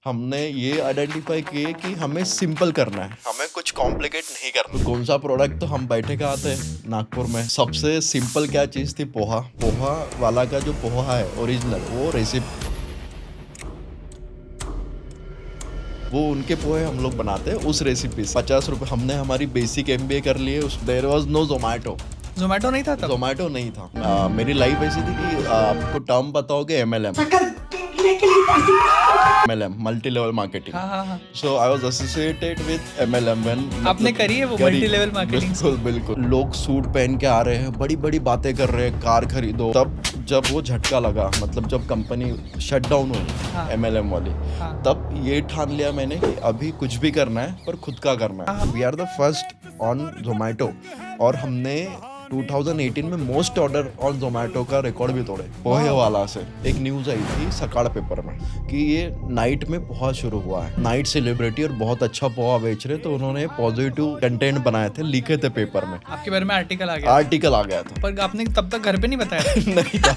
हमने ये आइडेंटिफाई किए कि हमें सिंपल करना है, हमें कुछ कॉम्प्लिकेट नहीं करना। तो कौन सा प्रोडक्ट, तो हम बैठे कहाँ थे, नागपुर में। सबसे सिंपल क्या चीज़ थी, पोहा। पोहा वाला का जो पोहा है ओरिजिनल, वो रेसिपी, वो उनके पोहे हम लोग बनाते हैं उस रेसिपी से। 50 रुपये हमने हमारी बेसिक MBA कर लिए। देयर वॉज नो जोमेटो नहीं था तब। जोमेटो नहीं था। मेरी लाइफ ऐसी थी कि आपको टर्म पता होगा MLM, मल्टी लेवल मार्केटिंग। हाँ। So I was associated with MLM when आपने करी है वो मल्टी लेवल मार्केटिंग? बिल्कुल। लोग सूट पहन के आ रहे हैं, बड़ी बड़ी बातें कर रहे हैं, कार खरीदो। तब जब वो झटका लगा, मतलब जब कंपनी शट डाउन हुई, हाँ। MLM वाली, हाँ। तब ये ठान लिया मैंने कि अभी कुछ भी करना है पर खुद का करना है। We are the first on Zomato, और हमने 2018 में मोस्ट ऑर्डर ऑन जोमेटो का रिकॉर्ड भी तोड़े पोहे वाला से। एक न्यूज़ आई थी सकाळ पेपर में कि ये नाइट में पोहा शुरू हुआ है, नाइट सेलिब्रिटी और बहुत अच्छा पोहा बेच रहे, तो उन्होंने पॉजिटिव कंटेंट बनाए थे, लिखे थे पेपर में। आपके बारे में आर्टिकल आ गया था? पर आपने तब तक घर पे नहीं बताया? नहीं था।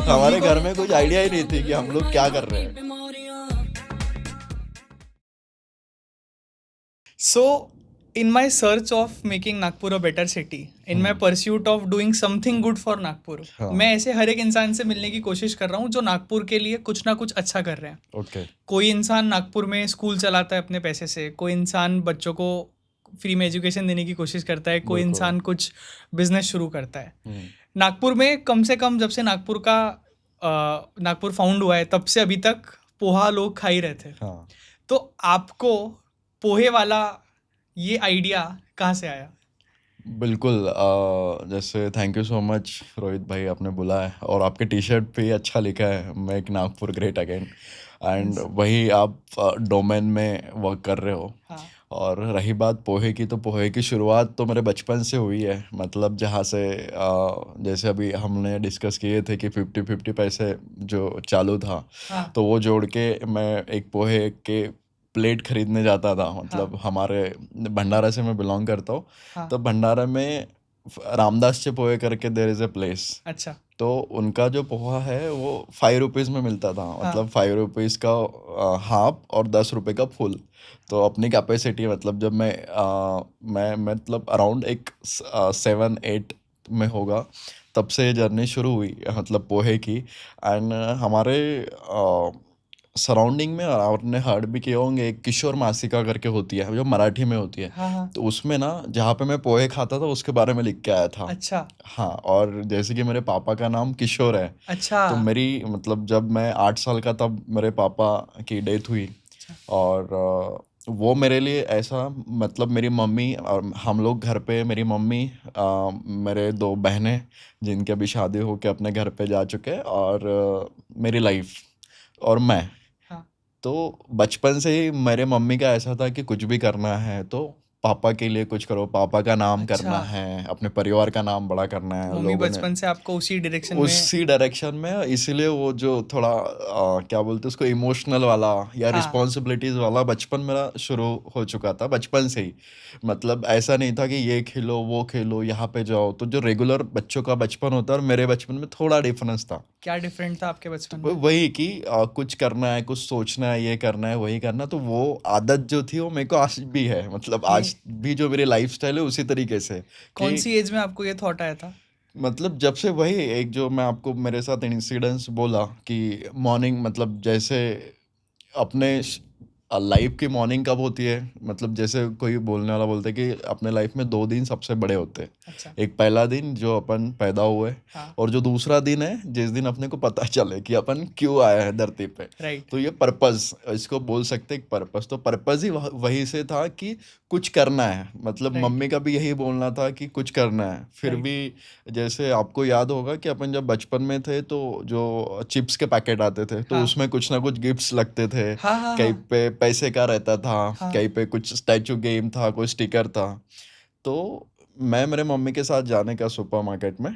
हमारे घर में कुछ आइडिया ही नहीं थी कि हम लोग क्या कर रहे हैं। So, in my search of making Nagpur a better city, in my pursuit of doing something good for Nagpur, मैं ऐसे हर एक इंसान से मिलने की कोशिश कर रहा हूँ जो नागपुर के लिए कुछ ना कुछ अच्छा कर रहे हैं। ओके। कोई इंसान नागपुर में स्कूल चलाता है अपने पैसे से, कोई इंसान बच्चों को फ्री में एजुकेशन देने की कोशिश करता है, कोई इंसान कुछ बिजनेस शुरू करता है। नागपुर में कम से कम जब से नागपुर फाउंड हुआ है तब से अभी तक पोहा लोग खा ही रहे थे। हाँ। तो आपको पोहे वाला ये आइडिया कहाँ से आया? बिल्कुल। जैसे thank you so much Rohit भाई, आपने बुलाया, और आपके T-शर्ट पे अच्छा लिखा है make Nagpur great again, and वही आप डोमेन में वर्क कर रहे हो। हाँ। और रही बात पोहे की, तो पोहे की शुरुआत तो मेरे बचपन से हुई है। मतलब जहाँ से जैसे अभी हमने डिस्कस किए थे कि 50-50 पैसे जो चालू था, हाँ। तो वो जोड़ के मैं एक पोहे के प्लेट खरीदने जाता था। मतलब हमारे भंडारा से मैं बिलोंग करता हूँ, हाँ। तो भंडारा में रामदास चे पोहे करके देयर इज़ अ प्लेस। अच्छा। तो उनका जो पोहा है वो 5 रुपीज़ में मिलता था। मतलब 5 रुपीज़ का हाफ और 10 रुपये का फुल। तो अपनी कैपेसिटी, मतलब जब मैं मतलब अराउंड एक 7-8 में होगा, तब से ये जर्नी शुरू हुई, मतलब पोहे की। एंड हमारे सराउंडिंग में आपने हर्ड भी किए होंगे, एक किशोर मासिका करके होती है जो मराठी में होती है। हाँ। तो उसमें ना, जहाँ पे मैं पोहे खाता था उसके बारे में लिख के आया था। अच्छा। हाँ, और जैसे कि मेरे पापा का नाम किशोर है, अच्छा। तो मेरी मतलब जब मैं 8 साल का, तब मेरे पापा की डेथ हुई। और वो मेरे लिए ऐसा, मतलब मेरी मम्मी और हम लोग घर पे, मेरी मम्मी, मेरे 2 बहनें जिनके अभी शादी होके अपने घर पे जा चुके हैं, और मेरी लाइफ, और मैं। हाँ। तो बचपन से ही मेरे मम्मी का ऐसा था कि कुछ भी करना है तो पापा के लिए कुछ करो, पापा का नाम करना है, अपने परिवार का नाम बड़ा करना है। मम्मी लोगों ने बचपन से आपको उसी डायरेक्शन में, इसीलिए वो जो थोड़ा क्या बोलते हैं उसको, इमोशनल वाला या रिस्पॉन्सिबिलिटीज वाला बचपन मेरा शुरू हो चुका था बचपन से ही। मतलब ऐसा नहीं था कि ये खेलो वो खेलो यहाँ पे जाओ, तो जो रेगुलर बच्चों का बचपन होता है और मेरे बचपन में थोड़ा डिफरेंस था। क्या डिफरेंट था आपके बचपन तो में? वही कि कुछ करना है, कुछ सोचना है, ये करना है, वही करना। तो वो आदत जो थी वो मेरे को आज भी है, मतलब आज भी जो मेरी लाइफस्टाइल है उसी तरीके से। कौन सी एज में आपको ये थॉट आया था? मतलब जब से, वही एक जो मैं आपको मेरे साथ इंसिडेंस बोला कि मॉर्निंग, मतलब जैसे अपने लाइफ की मॉर्निंग कब होती है, मतलब जैसे कोई बोलने वाला बोलता है कि अपने लाइफ में 2 दिन सबसे बड़े होते हैं। अच्छा। एक पहला दिन जो अपन पैदा हुए, हाँ। और जो दूसरा दिन है जिस दिन अपने को पता चले कि अपन क्यों आया है धरती पे। राइट। तो ये पर्पस, इसको बोल सकते हैं पर्पस। तो पर्पस ही वही से था कि कुछ करना है। मतलब मम्मी का भी यही बोलना था कि कुछ करना है। फिर भी जैसे आपको याद होगा कि अपन जब बचपन में थे तो जो चिप्स के पैकेट आते थे, तो उसमें कुछ ना कुछ गिफ्ट्स लगते थे। कहीं पे पैसे का रहता था, कहीं पे कुछ स्टैचू गेम था, कोई स्टिकर था। तो मैं मेरे मम्मी के साथ जाने का सुपरमार्केट में,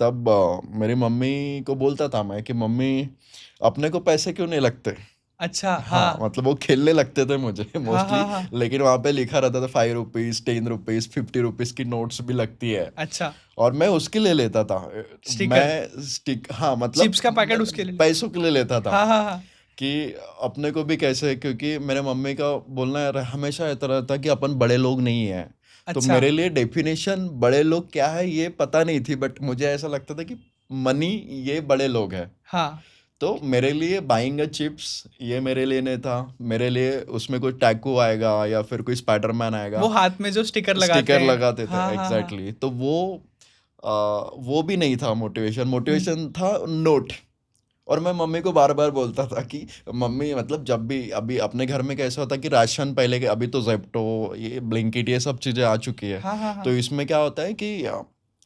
तब मेरी मम्मी को बोलता था मैं कि मम्मी, अपने को पैसे क्यों नहीं लगते। अच्छा। हाँ, मतलब वो खेलने लगते थे मुझे मोस्टली। लेकिन वहाँ पे लिखा रहता था 5 रुपीज, 10 रुपीज, 50 रुपीज की नोट्स भी लगती है। अच्छा। और मैं उसके लिए लेता था। स्टिकर? मैं हाँ, मतलब चिप्स का पैकेट उसके लिए? पैसों के लिए लेता था। हाँ। कि अपने को भी कैसे, क्योंकि मेरे मम्मी का बोलना हमेशा ऐसा रहता कि अपन बड़े लोग नहीं हैं। तो अच्छा। मेरे लिए डेफिनेशन बड़े लोग क्या है ये पता नहीं थी, बट मुझे ऐसा लगता था कि मनी ये बड़े लोग हैं। हाँ, तो मेरे लिए बाइंग अ चिप्स ये मेरे लिए नहीं था। मेरे लिए उसमें कोई टैको आएगा या फिर कोई स्पाइडरमैन वो आएगा, हाथ में जो स्टिकर लगाते स्टिकर हैं। लगाते थे, हाँ, हाँ, हाँ। एग्जैक्टली। तो वो भी नहीं था मोटिवेशन। मोटिवेशन था नोट। और मैं मम्मी को बार बार बोलता था कि मम्मी, मतलब जब भी अभी अपने घर में कैसा होता कि राशन पहले के, अभी तो जेप्टो ये ब्लिंकिट ये सब चीज़ें आ चुकी है। हाँ, हाँ, तो हाँ। इसमें क्या होता है कि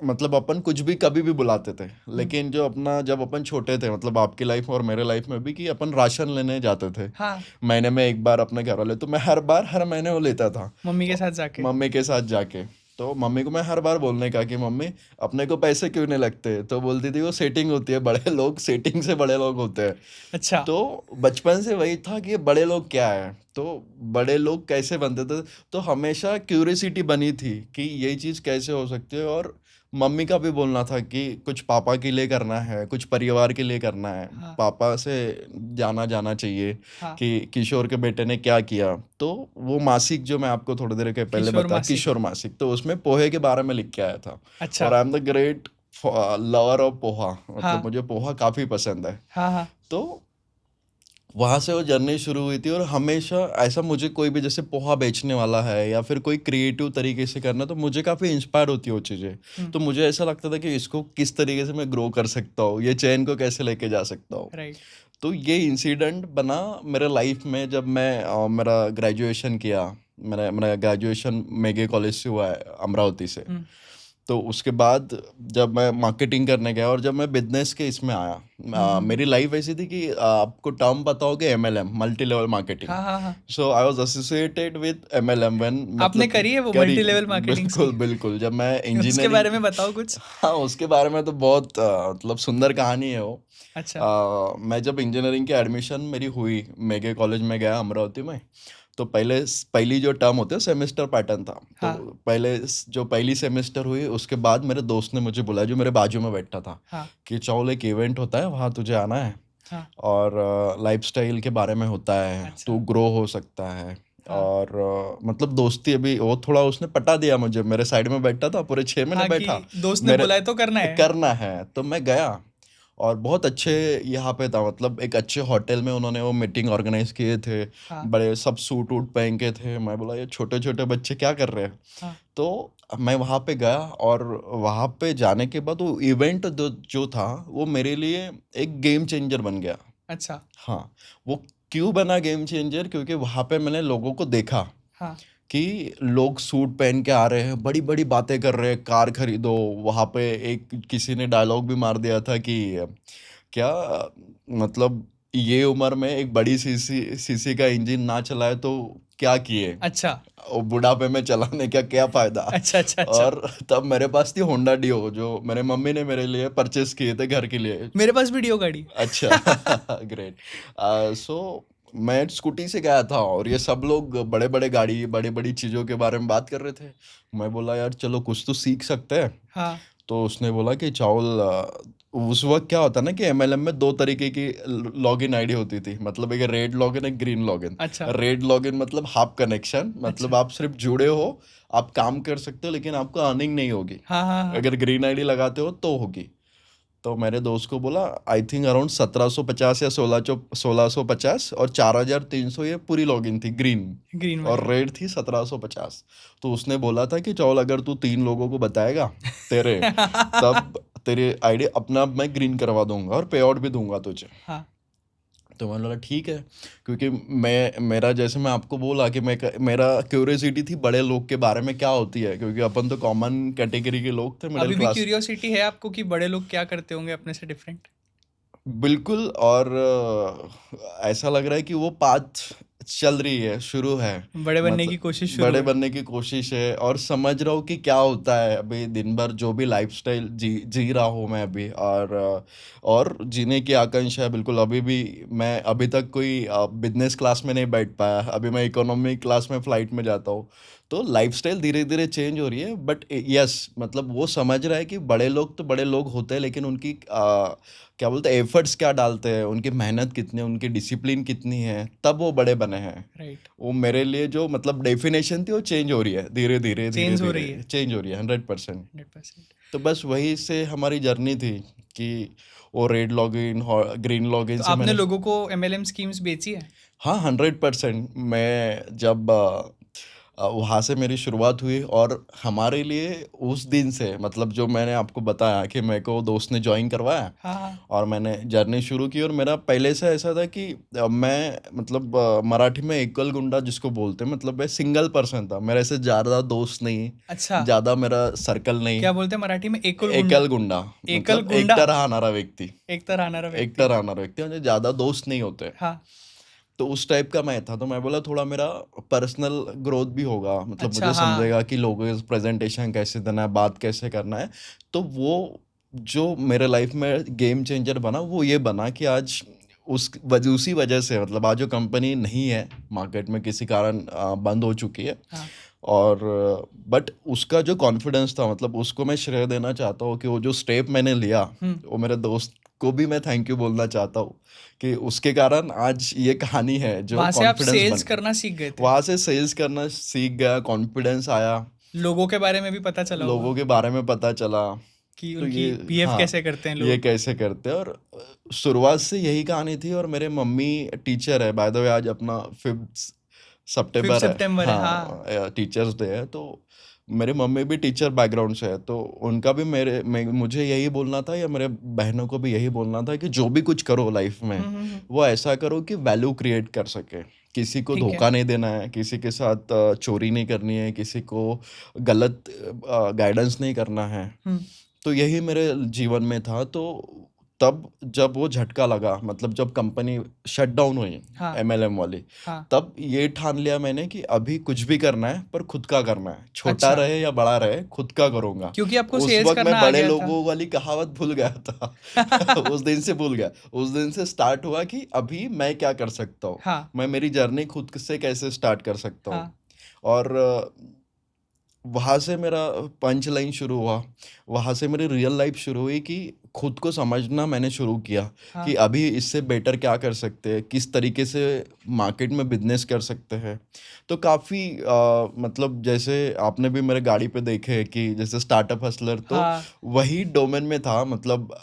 मतलब अपन कुछ भी कभी भी बुलाते थे, लेकिन जो अपना जब अपन छोटे थे, मतलब आपकी लाइफ और मेरे लाइफ में भी, कि अपन राशन लेने जाते थे हाँ, महीने में एक बार अपने घर वाले, तो मैं हर बार हर महीने वो लेता था मम्मी के साथ जाके। मम्मी के साथ जाके। तो मम्मी को मैं हर बार बोलने का कि मम्मी अपने को पैसे क्यों नहीं लगते, तो बोलती थी वो सेटिंग होती है, बड़े लोग सेटिंग से बड़े लोग होते हैं। अच्छा। तो बचपन से वही था कि ये बड़े लोग क्या है, तो बड़े लोग कैसे बनते थे। तो हमेशा क्यूरियोसिटी बनी थी कि ये चीज़ कैसे हो सकती है। और मम्मी का भी बोलना था कि कुछ पापा के लिए करना है, कुछ परिवार के लिए करना है, हाँ, पापा से जाना जाना चाहिए हाँ। कि किशोर के बेटे ने क्या किया। तो वो मासिक जो मैं आपको थोड़ी देर के पहले किशोर बता, मासिक। किशोर मासिक, तो उसमें पोहे के बारे में लिख के आया था। अच्छा। और आई am the great lover of poha, मतलब हाँ, मुझे पोहा काफ़ी पसंद है। हाँ, हाँ। तो वहाँ से वो जर्नी शुरू हुई थी। और हमेशा ऐसा, मुझे कोई भी जैसे पोहा बेचने वाला है या फिर कोई क्रिएटिव तरीके से करना, तो मुझे काफ़ी इंस्पायर होती है वो चीज़ें। हुँ, तो मुझे ऐसा लगता था कि इसको किस तरीके से मैं ग्रो कर सकता हूँ, ये चैन को कैसे लेके जा सकता हूँ। राइट। तो ये इंसिडेंट बना मेरे लाइफ में जब मैं मेरा ग्रेजुएशन किया। मेरा मेरा ग्रेजुएशन मेघे कॉलेज से हुआ है, अमरावती से। हुँ, तो उसके बाद जब मैं मार्केटिंग करने गया और जब मैं बिजनेस के इसमें आया, हुँ, हुँ, हुँ। मेरी लाइफ ऐसी थी कि आपको टर्म पता होगा MLM, मल्टी लेवल मार्केटिंग। हाँ, हाँ, हाँ। So I was associated with MLM when, आपने मतलब करी है वो करी। मल्टी लेवल मार्केटिंग्स की? बिल्कुल बिल्कुल, जब मैं उसके बारे इंजीनियरिंग में बताओ कुछ? हाँ, उसके बारे में तो बहुत मतलब सुंदर कहानी है वो। अच्छा। मैं जब इंजीनियरिंग की एडमिशन मेरी हुई, मेघे कॉलेज में गया अमरावती में। तो पहली जो टर्म होते है सेमेस्टर पैटर्न था। तो हाँ, जो पहली सेमेस्टर हुई उसके बाद मेरे दोस्त ने मुझे बुलाया, जो मेरे बाजू में बैठा था, हाँ, कि चावल एक इवेंट होता है वहाँ तुझे आना है, हाँ। और लाइफस्टाइल के बारे में होता है, अच्छा। तू ग्रो हो सकता है। हाँ, और मतलब दोस्ती अभी वो थोड़ा उसने पटा दिया मुझे, मेरे साइड में बैठा था, पूरे 6 महीने हाँ कि बैठा। दोस्त ने मेरे बोला है तो करना है। करना है तो मैं गया। और बहुत अच्छे यहाँ पे था, मतलब एक अच्छे होटल में उन्होंने वो मीटिंग ऑर्गेनाइज किए थे। हाँ, बड़े सब सूट वूट पहन के थे। मैं बोला ये छोटे छोटे बच्चे क्या कर रहे हैं। हाँ। तो मैं वहाँ पे गया, और वहाँ पे जाने के बाद वो इवेंट जो था वो मेरे लिए एक गेम चेंजर बन गया। अच्छा। हाँ, वो क्यों बना गेम चेंजर, क्योंकि वहाँ पे मैंने लोगों को देखा हाँ, कि लोग सूट पहन के आ रहे हैं, बड़ी बड़ी बातें कर रहे हैं, कार खरीदो। वहाँ पे एक किसी ने डायलॉग भी मार दिया था कि क्या, मतलब ये उम्र में एक बड़ी सीसी का इंजन ना चलाए तो क्या किए, अच्छा। और बुढ़ापे में चलाने का क्या फायदा। अच्छा, अच्छा, अच्छा। और तब मेरे पास थी होंडा डिओ, जो मेरे मम्मी ने मेरे लिए परचेस किए थे घर के लिए। मेरे पास भी डियो गाड़ी। अच्छा ग्रेट। सो मैं स्कूटी से गया था, और ये सब लोग बड़े बड़े गाड़ी, बड़ी बड़ी चीज़ों के बारे में बात कर रहे थे। मैं बोला यार चलो कुछ तो सीख सकते हैं। हाँ, तो उसने बोला कि चावल, उस वक्त क्या होता है ना कि MLM में दो तरीके की लॉगिन आईडी होती थी, मतलब एक रेड लॉगिन, एक ग्रीन लॉगिन। अच्छा, रेड लॉगिन मतलब हाफ कनेक्शन, मतलब अच्छा। आप सिर्फ जुड़े हो, आप काम कर सकते हो, लेकिन आपको अर्निंग नहीं होगी। हाँ, हाँ, हाँ। अगर ग्रीन आईडी लगाते हो तो होगी। तो मेरे दोस्त को बोला आई थिंक अराउंड 1750 या 1650, और 4300 ये पूरी लॉगिन थी ग्रीन। ग्रीन और वाली। रेड थी 1750। तो उसने बोला था कि चौल अगर तू 3 लोगों को बताएगा तेरे, तब तेरी आईडी अपना मैं ग्रीन करवा दूंगा और पे आउट भी दूंगा तुझे। हाँ, तो मैंने बोला ठीक है, क्योंकि मेरा जैसे मैं आपको बोला कि मेरा क्यूरियोसिटी थी बड़े लोग के बारे में क्या होती है, क्योंकि अपन तो कॉमन कैटेगरी के लोग थे, मिडिल अभी भी क्लास। क्यूरियोसिटी है आपको कि बड़े लोग क्या करते होंगे अपने से डिफरेंट? बिल्कुल। और ऐसा लग रहा है कि वो पाथ चल रही है, शुरू है। बड़े बनने की मतलब कोशिश शुरू बड़े है। बनने की कोशिश है, और समझ रहा हूँ कि क्या होता है अभी दिन भर जो भी लाइफस्टाइल जी रहा हूँ मैं अभी। और जीने की आकांक्षा है बिल्कुल। अभी भी मैं अभी तक कोई बिजनेस क्लास में नहीं बैठ पाया, अभी मैं इकोनॉमी क्लास में फ्लाइट में जाता हूँ। तो लाइफस्टाइल धीरे धीरे चेंज हो रही है, बट यस, मतलब वो समझ रहा है कि बड़े लोग तो बड़े लोग होते हैं, लेकिन उनकी क्या बोलते हैं एफर्ट्स क्या डालते हैं, उनकी मेहनत कितनी है, उनकी डिसिप्लिन कितनी है, तब वो बड़े बने हैं। राइट, वो मेरे लिए जो मतलब डेफिनेशन थी वो चेंज हो रही है, धीरे धीरे धीरे चेंज हो रही धीरे है चेंज हो रही है 100%। 100%। तो बस वही से हमारी जर्नी थी कि वो रेड लॉगिन ग्रीन लॉगिन तो से आपने मैंने, लोगों को MLM स्कीम्स बेची है? हाँ 100%। मैं जब वहाँ से मेरी शुरुआत हुई, और हमारे लिए उस दिन से मतलब जो मैंने आपको बताया कि मेरे को दोस्त ने ज्वाइन करवाया हाँ हाँ। और मैंने जर्नी शुरू की। और मेरा पहले से ऐसा था कि मैं मतलब मराठी में एकल गुंडा जिसको बोलते हैं, मतलब मैं सिंगल पर्सन था, मेरे ऐसे ज़्यादा दोस्त नहीं, अच्छा, ज़्यादा मेरा सर्कल नहीं। क्या बोलते हैं मराठी में? एकल गुंडा? एकल गुंडा एकल मतलब गुंडा, एकटा राहणारा व्यक्ति, एकटा राहणारा एकटा व्यक्ती। राहणारा व्यक्ति, म्हणजे ज़्यादा दोस्त नहीं होते। हाँ, तो उस टाइप का मैं था, तो मैं बोला थोड़ा मेरा पर्सनल ग्रोथ भी होगा, मतलब अच्छा, मुझे हाँ। समझेगा कि लोगों के प्रेजेंटेशन कैसे देना है, बात कैसे करना है। तो वो जो मेरे लाइफ में गेम चेंजर बना वो ये बना कि आज उसी वजह से मतलब आज जो कंपनी नहीं है मार्केट में, किसी कारण बंद हो चुकी है। हाँ, और बट उसका जो कॉन्फिडेंस था, मतलब उसको मैं श्रेय देना चाहता हूँ कि वो जो स्टेप मैंने लिया, वो मेरे दोस्त को भी मैं थैंक यू बोलना चाहता हूँ कि उसके कारण आज ये कहानी है जो वहाँ से आप कॉन्फिडेंस सेल्स बन गया। करना सीख गए थे। वहाँ से सेल्स करना सीख गया, कॉन्फिडेंस आया, लोगों के बारे में भी पता चला होगा लोगों के बारे में पता चला। कि तो उनकी ये, बिहेव हाँ, कैसे करते हैं ये लोग। कैसे करते हैं। और शुरुआत से यही कहानी थी। और मेरे मम्मी टीचर है, बाय द वे आज अपना 5 5 सितंबर है, सितंबर है, हाँ। हाँ, टीचर्स डे है। तो मेरे मम्मी भी टीचर बैकग्राउंड से है, तो उनका भी मुझे यही बोलना था, या मेरे बहनों को भी यही बोलना था कि जो भी कुछ करो लाइफ में, वो ऐसा करो कि वैल्यू क्रिएट कर सके। किसी को ठीक है। धोखा नहीं देना है, किसी के साथ चोरी नहीं करनी है, किसी को गलत गाइडेंस नहीं करना है। हम्म। तो यही मेरे जीवन में था। तो तब जब वो झटका लगा, मतलब जब कंपनी शट डाउन हुई, हाँ, एमएलएम वाली, हाँ। तब ये ठान लिया मैंने कि अभी कुछ भी करना है पर खुद का करना है, छोटा अच्छा, रहे या बड़ा रहे, खुद का करूंगा। क्योंकि आपको उस सेल्स वक्त मैं करना आ बड़े गया था। लोगों वाली कहावत भूल गया था। उस दिन से भूल गया। उस दिन से स्टार्ट हुआ कि अभी मैं क्या कर सकता हूँ, हाँ, मैं मेरी जर्नी खुद से कैसे स्टार्ट कर सकता हूँ। हाँ, और वहाँ से मेरा पंच लाइन शुरू हुआ, वहाँ से मेरी रियल लाइफ शुरू हुई कि खुद को समझना मैंने शुरू किया कि हाँ। अभी इससे बेटर क्या कर सकते हैं, किस तरीके से मार्केट में बिजनेस कर सकते हैं। तो काफ़ी मतलब जैसे आपने भी मेरे गाड़ी पे देखे कि जैसे स्टार्टअप हसलर, तो हाँ, वही डोमेन में था। मतलब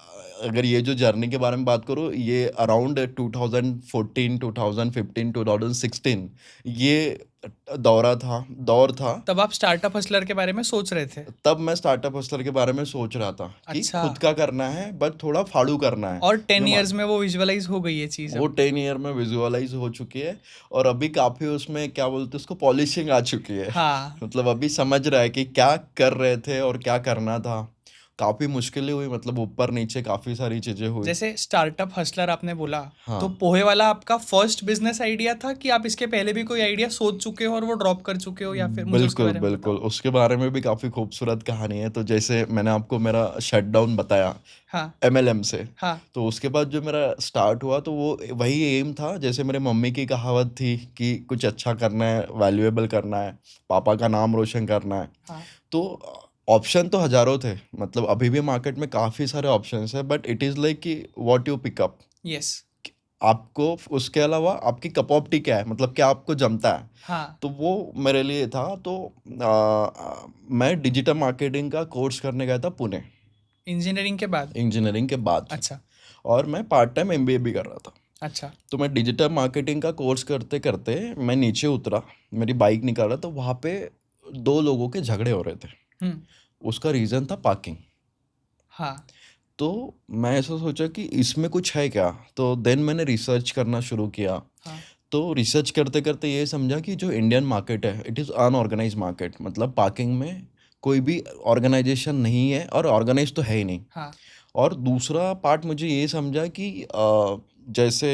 अगर ये जो जर्नी के बारे में बात करूँ, ये अराउंड 2014 2015 2016 ये दौर था। तब आप स्टार्टअप हसलर के बारे में सोच रहे थे? तब मैं स्टार्टअप हustler के बारे में सोच रहा था कि अच्छा। खुद का करना है, बट थोड़ा फाड़ू करना है। और 10 जो मा- इयर्स में वो विजुअलाइज हो गई ये चीज़ वो अब? 10 ईयर में विजुअलाइज हो चुकी है। और अभी काफी उसमें क्या बोलते हैं उसको, पॉलिशिंग आ चुकी है। हाँ। मतलब अभी समझ रहा है कि क्या कर रहे थे और क्या करना था। काफी मुश्किलें हुई, मतलब ऊपर नीचे काफी सारी चीजें हुई। जैसे स्टार्टअप हसलर आपने बोला, तो हाँ, पोहे वाला आपका फर्स्ट बिजनेस आइडिया था कि आप इसके पहले भी कोई आइडिया सोच चुके हो और वो ड्रॉप कर चुके हो, या फिर मुझे उसके बिल्कुल बारे में बिल्कुल, बताओ। उसके बारे में भी काफी खूबसूरत कहानी है। तो जैसे मैंने आपको मेरा शटडाउन बताया हाँ, एमएलएम से, हाँ, तो उसके बाद जो मेरा स्टार्ट हुआ, तो वो वही एम था। जैसे मेरे मम्मी की कहावत थी कि कुछ अच्छा करना है, वैल्यूएबल करना है, पापा का नाम रोशन करना है। हाँ। तो ऑप्शन तो हजारों थे, मतलब अभी भी मार्केट में काफ़ी सारे ऑप्शंस है, बट इट इज़ लाइक कि व्हाट यू पिकअप। यस। आपको उसके अलावा आपकी कप ऑफ टी क्या है, मतलब क्या आपको जमता है। हाँ। तो वो मेरे लिए था। तो मैं डिजिटल मार्केटिंग का कोर्स करने गया था पुणे, इंजीनियरिंग के बाद? इंजीनियरिंग के बाद। अच्छा, और मैं पार्ट टाइम एमबीए भी कर रहा था। अच्छा। तो मैं डिजिटल मार्केटिंग का कोर्स करते करते मैं नीचे उतरा, मेरी बाइक निकाला, तो वहाँ पे दो लोगों के झगड़े हो रहे थे। हम्म। उसका रीज़न था पार्किंग। हाँ, तो मैं ऐसा सोचा कि इसमें कुछ है क्या। तो देन मैंने रिसर्च करना शुरू किया। हाँ, तो रिसर्च करते करते ये समझा कि जो इंडियन मार्केट है, इट इज़ अनऑर्गेनाइज मार्केट, मतलब पार्किंग में कोई भी ऑर्गेनाइजेशन नहीं है, और ऑर्गेनाइज तो है ही नहीं। हाँ। और दूसरा पार्ट मुझे ये समझा कि जैसे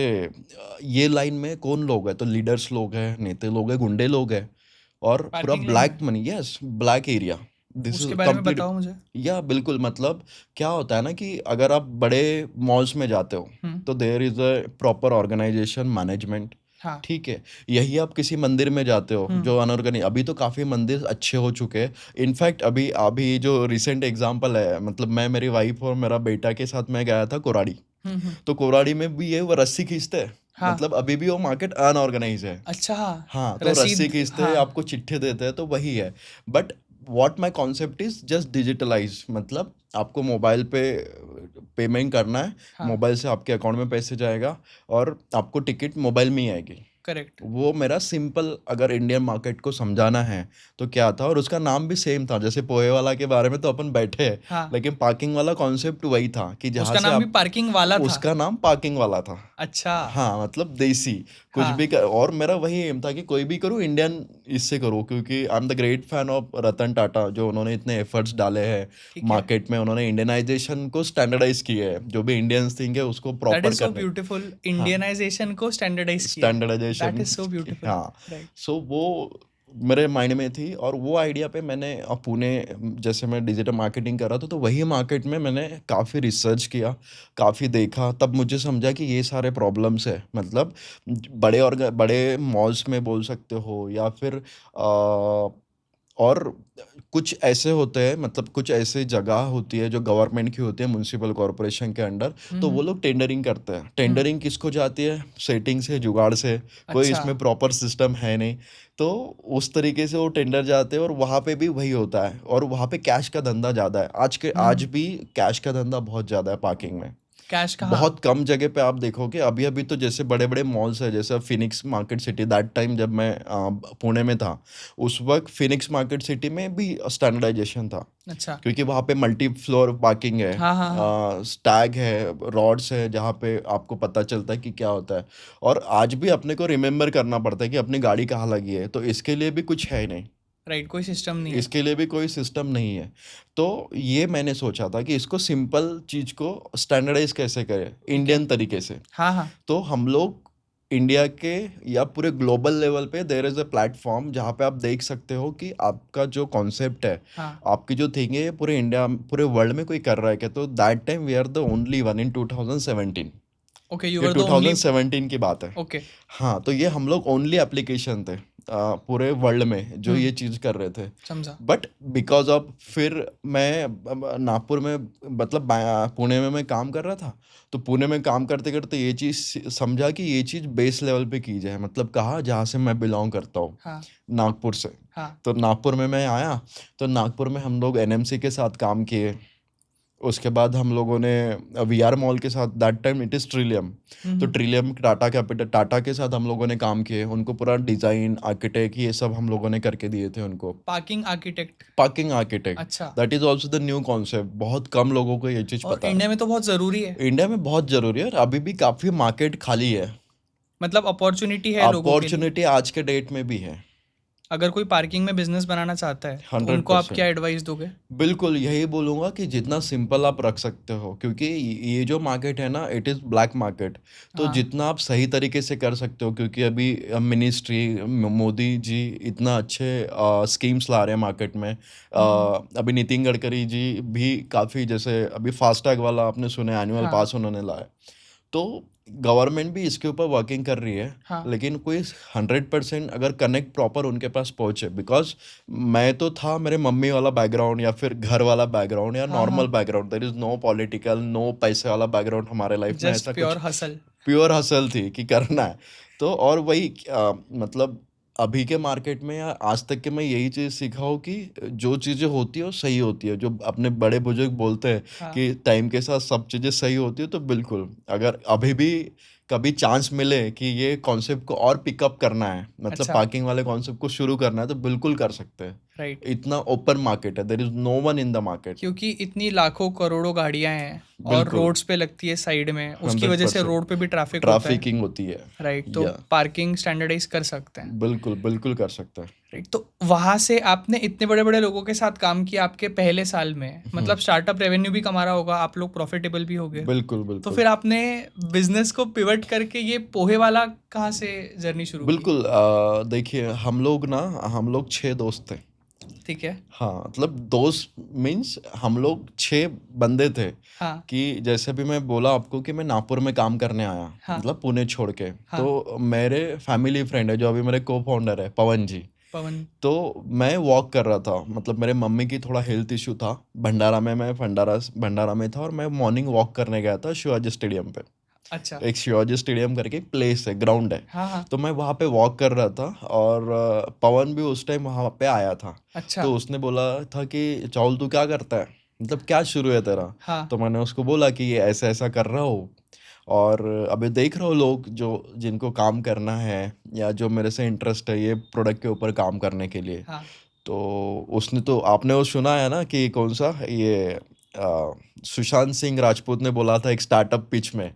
ये लाइन में कौन लोग हैं, तो लीडर्स लोग हैं, नेता लोग हैं, गुंडे लोग हैं, और पूरा पार्किंग लाइन ब्लैक में? Money, yes, black area. This उसके इज बारे में कंप्लीट। बताओ मुझे। या बिल्कुल, मतलब क्या होता है ना कि अगर आप बड़े मॉल्स में जाते हो, हम्म। तो there is a proper organisation management. हाँ। ठीक है। यही आप किसी मंदिर में जाते हो हम्म। जो अनऑर्गेनाइज, अभी तो काफ़ी मंदिर अच्छे हो चुके हैं। इनफैक्ट अभी अभी जो रिसेंट एग्जांपल है, मतलब मैं, मेरी वाइफ और मेरा बेटा के साथ मैं गया था कोराड़ी। तो कोराड़ी में भी ये वो रस्सी खींचते हैं, हाँ। मतलब अभी भी वो मार्केट अनऑर्गेनाइज है। अच्छा, हाँ, तो रस्सी खींचते हैं, आपको चिट्ठे देते हैं, तो वही है। But what my concept is just digitalise, मतलब आपको मोबाइल पे पेमेंट करना है, हाँ। मोबाइल से आपके अकाउंट में पैसे जाएगा और आपको टिकट मोबाइल में ही आएगी। करेक्ट। वो मेरा सिंपल, अगर इंडियन मार्केट को समझाना है तो क्या था, और उसका नाम भी सेम था, जैसे पोहे वाला के बारे में तो अपन बैठे हैं, हाँ, लेकिन पार्किंग वाला कॉन्सेप्ट वही था कि जहाँ उसका से नाम भी आप, पार्किंग वाला था। उसका नाम पार्किंग वाला था। अच्छा। हाँ, मतलब देसी कुछ हाँ, भी कर, और मेरा वही एम था कि कोई भी करूँ इंडियन इससे करूँ, क्योंकि I am the great fan of Ratan Tata, जो उन्होंने इतने एफर्ट्स डाले हैं ठीक है। मार्केट में, उन्होंने इंडियनाइजेशन को स्टैंडर्डाइज किए है, जो भी इंडियंस थिंग है उसको दैट प्रॉपर इज सो करने। ब्यूटीफुल, हाँ, इंडियनाइजेशन को स्टैंडर्डाइज किया। That standardisation. Is so beautiful. हाँ, राइट। सो वो मेरे माइंड में थी, और वो आइडिया पे मैंने पुणे, जैसे मैं डिजिटल मार्केटिंग कर रहा था, तो वही मार्केट में मैंने काफ़ी रिसर्च किया, काफ़ी देखा, तब मुझे समझा कि ये सारे प्रॉब्लम्स है, मतलब बड़े मॉल्स में बोल सकते हो, या फिर और कुछ ऐसे होते हैं, मतलब कुछ ऐसे जगह होती है जो गवर्नमेंट की होती है, म्यूनसिपल कॉरपोरेशन के अंडर, तो वो लोग टेंडरिंग करते हैं। टेंडरिंग किसको जाती है? सेटिंग से, जुगाड़ से, कोई अच्छा। इसमें प्रॉपर सिस्टम है नहीं। तो उस तरीके से वो टेंडर जाते हैं, और वहाँ पे भी वही होता है, और वहाँ पे कैश का धंधा ज़्यादा है। आज भी कैश का धंधा बहुत ज़्यादा है पार्किंग में। कैश कहाँ? बहुत कम जगह पे आप देखोगे, अभी अभी तो जैसे बड़े बड़े मॉल्स है, जैसे Phoenix market city, that time जब मैं पुणे में था, उस वक्त फिनिक्स मार्केट सिटी में भी स्टैंडर्डाइजेशन था, अच्छा। क्योंकि वहाँ पे मल्टी फ्लोर पार्किंग है, हाँ, हाँ, हाँ। स्टैग है, रॉड्स है, जहाँ पे आपको पता चलता है कि क्या होता है। और आज भी अपने को रिमेम्बर करना पड़ता है कि अपनी गाड़ी कहाँ लगी है, तो इसके लिए भी कुछ है नहीं, राइट, कोई सिस्टम नहीं है। इसके लिए भी कोई सिस्टम नहीं है। तो ये मैंने सोचा था कि इसको सिंपल चीज़ को स्टैंडर्डाइज कैसे करें ठीक है। इंडियन तरीके से। हाँ, हाँ। तो हम लोग इंडिया के या पूरे ग्लोबल लेवल पे देयर इज़ अ प्लेटफॉर्म, जहाँ पे आप देख सकते हो कि आपका जो कॉन्सेप्ट है, हाँ। आपकी जो थिंग है, ये पूरे इंडिया, पूरे वर्ल्ड में कोई कर रहा है क्या? तो that time we are the only one in 2017। Okay, you ये वर द ओनली। 2017 की बात है। ओके। हाँ, तो ये हम लोग ओनली एप्लीकेशन थे पूरे वर्ल्ड में जो ये चीज़ कर रहे थे। समझा। बट बिकॉज ऑफ, फिर मैं नागपुर में, मतलब पुणे में मैं काम कर रहा था, तो पुणे में काम करते करते ये चीज़ समझा कि ये चीज़ बेस लेवल पे की जाए, मतलब कहाँ, जहाँ से मैं बिलोंग करता हूँ, हाँ, नागपुर से। हाँ। तो नागपुर में मैं आया, तो नागपुर में हम लोग एनएमसी के साथ काम किए। उसके बाद हम लोगों ने वीआर मॉल के साथ, that time it is Trillium, तो ट्रिलियम टाटा कैपिटल, टाटा के साथ हम लोगों ने काम किए, उनको पूरा डिज़ाइन, आर्किटेक्ट, ये सब हम लोगों ने करके दिए थे उनको। Parking architect. पार्किंग आर्किटेक्ट, अच्छा। That is also the new concept, बहुत कम लोगों को ये चीज़ और पता इंडिया है। में तो बहुत ज़रूरी है। इंडिया में बहुत ज़रूरी है, और अभी भी काफ़ी मार्केट खाली है, मतलब अपॉर्चुनिटी है लोगों के लिए। अपॉर्चुनिटी आज के डेट में भी है। अगर कोई पार्किंग में बिजनेस बनाना चाहता है तो हंड्रेड उनको आप क्या परसेंट एडवाइस दोगे? बिल्कुल यही बोलूँगा कि जितना सिंपल आप रख सकते हो, क्योंकि ये जो मार्केट है ना, इट इज़ ब्लैक मार्केट। तो हाँ। जितना आप सही तरीके से कर सकते हो, क्योंकि अभी मिनिस्ट्री, मोदी जी इतना अच्छे स्कीम्स ला रहे हैं मार्केट में। अभी नितिन गडकरी जी भी काफ़ी, जैसे अभी फास्टैग वाला आपने सुना है, एनुअल हाँ। पास उन्होंने लाया। तो गवर्नमेंट भी इसके ऊपर वर्किंग कर रही है, हाँ। लेकिन कोई 100% अगर कनेक्ट प्रॉपर उनके पास पहुंचे, बिकॉज मैं तो था, मेरे मम्मी वाला बैकग्राउंड या फिर घर वाला बैकग्राउंड या हाँ, नॉर्मल हाँ। Background, there is no political, no पैसे वाला बैकग्राउंड हमारे लाइफ में, जस्ट ऐसा कुछ प्योर हसल। प्योर हसल थी कि करना है। तो और वही मतलब अभी के मार्केट में या आज तक के, मैं यही चीज़ सीखा हूँ कि जो चीज़ें होती है वो सही होती है, जो अपने बड़े बुजुर्ग बोलते हैं हाँ। कि टाइम के साथ सब चीज़ें सही होती है, तो बिल्कुल अगर अभी भी कभी चांस मिले कि ये कॉन्सेप्ट को और पिकअप करना है, मतलब अच्छा। पार्किंग वाले कॉन्सेप्ट को शुरू करना है, तो बिल्कुल कर सकते हैं। राइट। इतना ओपन मार्केट है, there is no one in the market. क्योंकि इतनी लाखों करोड़ों गाड़ियां हैं और बिल्कुल, रोड्स पे लगती है साइड में, उसकी वजह से 100% रोड पे भी ट्रैफिक होता है। ट्रैफिकिंग होती है। राइट, तो या पार्किंग स्टैंडर्डाइज कर सकते हैं। बिल्कुल बिल्कुल कर सकते हैं। राइट, तो वहां से आपने इतने बड़े बड़े लोगों के साथ काम किया आपके पहले साल में, मतलब स्टार्टअप रेवेन्यू भी कमा रहा होगा, आप लोग प्रॉफिटेबल भी हो गए। बिल्कुल तो बिल्कुल फिर आपने बिजनेस को पिवट करके ये पोहे वाला कहाँ से जर्नी शुरू की? बिल्कुल। देखिए, हम लोग 6 दोस्त थे। ठीक है। हाँ, मतलब दोस्त मीन्स हम लोग 6 बंदे थे। हाँ। कि जैसे भी मैं बोला आपको कि मैं नागपुर में काम करने आया, हाँ। मतलब पुणे छोड़ के, हाँ। तो मेरे फैमिली फ्रेंड है, जो अभी मेरे को फाउंडर है, पवन जी। पवन। तो मैं वॉक कर रहा था, मतलब मेरे मम्मी की थोड़ा हेल्थ इशू था, भंडारा में, मैं भंडारा में था और मैं मॉर्निंग वॉक करने गया था शिवाजी स्टेडियम पे। अच्छा। एक शिवाजी स्टेडियम करके एक प्लेस है, ग्राउंड है, हाँ हाँ। तो मैं वहाँ पे वॉक कर रहा था और पवन भी उस टाइम वहाँ पे आया था। अच्छा। तो उसने बोला था कि चावल तू क्या करता है, मतलब क्या शुरू है तेरा। हाँ तो मैंने उसको बोला कि ये ऐसा ऐसा कर रहा हूँ और अभी देख रहा हूँ लोग जो जिनको काम करना है या जो मेरे से इंटरेस्ट है ये प्रोडक्ट के ऊपर काम करने के लिए। हाँ तो उसने तो आपने वो सुना है ना कि कौन सा ये सुशांत सिंह राजपूत ने बोला था एक स्टार्टअप पिच में,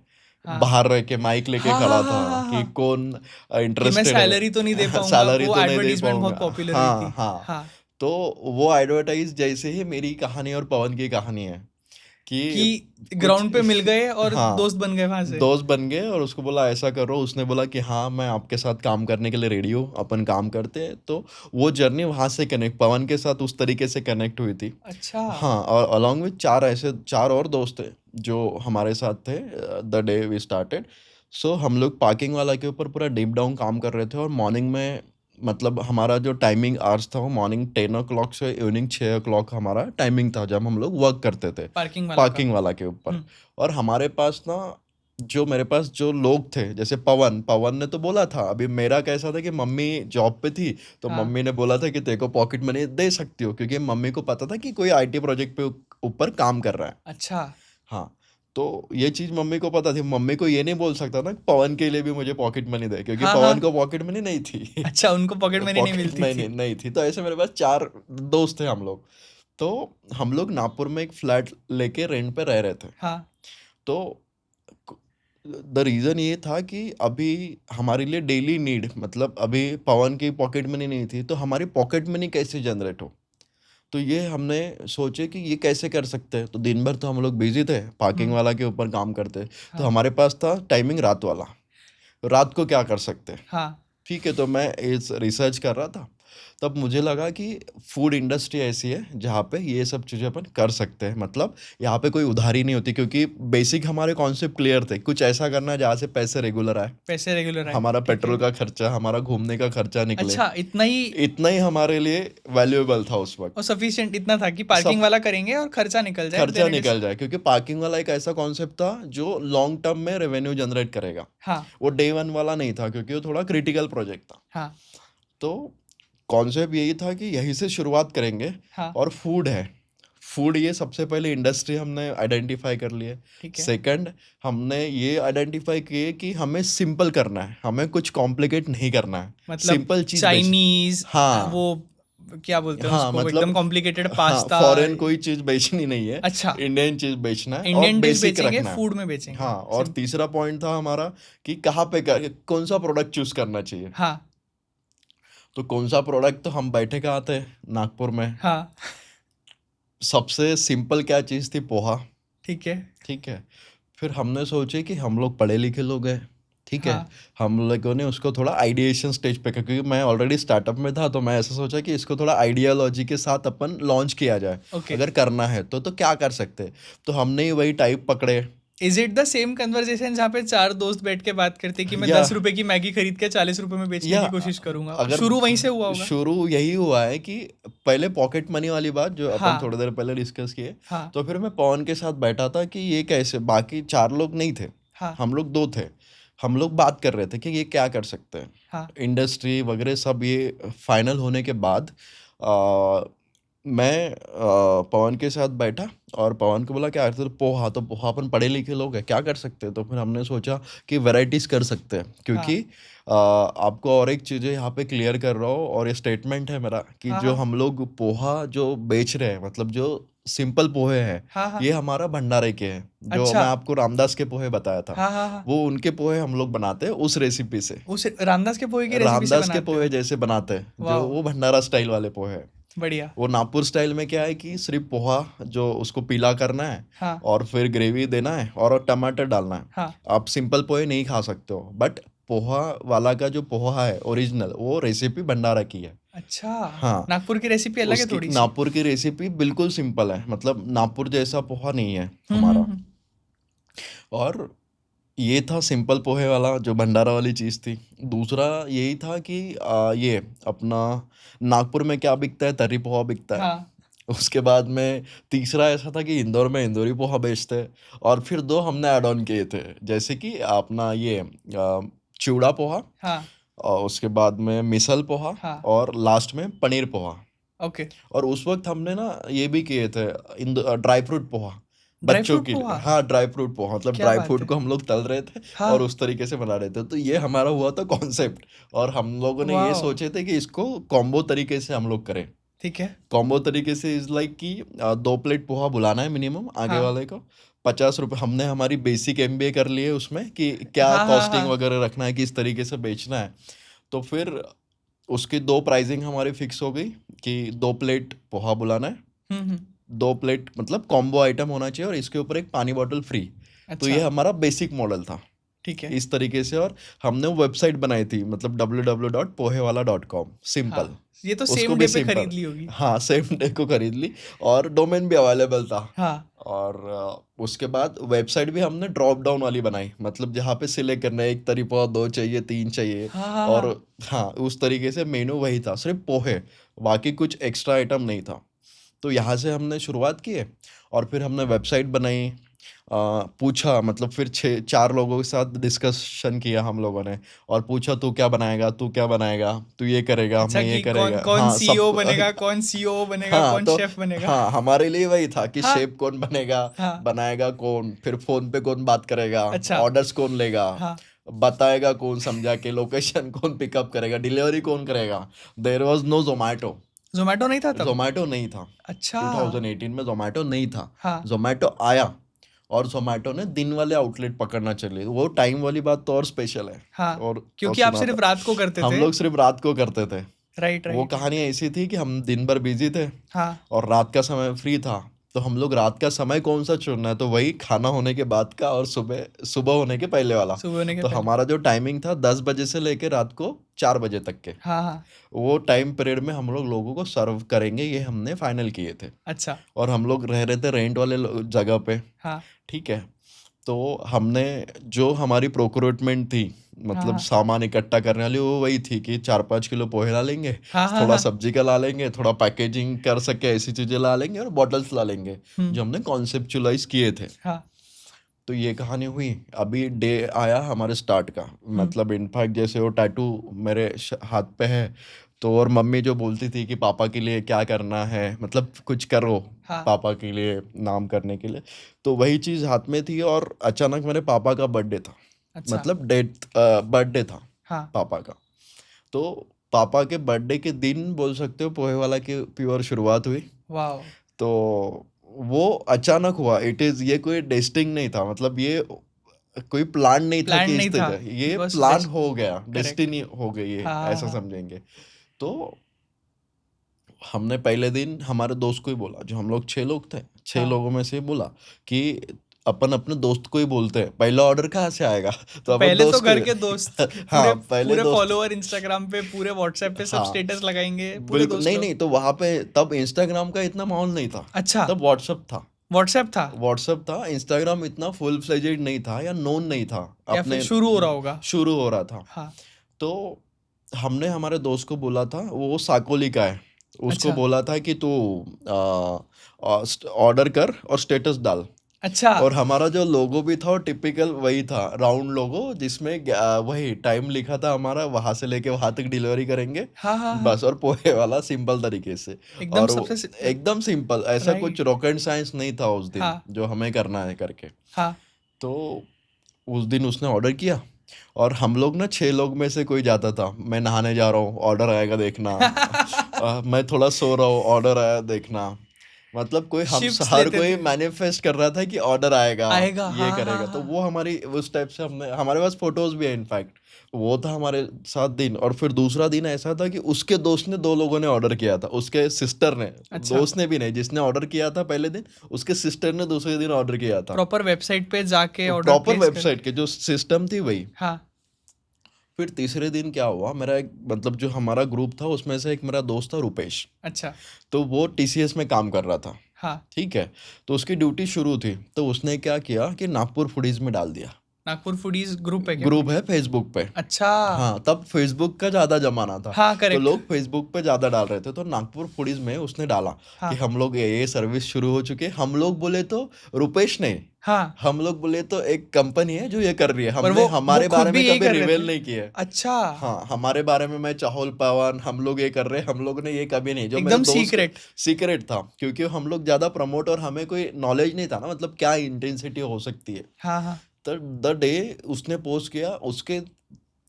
हाँ बाहर रह के माइक लेके हाँ हाँ खड़ा था हाँ हाँ कि हाँ कौन कि मैं इंटरेस्टेड सैलरी तो नहीं दे है, पाऊंगा, सैलरी वो तो नहीं दे एडवर्टीजमेंट बहुत पाऊंगा। पॉपुलर हुई हाँ थी। हाँ। हाँ तो वो एडवर्टाइज जैसे ही मेरी कहानी और पवन की कहानी है कि कि कुछ ग्राउंड पे मिल गए और हाँ, दोस्त बन गए वहां से। दोस्त बन गए और उसको बोला ऐसा करो, उसने बोला कि हाँ मैं आपके साथ काम करने के लिए रेडी हूँ, अपन काम करते हैं। तो वो जर्नी वहाँ से कनेक्ट, पवन के साथ उस तरीके से कनेक्ट हुई थी। अच्छा। हाँ, और अलॉन्ग विथ चार और दोस्त थे जो हमारे साथ थे द डे वी स्टार्टेड। सो हम लोग पार्किंग वाला के ऊपर पूरा डीप डाउन काम कर रहे थे और मॉर्निंग में, मतलब हमारा जो टाइमिंग आवर्स था वो मॉर्निंग 10 o'clock से इवनिंग 6 o'clock हमारा टाइमिंग था जब हम लोग वर्क करते थे पार्किंग वाला का। पार्किंग वाला के ऊपर। हम्म। और हमारे पास ना, जो मेरे पास जो लोग थे जैसे पवन पवन ने तो बोला था, अभी मेरा कैसा था कि मम्मी जॉब पे थी, तो हाँ। मम्मी ने बोला था कि तेरे को पॉकेट मनी दे सकती हो, क्योंकि मम्मी को पता था कि कोई आईटी प्रोजेक्ट पे ऊपर काम कर रहा है। अच्छा। हाँ, तो ये चीज़ मम्मी को पता थी, मम्मी को ये नहीं बोल सकता ना कि पवन के लिए भी मुझे पॉकेट मनी दे, क्योंकि हाँ हाँ। पवन को पॉकेट मनी नहीं थी। अच्छा, उनको पॉकेट मनी नहीं पॉकेट मिलती मनी थी। नहीं थी, तो ऐसे मेरे पास चार दोस्त थे हम लोग। तो हम लोग नागपुर में एक फ्लैट लेके रेंट पे रह रहे थे। हाँ। तो द रीज़न ये था कि अभी हमारे लिए डेली नीड, मतलब अभी पवन की पॉकेट मनी नहीं थी, तो हमारी पॉकेट मनी कैसे जनरेट हो। तो ये हमने सोचे कि ये कैसे कर सकते हैं। तो दिन भर तो हम लोग बिजी थे, पार्किंग हम्म। वाला के ऊपर काम करते। तो हाँ हमारे पास था टाइमिंग रात वाला, रात को क्या कर सकते हैं। हाँ। ठीक है, तो मैं इस रिसर्च कर रहा था, तब मुझे लगा कि फूड इंडस्ट्री ऐसी है जहाँ पे ये सब चीज़ें अपन कर सकते हैं, मतलब यहाँ पे कोई उधारी नहीं होती, क्योंकि बेसिक हमारे कॉन्सेप्ट क्लियर थे, कुछ ऐसा करना है जहाँ से पैसे रेगुलर आए, पैसे रेगुलर आए। हमारा ठीक पेट्रोल है। का खर्चा, हमारा घूमने का खर्चा निकले। अच्छा, इतना ही। इतना ही हमारे लिए वैल्यूएबल था उस और वक्त। सफिशिएंट इतना था कि पार्किंग सब वाला करेंगे और खर्चा निकल जाए, खर्चा देन इट इज। निकल जाए, क्योंकि पार्किंग वाला एक ऐसा कॉन्सेप्ट था जो लॉन्ग टर्म में रेवेन्यू जनरेट करेगा। हाँ वो डे वन वाला नहीं था, क्योंकि वो थोड़ा क्रिटिकल प्रोजेक्ट था। हाँ तो कॉन्सेप्ट यही था कि यहीं से शुरुआत करेंगे। हाँ। और फूड है, फूड ये सबसे पहले इंडस्ट्री हमने आइडेंटिफाई कर ली है। ठीक है। सेकंड, हमने ये आइडेंटिफाई किए कि हमें सिंपल करना है, हमें कुछ कॉम्प्लिकेट नहीं करना है, मतलब सिंपल चीज़ बेच। चाइनीज, हाँ वो क्या बोलते हैं हाँ, उसको, एकदम मतलब कॉम्प्लिकेटेड हाँ, पास्ता। फॉरेन कोई चीज़ बेचनी नहीं है, अच्छा, इंडियन चीज़ बेचना है और इंडियन डिश बेसिक बेचेंगे, रखना है। फूड में बेचेंगे। हाँ, और तीसरा पॉइंट था हमारा कि कहाँ पे कौन सा प्रोडक्ट चूज करना चाहिए। हाँ तो कौन सा प्रोडक्ट, तो हम बैठे कहाँ थे, नागपुर में। हाँ। सबसे सिंपल क्या चीज़ थी, पोहा। ठीक है। ठीक है, फिर हमने सोचे कि हम लोग पढ़े लिखे लोग हैं, ठीक है। हाँ। हम लोगों ने उसको थोड़ा आइडिएशन स्टेज पे, क्योंकि मैं ऑलरेडी स्टार्टअप में था, तो मैं ऐसा सोचा कि इसको थोड़ा आइडियोलॉजी के साथ अपन लॉन्च किया जाए। ओके। अगर करना है तो क्या कर सकते हैं। तो हमने ही वही टाइप पकड़े। Is it the same conversation जहाँ पे चार दोस्त बैठ के बात करते कि मैं या 10 रुपए की मैगी खरीद के 40 रुपए में बेचने या की कोशिश करूंगा? अगर शुरू वहीं से हुआ होगा। शुरू यही हुआ है कि पहले पॉकेट मनी वाली बात जो अपन हाँ थोड़ी देर पहले डिस्कस किए, हाँ तो फिर मैं पवन के साथ बैठा था कि ये कैसे, बाकी चार लोग नहीं थे, हाँ हम लोग दो थे। हम लोग बात कर रहे थे कि ये क्या कर सकते हैं, हाँ। इंडस्ट्री वगैरह सब। ये फाइनल होने के बाद मैं पवन के साथ बैठा और पवन को बोला क्या करते, तो पोहा, तो पोहा अपन पढ़े लिखे लोग हैं, क्या कर सकते हैं। तो फिर हमने सोचा कि वैरायटीज कर सकते हैं, क्योंकि हाँ आपको और एक चीज़ यहाँ पे क्लियर कर रहा हूँ, और ये स्टेटमेंट है मेरा कि हाँ जो हाँ हम लोग पोहा जो बेच रहे हैं, मतलब जो सिंपल पोहे हैं, हाँ हाँ। ये हमारा भंडारे के हैं। जो अच्छा। मैं आपको रामदास के पोहे बताया था, हाँ हाँ हाँ। वो उनके पोहे हम लोग बनाते हैं उस रेसिपी से। उस रामदास के पोहे की रेसिपी से रामदास के बनाते पोहे हो? जैसे बनाते हैं, जो वाह, वो भंडारा स्टाइल वाले पोहे हैं। बढ़िया। वो नागपुर स्टाइल में क्या है कि सिर्फ पोहा जो उसको पीला करना है हाँ और फिर ग्रेवी देना है और टमाटर डालना है। हाँ। आप सिंपल पोहे नहीं खा सकते हो, बट पोहा वाला का जो पोहा है ओरिजिनल, वो रेसिपी भंडारा की है। अच्छा, हाँ, नागपुर की रेसिपी अलग है उसकी थोड़ी सी। नागपुर की रेसिपी बिल्कुल सिंपल है, मतलब नागपुर जैसा पोहा नहीं है हमारा। हम्म। और ये था सिंपल पोहे वाला जो भंडारा वाली चीज़ थी। दूसरा यही था कि ये अपना नागपुर में क्या बिकता है, तर्री पोहा बिकता है। हाँ उसके बाद में तीसरा ऐसा था कि इंदौर में इंदौरी पोहा बेचते हैं। और फिर 2 हमने ऐड ऑन किए थे, जैसे कि अपना ये चिवड़ा पोहा, हाँ और उसके बाद में मिसल पोहा, हाँ और लास्ट में पनीर पोहा। ओके। और उस वक्त हमने ना ये भी किए थे, ड्राई फ्रूट पोहा ड्राई बच्चों फ्रूट के लिए। पोहा, हाँ, ड्राई फ्रूट पोहा, मतलब क्या ड्राई बात फ्रूट है। को हम लोग तल रहे थे और हाँ उस तरीके से बना रहे थे। तो ये हमारा हुआ था कॉन्सेप्ट, और हम लोगों ने ये वाह, सोचे थे कि इसको कॉम्बो तरीके से हम लोग करें। ठीक है। कॉम्बो तरीके से इज लाइक कि 2 प्लेट पोहा बुलाना है मिनिमम आगे हाँ वाले को। 50 रुपये हमने हमारी बेसिक MBA कर लिए उसमें कि क्या हाँ हाँ कॉस्टिंग हाँ। वगैरह रखना है, किस तरीके से बेचना है। तो फिर उसकी 2 प्राइसिंग हमारी फिक्स हो गई कि 2 प्लेट पोहा बुलाना है, हम्म। 2 प्लेट मतलब कॉम्बो आइटम होना चाहिए, और इसके ऊपर एक पानी बॉटल फ्री। तो अच्छा, ये हमारा बेसिक मॉडल था ठीक है। इस तरीके से। और हमने वो वेबसाइट बनाई थी, मतलब www.pohewala.com, हाँ, सिंपल। ये तो उसको सेम भी डे पे सिंपल, खरीद ली होगी। हाँ, सेम डे को खरीद ली, और डोमेन भी अवेलेबल था। हाँ और उसके बाद वेबसाइट भी हमने ड्रॉप डाउन वाली बनाई, मतलब जहाँ पे सिलेक्ट करना है, एक तरी पोहा, 2 चाहिए, 3 चाहिए। हाँ हाँ और हाँ। हाँ, उस तरीके से मेनू वही था, सिर्फ पोहे, बाकी कुछ एक्स्ट्रा आइटम नहीं था। तो यहाँ से हमने शुरुआत की है, और फिर हमने वेबसाइट बनाई। पूछा, मतलब फिर 4 लोगों के साथ डिस्कशन किया हम लोगों ने, और पूछा तू क्या बनाएगा, तू क्या बनाएगा, तू ये करेगा, अच्छा, मैं ये कि कौन करेगा, कौन हाँ सीईओ सब। बनेगा, कौन सीओ बनेगा, हाँ कौन तो शेफ बनेगा। हाँ, हमारे लिए वही था कि हाँ शेफ कौन बनेगा, हाँ। बनाएगा कौन, फिर फोन पे कौन बात करेगा, अच्छा। ऑर्डर्स कौन लेगा, हाँ। बताएगा कौन समझा के, लोकेशन कौन पिकअप करेगा, डिलीवरी कौन करेगा। There was no Zomato. Zomato नहीं था तब। जोमेटो नहीं था। अच्छा। 2018 में जोमेटो नहीं था। हाँ जोमेटो आया, और जोमेटो ने दिन वाले आउटलेट पकड़ना चले, वो टाइम वाली बात तो और स्पेशल है। हाँ, और क्योंकि आप सुना सिर्फ था, रात को करते हम थे। लोग सिर्फ रात को करते थे। राइट वो राइट। कहानी ऐसी थी कि हम दिन भर बिजी थे, हाँ। और रात का समय फ्री था। तो हम लोग रात का समय कौन सा चुनना है, तो वही खाना होने के बाद का, और सुबह सुबह होने के पहले वाला। सुबह होने के तो पहले। हमारा जो टाइमिंग था 10 बजे से लेकर रात को 4 बजे तक के, हाँ हाँ। वो टाइम पीरियड में हम लोग लोगों को सर्व करेंगे, ये हमने फाइनल किए थे। अच्छा। और हम लोग रह रहे थे रेंट वाले जगह पे। हाँ ठीक है। तो हमने जो हमारी प्रोक्योरमेंट थी, हाँ मतलब हाँ सामान इकट्ठा करने वाली, वो वही थी कि 4-5 किलो पोहे ला लेंगे, हाँ हाँ थोड़ा हाँ। सब्जी का ला लेंगे, थोड़ा पैकेजिंग कर सके ऐसी चीज़ें ला लेंगे, और बॉटल्स ला लेंगे, हम्म। जो हमने कॉन्सेप्चुलाइज किए थे। हाँ। तो ये कहानी हुई। अभी डे आया हमारे स्टार्ट का, हम्म। मतलब इनफैक्ट जैसे वो टैटू मेरे हाथ पे है, तो और मम्मी जो बोलती थी कि पापा के लिए क्या करना है, मतलब कुछ करो हाँ। पापा के लिए, नाम करने के लिए। तो वही चीज़ हाथ में थी, और अचानक मेरे पापा का बर्थडे था, अच्छा। मतलब बर्थडे था हाँ। पापा का। तो पापा के बर्थडे के दिन बोल सकते हो पोहे वाला की प्योर शुरुआत हुई। वाह। तो वो अचानक हुआ, इट इज, ये कोई डेस्टिंग नहीं था, मतलब ये कोई प्लान नहीं था प्लान कि नहीं इस था। तरह, इट ये वाज प्लान जस्ट। हो गया, करेक्ट। डेस्टिनी हो गई, ये हाँ हाँ ऐसा हाँ। समझेंगे। तो हमने पहले दिन हमारे दोस्त को ही बोला, जो हम लोग 6 लोग थे, 6 लोगों हाँ, में से बोला कि अपन अपने दोस्त को ही बोलते हैं, पहला ऑर्डर कहाँ से आएगा। तो तो अपन पहले तो दोस्त को घर के दोस्त ही पूरे हाँ, पहले पूरे दोस्त। फॉलोअर इंस्टाग्राम पे, पूरे व्हाट्सएप पे सब हाँ, स्टेटस लगाएंगे, पूरे बिल्कुल, दोस्त नहीं लोग। नहीं, तो वहां पे तब इंस्टाग्राम का इतना माहौल नहीं था, अच्छा। तब व्हाट्सअप था। व्हाट्सएप था। व्हाट्सअप था, इंस्टाग्राम इतना फुल फ्लेजेड नहीं था, या नोन नहीं था या फिर अपने, शुरू हो रहा होगा। शुरू हो रहा था। हाँ। तो हमने हमारे दोस्त को बोला था, वो साकोली का है, उसको अच्छा। बोला था कि तू ऑर्डर कर और स्टेटस डाल। अच्छा। और हमारा जो लोगो भी था वो टिपिकल वही था, राउंड लोगो, जिसमें वही टाइम लिखा था हमारा, वहां से लेके वहां तक डिलीवरी करेंगे, हाँ हाँ हाँ। बस। और पोहे वाला सिंपल तरीके से। एकदम और सबसे एकदम सिंपल, ऐसा कुछ राइट। रॉकेट साइंस नहीं था उस दिन हाँ जो हमें करना है करके। हाँ। तो उस दिन उसने ऑर्डर किया, और हम लोग ना 6 लोग में से कोई जाता था, मैं नहाने जा रहा हूँ, ऑर्डर आएगा देखना। मैं थोड़ा सो रहा हूँ, ऑर्डर आया देखना। मतलब कोई, हम शिफ्ट्स हर लेते कोई थे। मैनिफेस्ट कर रहा था कि ऑर्डर आएगा, आएगा, ये हाँ हाँ करेगा। तो हाँ। वो हमारी उस टाइप से, हमने, हमारे पास फोटोज भी है इनफैक्ट। वो था हमारे साथ दिन। और फिर दूसरा दिन ऐसा था कि उसके दोस्त ने, 2 लोगों ने ऑर्डर किया था, उसके सिस्टर ने, अच्छा। दोस्त ने भी नहीं, जिसने ऑर्डर किया था पहले दिन, उसके सिस्टर ने दूसरे दिन ऑर्डर किया था। प्रॉपर वेबसाइट पे जाके ऑर्डर प्रॉपर प्लेस वेबसाइट करके। के जो सिस्टम थी वही। हाँ। फिर तीसरे दिन क्या हुआ, मेरा एक, मतलब जो हमारा ग्रुप था उसमें से एक मेरा दोस्त था रुपेश। अच्छा। तो वो TCS में काम कर रहा था। हाँ। ठीक है। तो उसकी ड्यूटी शुरू थी, तो उसने क्या किया कि नागपुर फूडीज में डाल दिया। नागपुर फूडीज ग्रुप है क्या? ग्रुप है फेसबुक पे। अच्छा। हाँ, तब फेसबुक का ज्यादा जमाना था, हाँ तो करेक्ट। लोग फेसबुक पे ज्यादा डाल रहे थे, तो नागपुर फूडीज में उसने डाला कि हाँ हम लोग ये सर्विस शुरू हो चुके हैं। हम लोग बोले तो रुपेश ने, हाँ, हम लोग बोले तो एक कंपनी है जो ये कर रही है, और हमने वो हमारे खुद बारे भी में यही कभी कर रहे रिवील थे। नहीं किया है। अच्छा, हाँ, हमारे बारे में मैं चाहल पवन हम लोग ये कर रहे हैं, हम लोग ने ये कभी नहीं, जो मेरे एकदम दोस्त सीक्रेट। सीक्रेट था, क्योंकि हम लोग ज्यादा प्रमोट और हमें कोई नॉलेज नहीं था ना, मतलब क्या इंटेंसिटी हो सकती है। हाँ हाँ। तो द डे उसने पोस्ट किया, उसके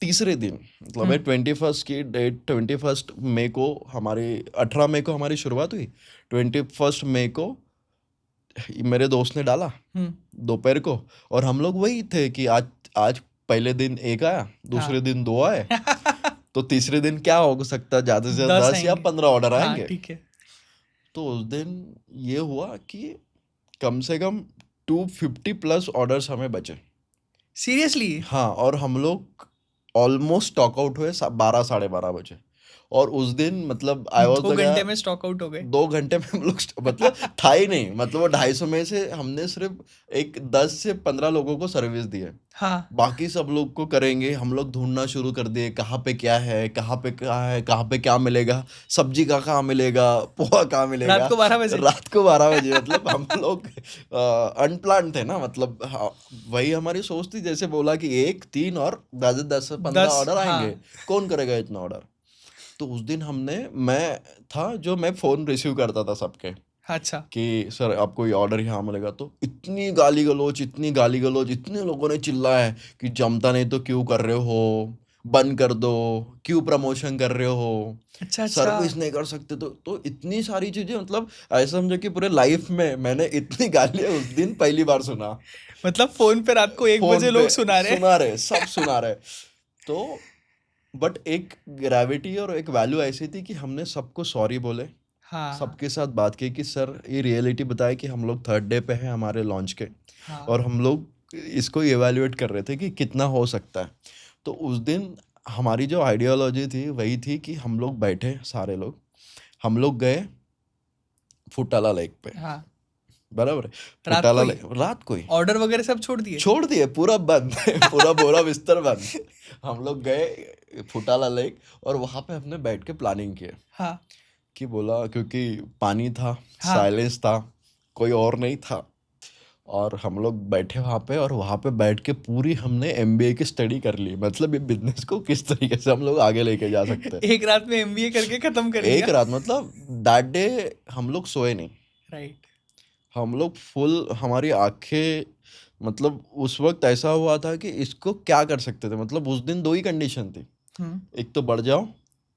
तीसरे दिन, मतलब हम्म 21 की डेट, 21 मई को हमारी, 18 मई को हमारी शुरुआत हुई, 21 मई को मेरे दोस्त ने डाला हम्म, दोपहर को। और हम लोग वही थे कि आज आज पहले दिन एक आया, दूसरे हाँ। दिन 2 आए, तो तीसरे दिन क्या हो सकता है, ज्यादा से ज्यादा 10 10 या आएंगे। 15 ऑर्डर हाँ आएंगे। ठीक है। तो उस दिन ये हुआ कि कम से कम 250 प्लस ऑर्डर्स हमें बचे। सीरियसली? हाँ, और हम लोग ऑलमोस्ट स्टॉक आउट हुए 12 साढ़े 12 बजे। और उस दिन मतलब आई वॉज 2 घंटे में स्टॉक आउट हो गए? 2 घंटे में हम लोग मतलब था ही नहीं, मतलब वो 250 में से हमने सिर्फ एक 10 से 15 लोगों को सर्विस दी है। हाँ। बाकी सब लोग को करेंगे, हम लोग ढूंढना शुरू कर दिए, कहाँ पे क्या है, कहाँ पे क्या है, कहाँ पे क्या मिलेगा, सब्जी का कहाँ मिलेगा, पोहा कहाँ रात मिलेगा। को 12 बजे? रात को 12 बजे, मतलब हम लोग अनप्लान थे ना, मतलब हाँ, वही हमारी सोच थी, जैसे बोला कि 1 3 और 10 से 15 10, ऑर्डर आएंगे, हाँ। कौन करेगा इतना ऑर्डर। तो उस दिन मैं था जो मैं फोन रिसीव करता था सबके, अच्छा। कि सर आपको ये ऑर्डर यहाँ मिलेगा, तो इतनी गाली गलौज इतने लोगों ने चिल्लाया है कि जमता नहीं तो क्यों कर रहे हो, बंद कर दो, क्यों प्रमोशन कर रहे हो, अच्छा अच्छा। सर्विस नहीं कर सकते, तो इतनी सारी चीजें, मतलब ऐसा समझो कि पूरे लाइफ में मैंने इतनी गालियां उस दिन पहली बार सुना। मतलब फोन पे रात को 1 बजे फोन पे लोग सुना रहे? सुना रहे, सब सुना रहे। तो बट एक ग्रेविटी और एक वैल्यू ऐसी थी कि हमने सबको सॉरी बोले, हाँ सबके साथ बात की कि सर ये रियलिटी बताए कि हम लोग 3rd डे पे हैं हमारे लॉन्च के, हाँ। और हम लोग इसको इवेल्युएट कर रहे थे कि कितना हो सकता है। तो उस दिन हमारी जो आइडियोलॉजी थी वही थी कि हम लोग बैठे सारे लोग, हम लोग गए फुटाला लेक पे, हाँ, बराबर है, रात को फुटाला ही लेक रात को ही ऑर्डर वगैरह सब छोड़ दिए? छोड़ दिए, पूरा बंद पूरा बोरा बिस्तर बंद। हम लोग गए फुटाला लेक, और वहां पे हमने बैठ के प्लानिंग की हाँ कि बोला, क्योंकि पानी था, हाँ। साइलेंस था, कोई और नहीं था, और हम लोग बैठे वहाँ पे, और वहाँ पे बैठ के पूरी हमने एमबीए की स्टडी कर ली, मतलब ये बिजनेस को किस तरीके से हम लोग आगे लेके जा सकते हैं। एक रात में एमबीए करके खत्म कर एक लिया? रात, मतलब दैट डे हम लोग सोए नहीं, राइट। हम लोग फुल, हमारी आंखें, मतलब उस वक्त ऐसा हुआ था कि इसको क्या कर सकते थे, मतलब उस दिन 2 ही कंडीशन थी, एक तो बढ़ जाओ,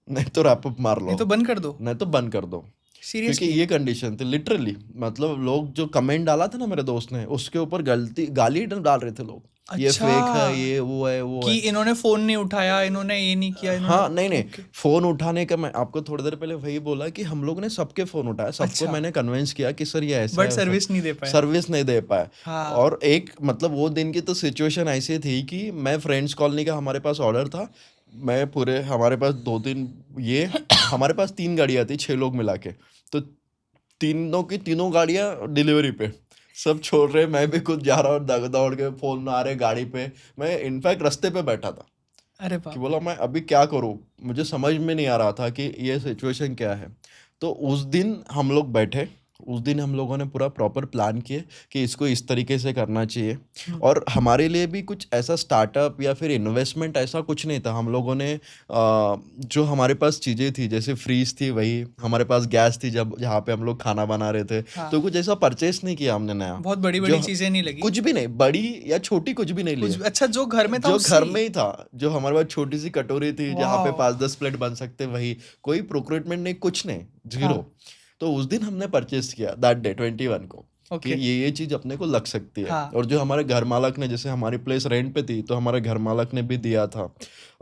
नहीं तो रैप अप मार नहीं लो, तो बंद कर दो? नहीं तो बंद कर दो। क्योंकि सीरियसली? ये कंडीशन थी लिटरली, मतलब लोग जो कमेंट डाला था ना मेरे दोस्त ने, उसके ऊपर गाली डाल रहे थे लोग, ये अच्छा, फेक है, ये वो है वो कि है। इन्होंने फोन नहीं उठाया, इन्होंने ये नहीं किया, इन्होंने। हाँ, नहीं नहीं, ओके। फोन उठाने का मैं आपको थोड़ी देर पहले वही बोला कि हम लोग ने सबके फोन उठाया, सबको अच्छा, मैंने कन्विंस किया कि सर ये ऐसा बट है, वैसा, सर्विस नहीं दे पाए? सर्विस नहीं दे पाया। हाँ। और एक मतलब वो दिन की तो सिचुएशन ऐसी थी कि मैं फ्रेंड्स कॉलोनी का, हमारे पास ऑर्डर था, मैं पूरे, हमारे पास 2 3, ये हमारे पास 3 गाड़ियाँ थी 6 लोग मिला के, तो तीनों की तीनों गाड़ियाँ डिलीवरी पे, सब छोड़ रहे, मैं भी खुद जा रहा हूँ दौड़ के, फोन आ रहे गाड़ी पे, मैं इनफैक्ट रास्ते पे बैठा था अरे कि बाप बोला रे। मैं अभी क्या करूँ, मुझे समझ में नहीं आ रहा था कि ये सिचुएशन क्या है। तो उस दिन हम लोग बैठे, उस दिन हम लोगों ने पूरा प्रॉपर प्लान किए कि इसको इस तरीके से करना चाहिए, और हमारे लिए भी कुछ ऐसा स्टार्टअप या फिर इन्वेस्टमेंट ऐसा कुछ नहीं था। हम लोगों ने जो हमारे पास चीज़ें थी, जैसे फ्रीज थी, वही हमारे पास गैस थी जब जहाँ पे हम लोग खाना बना रहे थे, तो हाँ, कुछ ऐसा परचेस नहीं किया हमने नया, बहुत बड़ी जो बड़ी चीजें नहीं लगी? कुछ भी नहीं, बड़ी या छोटी कुछ भी नहीं लिए, कुछ अच्छा, जो घर में था जो उससे घर ही? में ही था, जो हमारे पास छोटी सी कटोरी थी जहाँ पे वाह। 5 10 प्लेट बन सकते, वही, कोई प्रोक्यूरमेंट नहीं, कुछ नहीं, हाँ। जीरो। तो उस दिन हमने परचेस किया दैट डे 21 को, कि ओके। ये चीज़ अपने को लग सकती है। हाँ और जो हमारे घर मालक ने, जैसे हमारी प्लेस रेंट पे थी, तो हमारे घर मालक ने भी दिया था,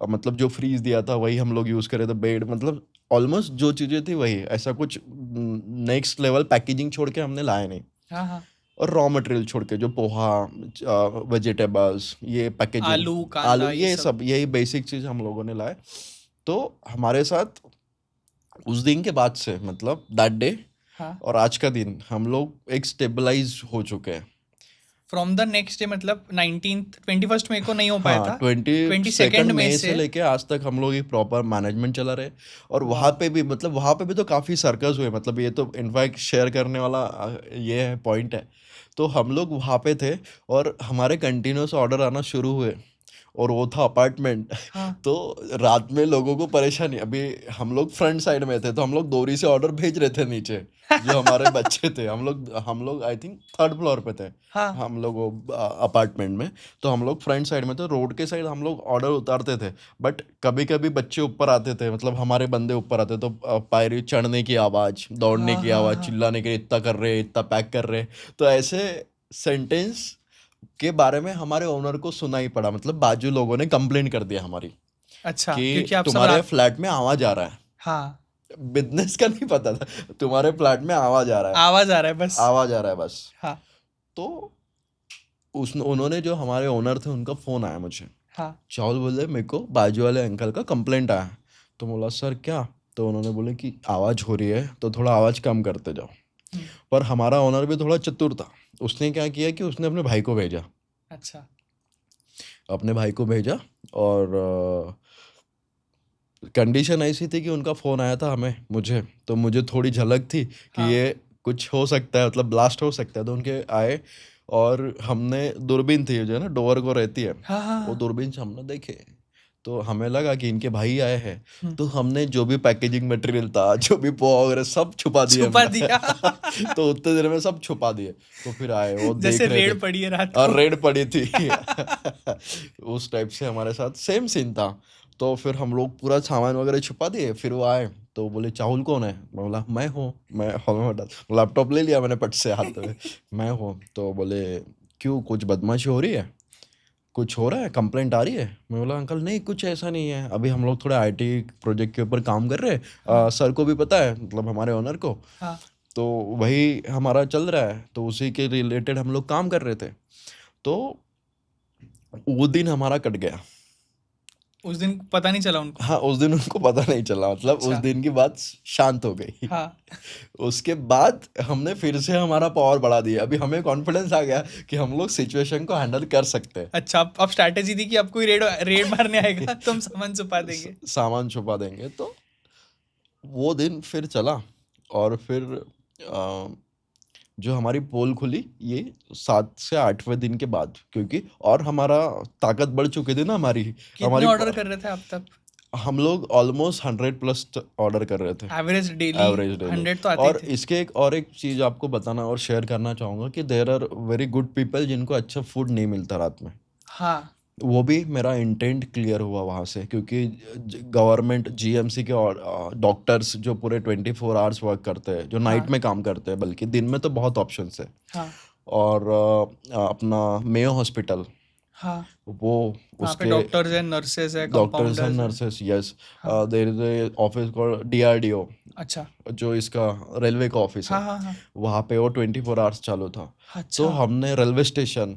मतलब जो फ्रीज दिया था वही हम लोग यूज़ करे थे, बेड, मतलब ऑलमोस्ट जो चीज़ें थी वही, ऐसा कुछ नेक्स्ट लेवल पैकेजिंग छोड़ के हमने लाया नहीं। हाँ हाँ। और रॉ मटेरियल छोड़ के, जो पोहा, वेजिटेबल्स, ये पैकेजिंग, आलू आलू, कांदा ये ये सब? सब, यही बेसिक चीज़ हम लोगों ने लाए। तो हमारे साथ उस दिन के बाद से, मतलब दैट डे हाँ। और आज का दिन, हम लोग एक स्टेबलाइज हो चुके हैं। फ्रॉम द नेक्स्ट डे, मतलब 19th 21st मई को नहीं हो पाया हाँ था, 22 मई मई से लेके आज तक हम लोग एक प्रॉपर मैनेजमेंट चला रहे। और वहाँ वाह। पे भी मतलब वहाँ पे भी तो काफ़ी सर्कस हुए, मतलब ये तो इनफैक्ट शेयर करने वाला ये है पॉइंट है। तो हम लोग वहाँ पे थे और हमारे कंटिन्यूस ऑर्डर आना शुरू हुए और वो था अपार्टमेंट। हाँ तो रात में लोगों को परेशानी, अभी हम लोग फ्रंट साइड में थे तो हम लोग दोरी से ऑर्डर भेज रहे थे नीचे, जो हमारे बच्चे थे। हम लोग आई थिंक थर्ड फ्लोर पे थे हाँ हम लोग अपार्टमेंट में। तो हम लोग फ्रंट साइड में थे, रोड के साइड हम लोग ऑर्डर उतारते थे। बट कभी कभी बच्चे ऊपर आते थे, मतलब हमारे बंदे ऊपर आते तो पायरी चढ़ने की आवाज़, दौड़ने हाँ की हाँ आवाज़, हाँ। चिल्लाने के इतना कर रहे, इतना पैक कर रहे। तो ऐसे सेंटेंस के बारे में हमारे ओनर को सुना ही पड़ा, मतलब बाजू लोगों ने कंप्लेंट कर दिया हमारी अच्छा, कि क्योंकि आप सब तुम्हारे रात। फ्लैट में आवाज आ रहा है। हाँ, बिजनेस का नहीं पता था, तुम्हारे फ्लैट में आवाज आ रहा है, आवाज आ रहा है बस। आवाज आ रहा है बस। हाँ तो उन्होंने, जो हमारे ओनर थे, उनका फोन आया मुझे। हाँ चावल बोले मेरे को बाजू वाले अंकल का कंप्लेंट आया। तो बोला सर क्या? तो उन्होंने बोले कि आवाज हो रही है तो थोड़ा आवाज कम करते जाओ। हम्म, पर हमारा ओनर भी थोड़ा चतुर था। उसने क्या किया कि उसने अपने भाई को भेजा, अच्छा अपने भाई को भेजा। और कंडीशन ऐसी थी कि उनका फ़ोन आया था मुझे, तो मुझे थोड़ी झलक थी कि हाँ ये कुछ हो सकता है, मतलब ब्लास्ट हो सकता है। तो उनके आए और हमने दूरबीन थी जो है ना डोर को रहती है, हाँ हाँ वो हाँ। दूरबीन से हमने देखे। तो हमें लगा कि इनके भाई आए हैं। हम्म, तो हमने जो भी पैकेजिंग मटेरियल था, जो भी पोहा वगैरह सब छुपा दिए छुपा हमने। दिया। तो उतने देर में सब छुपा दिए। तो फिर आए, वो जैसे देख रहे थे रेड पड़ी है रात और को। रेड पड़ी थी। उस टाइप से हमारे साथ सेम सीन था। तो फिर हम लोग पूरा सामान वगैरह छुपा दिए। फिर वो आए तो बोले चावल कौन है? मैं बोला मैं हूँ। मैं हॉल में बैठा, लैपटॉप ले लिया मैंने पट से हाथ में, मैं हूँ। तो बोले क्यों, कुछ बदमाशी हो रही है, कुछ हो रहा है, कंप्लेंट आ रही है? मैं बोला अंकल नहीं, कुछ ऐसा नहीं है, अभी हम लोग थोड़ा आईटी प्रोजेक्ट के ऊपर काम कर रहे हैं। हाँ सर को भी पता है, मतलब हमारे ओनर को। हाँ। तो वही हमारा चल रहा है, तो उसी के रिलेटेड हम लोग काम कर रहे थे। तो वो दिन हमारा कट गया। उस दिन पता नहीं चला उनको। हाँ, उस दिन उनको पता नहीं चला, मतलब उस अच्छा। दिन की बात शांत हो गई। हाँ उसके बाद हमने फिर से हमारा पावर बढ़ा दिया। अभी हमें कॉन्फिडेंस आ गया कि हम लोग सिचुएशन को हैंडल कर सकते हैं। अच्छा, अब स्ट्रैटेजी थी कि अब कोई रेड रेड मारने आएगा तो हम सामान छुपा देंगे। सामान छुपा देंगे। तो वो दिन फिर चला। और फिर जो हमारी पोल खुली ये 7 से 8वें दिन के बाद, क्योंकि और हमारा ताकत बढ़ चुकी थी ना हमारी। कितने हमारी ऑर्डर कर रहे थे आप तब? हम लोग ऑलमोस्ट 100+ ऑर्डर कर रहे थे, एवरेज डेली एवरेज डेली। 100 तो आते ही और थे। इसके एक चीज़ आपको बताना और शेयर करना चाहूँगा कि there are very good people जिनको अच्छा फूड नहीं मिलता रात में। हाँ वो भी मेरा इंटेंट क्लियर हुआ वहाँ से, क्योंकि गवर्नमेंट जीएमसी के डॉक्टर्स जो पूरे 24 आवर्स वर्क करते हैं, जो नाइट हाँ में काम करते हैं, बल्कि दिन में तो बहुत ऑप्शंस है। हाँ और अपना मेयो हॉस्पिटल, हाँ। वो वहाँ पे उसके डॉक्टर्स हैं, नर्सेस है, डॉक्टर्स एंड कंपाउंडर्स है। Nurses, yes. हाँ। There is a office called DRDO, अच्छा। जो इसका रेलवे का ऑफिस हाँ है। हाँ हाँ। वहाँ पे वो 24 आवर्स चालू था। तो अच्छा, हमने रेलवे स्टेशन,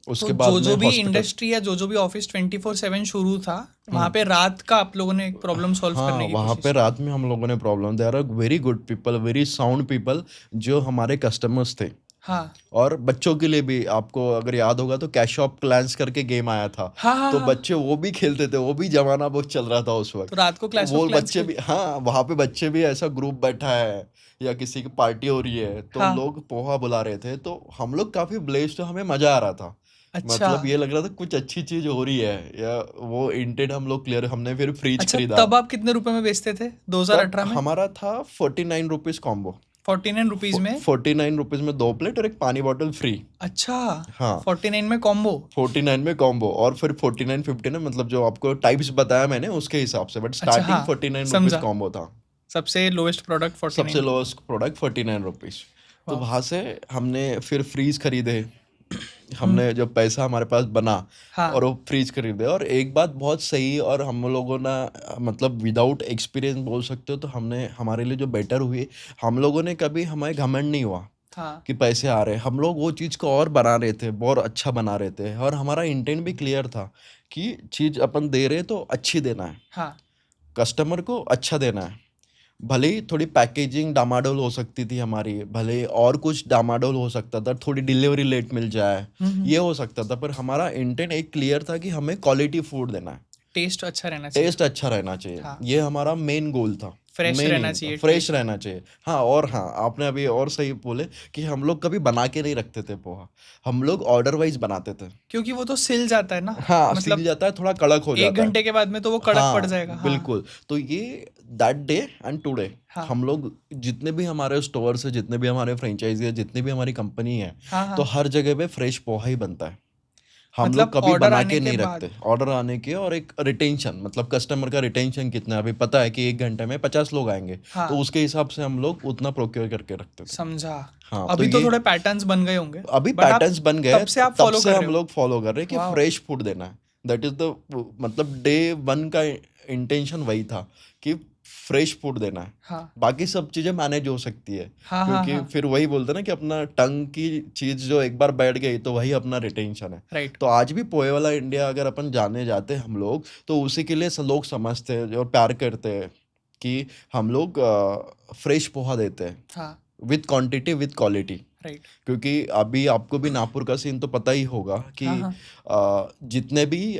तो उसके बाद में जो भी हॉस्पिटल। इंडस्ट्री या जो भी ऑफिस 24/7 शुरू था, वहाँ हम्म। पे रात का आप लोगों ने एक प्रॉब्लम सॉल्व हाँ, करने की वहाँ कोशिश पे की। रात में हम लोगों ने problem, there are very good people, very sound people, जो हमारे कस्टमर्स थे। हाँ और बच्चों के लिए भी, आपको अगर याद होगा तो कैश ऑफ क्लैंस करके गेम आया था। हाँ हाँ तो हाँ। बच्चे वो भी खेलते थे, वो भी जमाना बहुत चल रहा था उस तो वक्त। रात को तो क्लैश ऑफ वो क्लैंस बच्चे खेल। भी, हाँ, वहाँ पे बच्चे भी, ऐसा ग्रुप बैठा है या किसी की पार्टी हो रही है तो हाँ। लोग पोहा बुला रहे थे। तो हम लोग काफ़ी ब्लेस्ड, हमें मज़ा आ रहा था। अच्छा मतलब ये लग रहा था कुछ अच्छी चीज़ हो रही है, या वो इंटेंट हम लोग क्लियर। हमने फिर फ्रिज अच्छा, खरीदा। तब आप कितने रुपए में बेचते थे तब 2018 में? हमारा था 49 रुपीज़ कॉम्बो। 49 रुपीज में? 49 रुपीज़ में 2 प्लेट और एक पानी बॉटल फ्री। अच्छा, हाँ, 49 में कॉम्बो। 49 में कॉम्बो, और फिर 49 50 ना, मतलब जो आपको टाइप्स बताया मैंने उसके हिसाब से, बट अच्छा स्टार्टिंग हाँ, 49 रुपीज़ समझा। कॉम्बो था। सबसे लोएस्ट प्रोडक्ट सबसे 49 रुपीज। Lowest product 49 rupees. तो वाह। वहाँ से हमने फिर फ्रीज खरीदे। हम्म। हमने जो पैसा हमारे पास बना, हाँ और वो फ्रीज खरीदे। और एक बात बहुत सही, और हम लोगों ने मतलब विदाउट एक्सपीरियंस बोल सकते हो, तो हमने हमारे लिए जो बेटर हुई, हम लोगों ने कभी, हमें घमंड नहीं हुआ हाँ कि पैसे आ रहे हैं। हम लोग वो चीज़ को और बना रहे थे, बहुत अच्छा बना रहे थे। और हमारा इंटेंट भी क्लियर था कि चीज़ अपन दे रहे तो अच्छी देना है, हाँ। कस्टमर को अच्छा देना है। भले ही थोड़ी पैकेजिंग डामाडोल हो सकती थी हमारी, भले ही और कुछ डामाडोल हो सकता था, थोड़ी डिलीवरी लेट मिल जाए, ये हो सकता था, पर हमारा इंटेंट एक क्लियर था कि हमें क्वालिटी फूड देना है, टेस्ट अच्छा रहना चाहिए। टेस्ट अच्छा रहना चाहिए, हाँ, ये हमारा मेन गोल था, फ्रेश मेन रहना एम था, चाहिए फ्रेश टेस्ट। रहना चाहिए। हाँ, और हाँ, आपने अभी और सही बोले कि हम लोग कभी बना के नहीं रखते थे पोहा, हम लोग ऑर्डर वाइज बनाते थे। क्योंकि वो तो सिल जाता है ना, हाँ, सील मतलब जाता है, थोड़ा कड़क हो 1 जाता है। घंटे के बाद में तो वो कड़क पड़ हाँ, जाएगा। हाँ, बिल्कुल। तो ये दैट डे एंड टुडे हाँ, हम लोग जितने भी हमारे स्टोर्स है, जितने भी हमारे फ्रेंचाइजी है, जितनी भी हमारी कंपनी है, हाँ, तो हाँ। हर जगह पे फ्रेश पोहा ही बनता है। हम लोग मतलब कभी ऑर्डर बना आने के के नहीं रखते। बाद। ऑर्डर आने के, और एक रिटेंशन, मतलब कस्टमर का रिटेंशन कितना है, अभी पता है कि 1 घंटे में 50 लोग आएंगे, तो हाँ, उसके हिसाब से हम लोग उतना प्रोक्योर करके रखते थे। समझा। हाँ, तो अभी तो ये थोड़े पैटर्न्स बन गए होंगे, अभी बट आप पैटर्न्स बन गए, तब से आप तब फॉलो से कर हम रहे हो। लोग फॉलो कर रहे हैं कि वाओ! फ्रेश फूड देना है। दैट इज द, मतलब डे वन का इंटेंशन वही था कि फ्रेश फूड देना है। हाँ, बाकी सब चीज़ें मैनेज हो सकती है, हाँ, हाँ, क्योंकि हाँ, फिर वही बोलते हैं ना कि अपना टंग की चीज़ जो एक बार बैठ गई तो वही अपना रिटेंशन है। राइट। तो आज भी पोहे वाला इंडिया अगर अपन जाने जाते हैं हम लोग, तो उसी के लिए लोग समझते हैं और प्यार करते हैं कि हम लोग फ्रेश पोहा देते हैं, हाँ, with quantity with quality. Right. क्योंकि अभी आपको भी नागपुर का सीन तो पता ही होगा कि हाँ, हाँ, जितने भी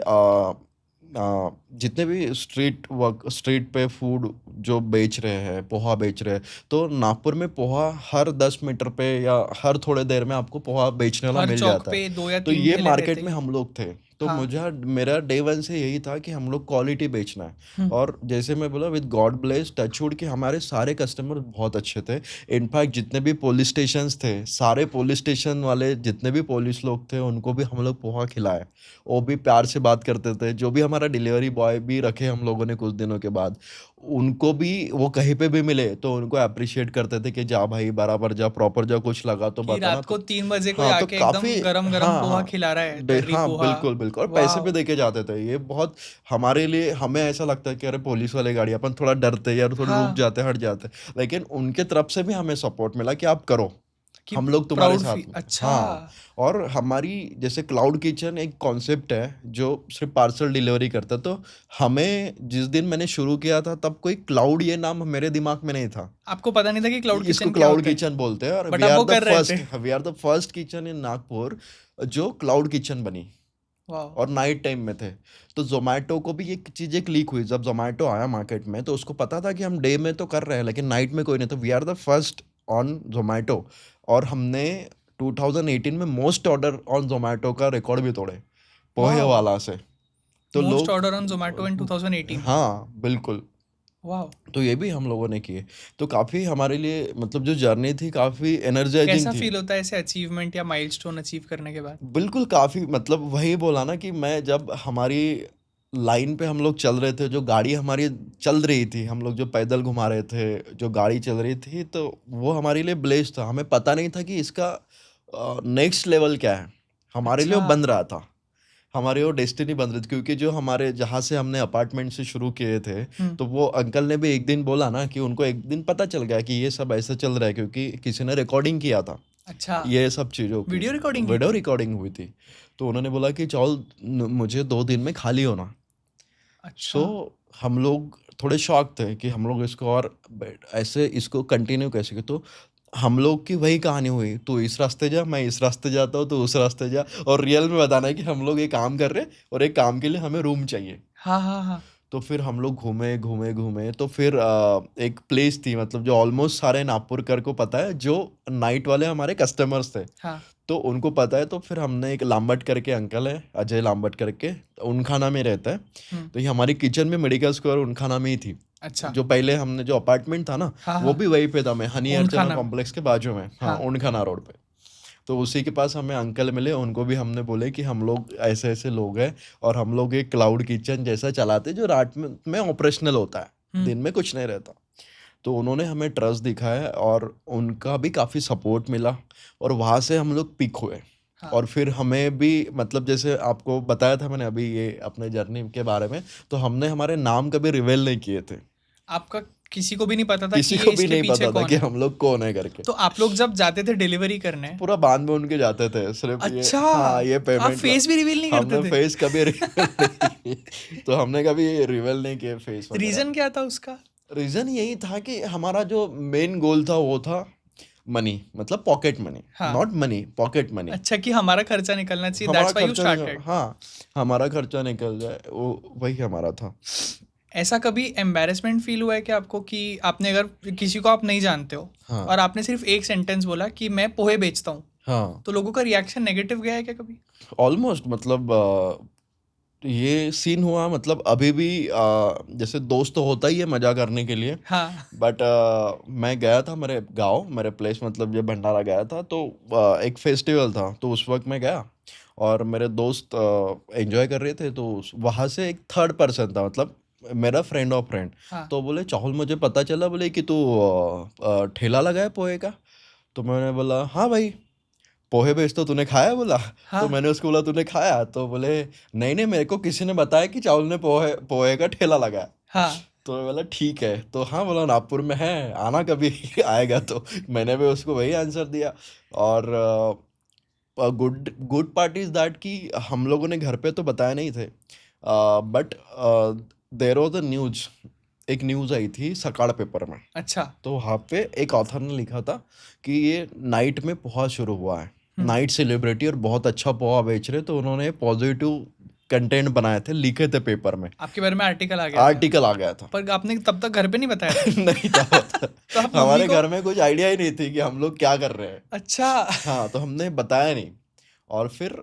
जितने भी स्ट्रीट पे फूड जो बेच रहे हैं, पोहा बेच रहे हैं, तो नागपुर में पोहा हर 10 मीटर पे या हर थोड़े देर में आपको पोहा बेचने वाला हर मिल चौक जाता है। पे 2 या तो 3 ये ठेले रहते मार्केट ही में हैं। हम लोग थे, तो हाँ, मुझे मेरा डे वन से यही था कि हम लोग क्वालिटी बेचना है। हुँ, और जैसे मैं बोला, विद गॉड ब्लेस, टचवुड, कि हमारे सारे कस्टमर बहुत अच्छे थे। इनफैक्ट जितने भी पुलिस स्टेशंस थे, सारे पुलिस स्टेशन वाले जितने भी पुलिस लोग थे, उनको भी हम लोग पोहा खिलाए। वो भी प्यार से बात करते थे। जो भी हमारा डिलीवरी बॉय भी रखे हम लोगों ने कुछ दिनों के बाद, उनको भी वो कहीं पे भी मिले तो उनको अप्रिशिएट करते थे कि जा भाई, बराबर जा, प्रॉपर जा, कुछ लगा तो कि बताना। रात को तो 3 बजे कोई हाँ, तो आके काफ़ी, एकदम गरम-गरम हाँ, पोहा हाँ, खिला रहा है, तर्री हाँ, पोहा। बिल्कुल, बिल्कुल, और पैसे भी वॉव! देके जाते थे। ये बहुत हमारे लिए, हमें ऐसा लगता है कि अरे पुलिस वाले गाड़ी, अपन थोड़ा डरते यार, थोड़े रुक हाँ, जाते, हट जाते, लेकिन उनके तरफ से भी हमें सपोर्ट मिला कि आप करो, कि हम लोग तुम्हारे प्राउड साथ में। अच्छा, हाँ, और हमारी जैसे क्लाउड किचन एक कॉन्सेप्ट है जो सिर्फ पार्सल डिलीवरी करता है। तो हमें जिस दिन मैंने शुरू किया था, तब कोई क्लाउड ये नाम मेरे दिमाग में नहीं था। आपको पता नहीं था कि क्लाउड इसको किचन क्या क्लाउड होता है, किचन बोलते हैं, और बट आप वो कर रहे थे। We are the first kitchen in Nagpur जो क्लाउड किचन बनी, वाओ! और नाइट टाइम में थे। तो जोमेटो को भी ये चीज़ एक लीक हुई, जब जोमेटो आया मार्केट में, तो उसको पता था कि हम डे में तो कर रहे हैं लेकिन नाइट में कोई नहीं। तो we are the first on Zomato, और हमने 2018 में मोस्ट ऑर्डर ऑन जोमेटो का रिकॉर्ड भी तोड़े, पोहे वाओ! वाला से। तो मोस्ट लोग, ऑर्डर ऑन ज़ोमैटो इन 2018। हाँ, बिल्कुल। वाओ! तो ये भी हम लोगों ने किए। तो काफ़ी हमारे लिए, मतलब जो जर्नी थी, काफ़ी एनर्जाइजिंग कैसा थी। फ़ील होता है ऐसे अचीवमेंट या माइलस्टोन अचीव करने के बाद? बिल्कुल, काफ़ी, मतलब वही बोला ना कि मैं जब हमारी लाइन पे हम लोग चल रहे थे, जो गाड़ी हमारी चल रही थी, हम लोग जो पैदल घुमा रहे थे, जो गाड़ी चल रही थी, तो वो हमारे लिए ब्लेस्ड था। हमें पता नहीं था कि इसका नेक्स्ट लेवल क्या है। हमारे लिए अच्छा। वो बन रहा था, हमारी वो डेस्टिनी बन रही थी, क्योंकि जो हमारे, जहाँ से हमने अपार्टमेंट से शुरू किए थे, हुँ, तो वो अंकल ने भी एक दिन बोला ना कि उनको एक दिन पता चल गया कि ये सब ऐसे चल रहा है, क्योंकि किसी ने रिकॉर्डिंग किया था अच्छा। ये सब चीज़ों की। वीडियो रिकॉर्डिंग की वीडियो थी? रिकॉर्डिंग हुई थी। तो उन्होंने बोला कि चल, मुझे 2 दिन में खाली होना। सो अच्छा। हम लोग थोड़े शॉक थे कि हम लोग इसको और ऐसे इसको कंटिन्यू कैसे करें। तो हम लोग की वही कहानी हुई, तू इस रास्ते जा, मैं इस रास्ते जाता हूँ, तो उस रास्ते जा, और रियल में बताना है कि हम लोग ये काम कर रहे हैं और एक काम के लिए हमें रूम चाहिए। हाँ, हाँ, हाँ। तो फिर हम लोग घूमे घूमे घूमे, तो फिर एक प्लेस थी, मतलब जो ऑलमोस्ट सारे नागपुरकर को पता है, जो नाइट वाले हमारे कस्टमर्स थे, हाँ, तो उनको पता है। तो फिर हमने, एक लांबट करके अंकल है, अजय लांबट करके, उनखाना में रहता है। हुँ, तो ये हमारी किचन में मेडिकल स्क्वायर उनखाना में ही थी। अच्छा। जो पहले हमने जो अपार्टमेंट था ना, हाँ, वो हाँ। भी वहीं पे था, मैं हनी ऊन अर्चना खाना में। कॉम्प्लेक्स के बाजू में, हाँ, हाँ, उनखाना रोड पे। तो उसी के पास हमें अंकल मिले, उनको भी हमने बोले कि हम लोग ऐसे ऐसे लोग हैं, और हम लोग एक क्लाउड किचन जैसा चलाते, जो रात में ऑपरेशनल होता है, हुँ, दिन में कुछ नहीं रहता। तो उन्होंने हमें ट्रस्ट दिखाया, और उनका भी काफ़ी सपोर्ट मिला, और वहाँ से हम लोग पिक हुए। हाँ। और फिर हमें भी, मतलब जैसे आपको बताया था मैंने अभी ये अपने जर्नी के बारे में, तो हमने हमारे नाम कभी रिवील नहीं किए थे। आपका किसी को भी नहीं पता था कि किसी ये को भी इसके नहीं पीछे पता था कौन कि है? हम लोग कौन है करके। तो आप लोग जब जाते थे डिलीवरी करने, पूरा बांध में उनके जाते थे, सिर्फ ये, अच्छा! हाँ, ये आप पेमेंट। फेस भी रिवील नहीं करते हमने थे? फेस कभी रिवील नहीं किए। तो हमने कभी रिवील नहीं किए फेस वगैरह। रीज़न क्या था उसका? रीज़न यही था कि हमारा जो मेन गोल था वो था मनी, मतलब पॉकेट मनी, हाँ, नॉट मनी, पॉकेट मनी। अच्छा कि हमारा खर्चा निकलना चाहिए, हमारा दैट्स व्हाई यू खर्चा निकल, स्टार्टेड। हाँ, हमारा खर्चा निकल जाए, वो वही हमारा था। ऐसा कभी एम्बैरेसमेंट फील हुआ है कि आपको, कि आपने, अगर किसी को आप नहीं जानते हो हाँ, और आपने सिर्फ एक सेंटेंस बोला कि मैं पोहे बेचता हूँ, हाँ, तो लोगों का रिएक्शन नेगेटिव गया है क्या कभी? ऑलमोस्ट, मतलब ये सीन हुआ, मतलब अभी भी जैसे दोस्त तो होता ही है मज़ा करने के लिए, हाँ। बट मैं गया था मेरे गाँव, मेरे प्लेस, मतलब ये भंडारा गया था, तो एक फेस्टिवल था, तो उस वक़्त मैं गया और मेरे दोस्त एन्जॉय कर रहे थे, तो वहाँ से एक थर्ड पर्सन था, मतलब मेरा फ्रेंड ऑफ फ्रेंड, हाँ। तो बोले, "चाहुल, मुझे पता चला, बोले कि तू ठेला लगा है पोहे का?" तो मैंने बोला, "हाँ भाई, पोहे बेचता हूँ, तूने खाया?" बोला। तो हाँ। मैंने उसको बोला, "तूने खाया?" तो बोले, "नहीं, नहीं, मेरे को किसी ने बताया कि चावल ने पोहे पोहे का ठेला लगाया।" हाँ। तो मैं बोला, "ठीक है।" तो हाँ, बोला, "नागपुर में है, आना कभी आएगा तो।" मैंने भी उसको वही आंसर दिया। और good good part is that कि हम लोगों ने घर पे तो बताया नहीं थे, but there was a news, एक न्यूज़ आई थी सकाळ पेपर में। अच्छा। तो वहाँ पे एक ऑथर ने लिखा था कि ये नाइट में पोहा शुरू हुआ है, हम्म। नाइट सेलिब्रिटी और बहुत अच्छा पोहा बेच रहे, तो उन्होंने पॉजिटिव कंटेंट बनाए थे, लिखे थे पेपर में, आपके बारे में आर्टिकल आ गया था, आर्टिकल आ गया था। पर आपने तब तक घर पे नहीं बताया था? नहीं था पता। तो आप मम्मी हमारे को? घर में कुछ आइडिया ही नहीं थी कि हम लोग क्या कर रहे हैं। अच्छा। हाँ, तो हमने बताया नहीं। और फिर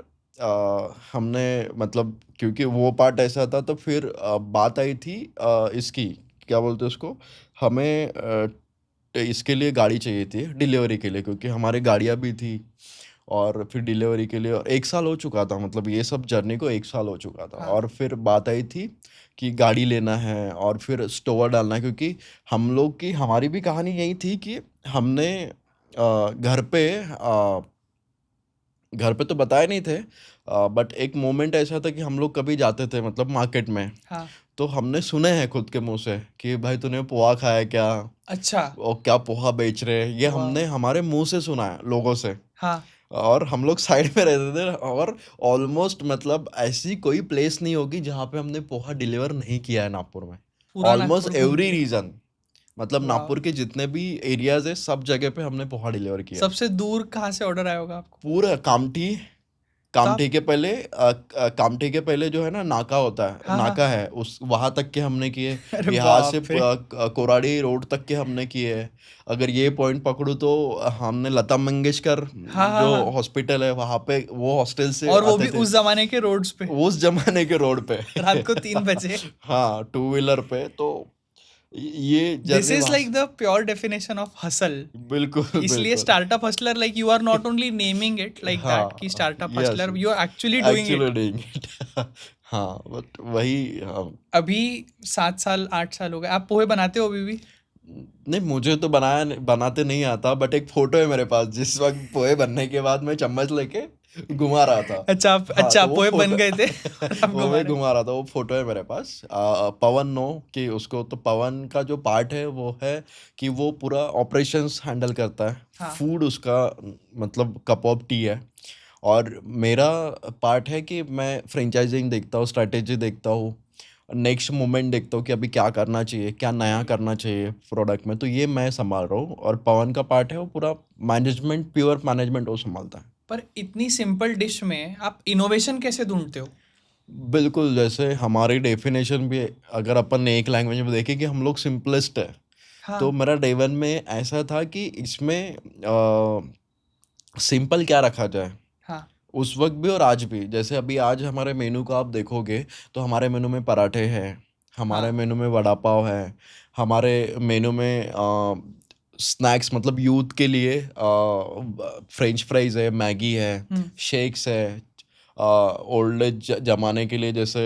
हमने, मतलब क्योंकि वो पार्ट ऐसा था, तो फिर बात आई थी इसकी, क्या बोलते हैं उसको, हमें इसके लिए गाड़ी चाहिए थी डिलीवरी के लिए, क्योंकि हमारी गाड़ियाँ भी थी, और फिर डिलीवरी के लिए, और 1 साल हो चुका था, मतलब ये सब जर्नी को 1 साल हो चुका था, हाँ। और फिर बात आई थी कि गाड़ी लेना है और फिर स्टोर डालना है, क्योंकि हम लोग की, हमारी भी कहानी यही थी कि हमने घर पे तो बताए नहीं थे, बट एक मोमेंट ऐसा था कि हम लोग कभी जाते थे, मतलब मार्केट में, हाँ। तो हमने सुने हैं खुद के मुंह से कि भाई तूने पोहा खाया क्या, अच्छा। और क्या पोहा बेच रहे हैं, ये वाह। हमने हमारे मुंह से सुना है लोगों से। हाँ। और हम लोग साइड में रहते थे, और ऑलमोस्ट, मतलब ऐसी कोई प्लेस नहीं होगी जहाँ पे हमने पोहा डिलीवर नहीं किया है नागपुर में। पूरा नागपुर ऑलमोस्ट घूम एवरी लिया। रीजन, मतलब वाह। नागपुर के जितने भी एरियाज है, सब जगह पे हमने पोहा डिलीवर किया है। सबसे दूर कहाँ से ऑर्डर आया होगा आपको? पूरा कामठी, तो आप, कामठी के पहले जो है ना नाका होता है, हाँ, हाँ। नाका है, उस वहां तक के हमने किए। अरे यहाँ से बाप रे। कोराडी रोड तक के हमने किए हैं। अगर ये पॉइंट पकड़ू तो हमने लता मंगेशकर हाँ, हाँ, जो हाँ। हॉस्पिटल है वहां पे, वो हॉस्टल से और वो आते भी थे, उस जमाने के रोड्स पे, उस जमाने के रोड पे। रात को 3 बजे। हाँ, टू व्हीलर पे, तो ये दिस जर्नी इज वहां लाइक से, the pure definition of hustle. बिल्कुल इसलिए बिल्कुल। Startup hustler, like you are not only naming it like that कि हाँ, startup yes, hustler, you are actually doing actually it. Doing it. हाँ, but वही, हाँ। अभी 7 साल 8 साल हो गए, आप पोहे बनाते हो अभी भी? नहीं, मुझे तो बनाते नहीं आता, बट एक फोटो है मेरे पास, जिस वक्त पोहे बनने के बाद मैं चम्मच लेके घुमा रहा था। अच्छा, आप, हाँ, अच्छा तो वो पोहे बन फोटो गए थे और आप वो घुमा मैं रहे? घुमा रहा था, वो फोटो है मेरे पास। पवन नो कि उसको, तो पवन का जो पार्ट है वो है कि वो पूरा ऑपरेशंस हैंडल करता है, हाँ। फूड उसका, मतलब कप ऑफ टी है। और मेरा पार्ट है कि मैं फ्रेंचाइजिंग देखता हूँ, स्ट्रैटेजी देखता हूँ, नेक्स्ट मोमेंट देखता हूँ कि अभी क्या करना चाहिए, क्या नया करना चाहिए प्रोडक्ट में, तो ये मैं संभाल रहा हूँ। और पवन का पार्ट है वो पूरा मैनेजमेंट, प्योर मैनेजमेंट वो संभालता है। पर इतनी सिंपल डिश में आप इनोवेशन कैसे ढूंढते हो? बिल्कुल, जैसे हमारी डेफिनेशन भी, अगर अपन एक लैंग्वेज में देखें कि हम लोग सिंपलेस्ट है, तो हाँ। मेरा डे वन में ऐसा था कि इसमें सिंपल क्या रखा जाए, हाँ। उस वक्त भी और आज भी। जैसे अभी आज हमारे मेनू को आप देखोगे, तो हमारे मेनू में पराठे हैं, हमारे हाँ। मेनू में वड़ा पाव है, हमारे मेनू में स्नैक्स, मतलब यूथ के लिए फ्रेंच फ्राइज है, मैगी है, हम्म। शेक्स है, ओल्ड एज जमाने के लिए जैसे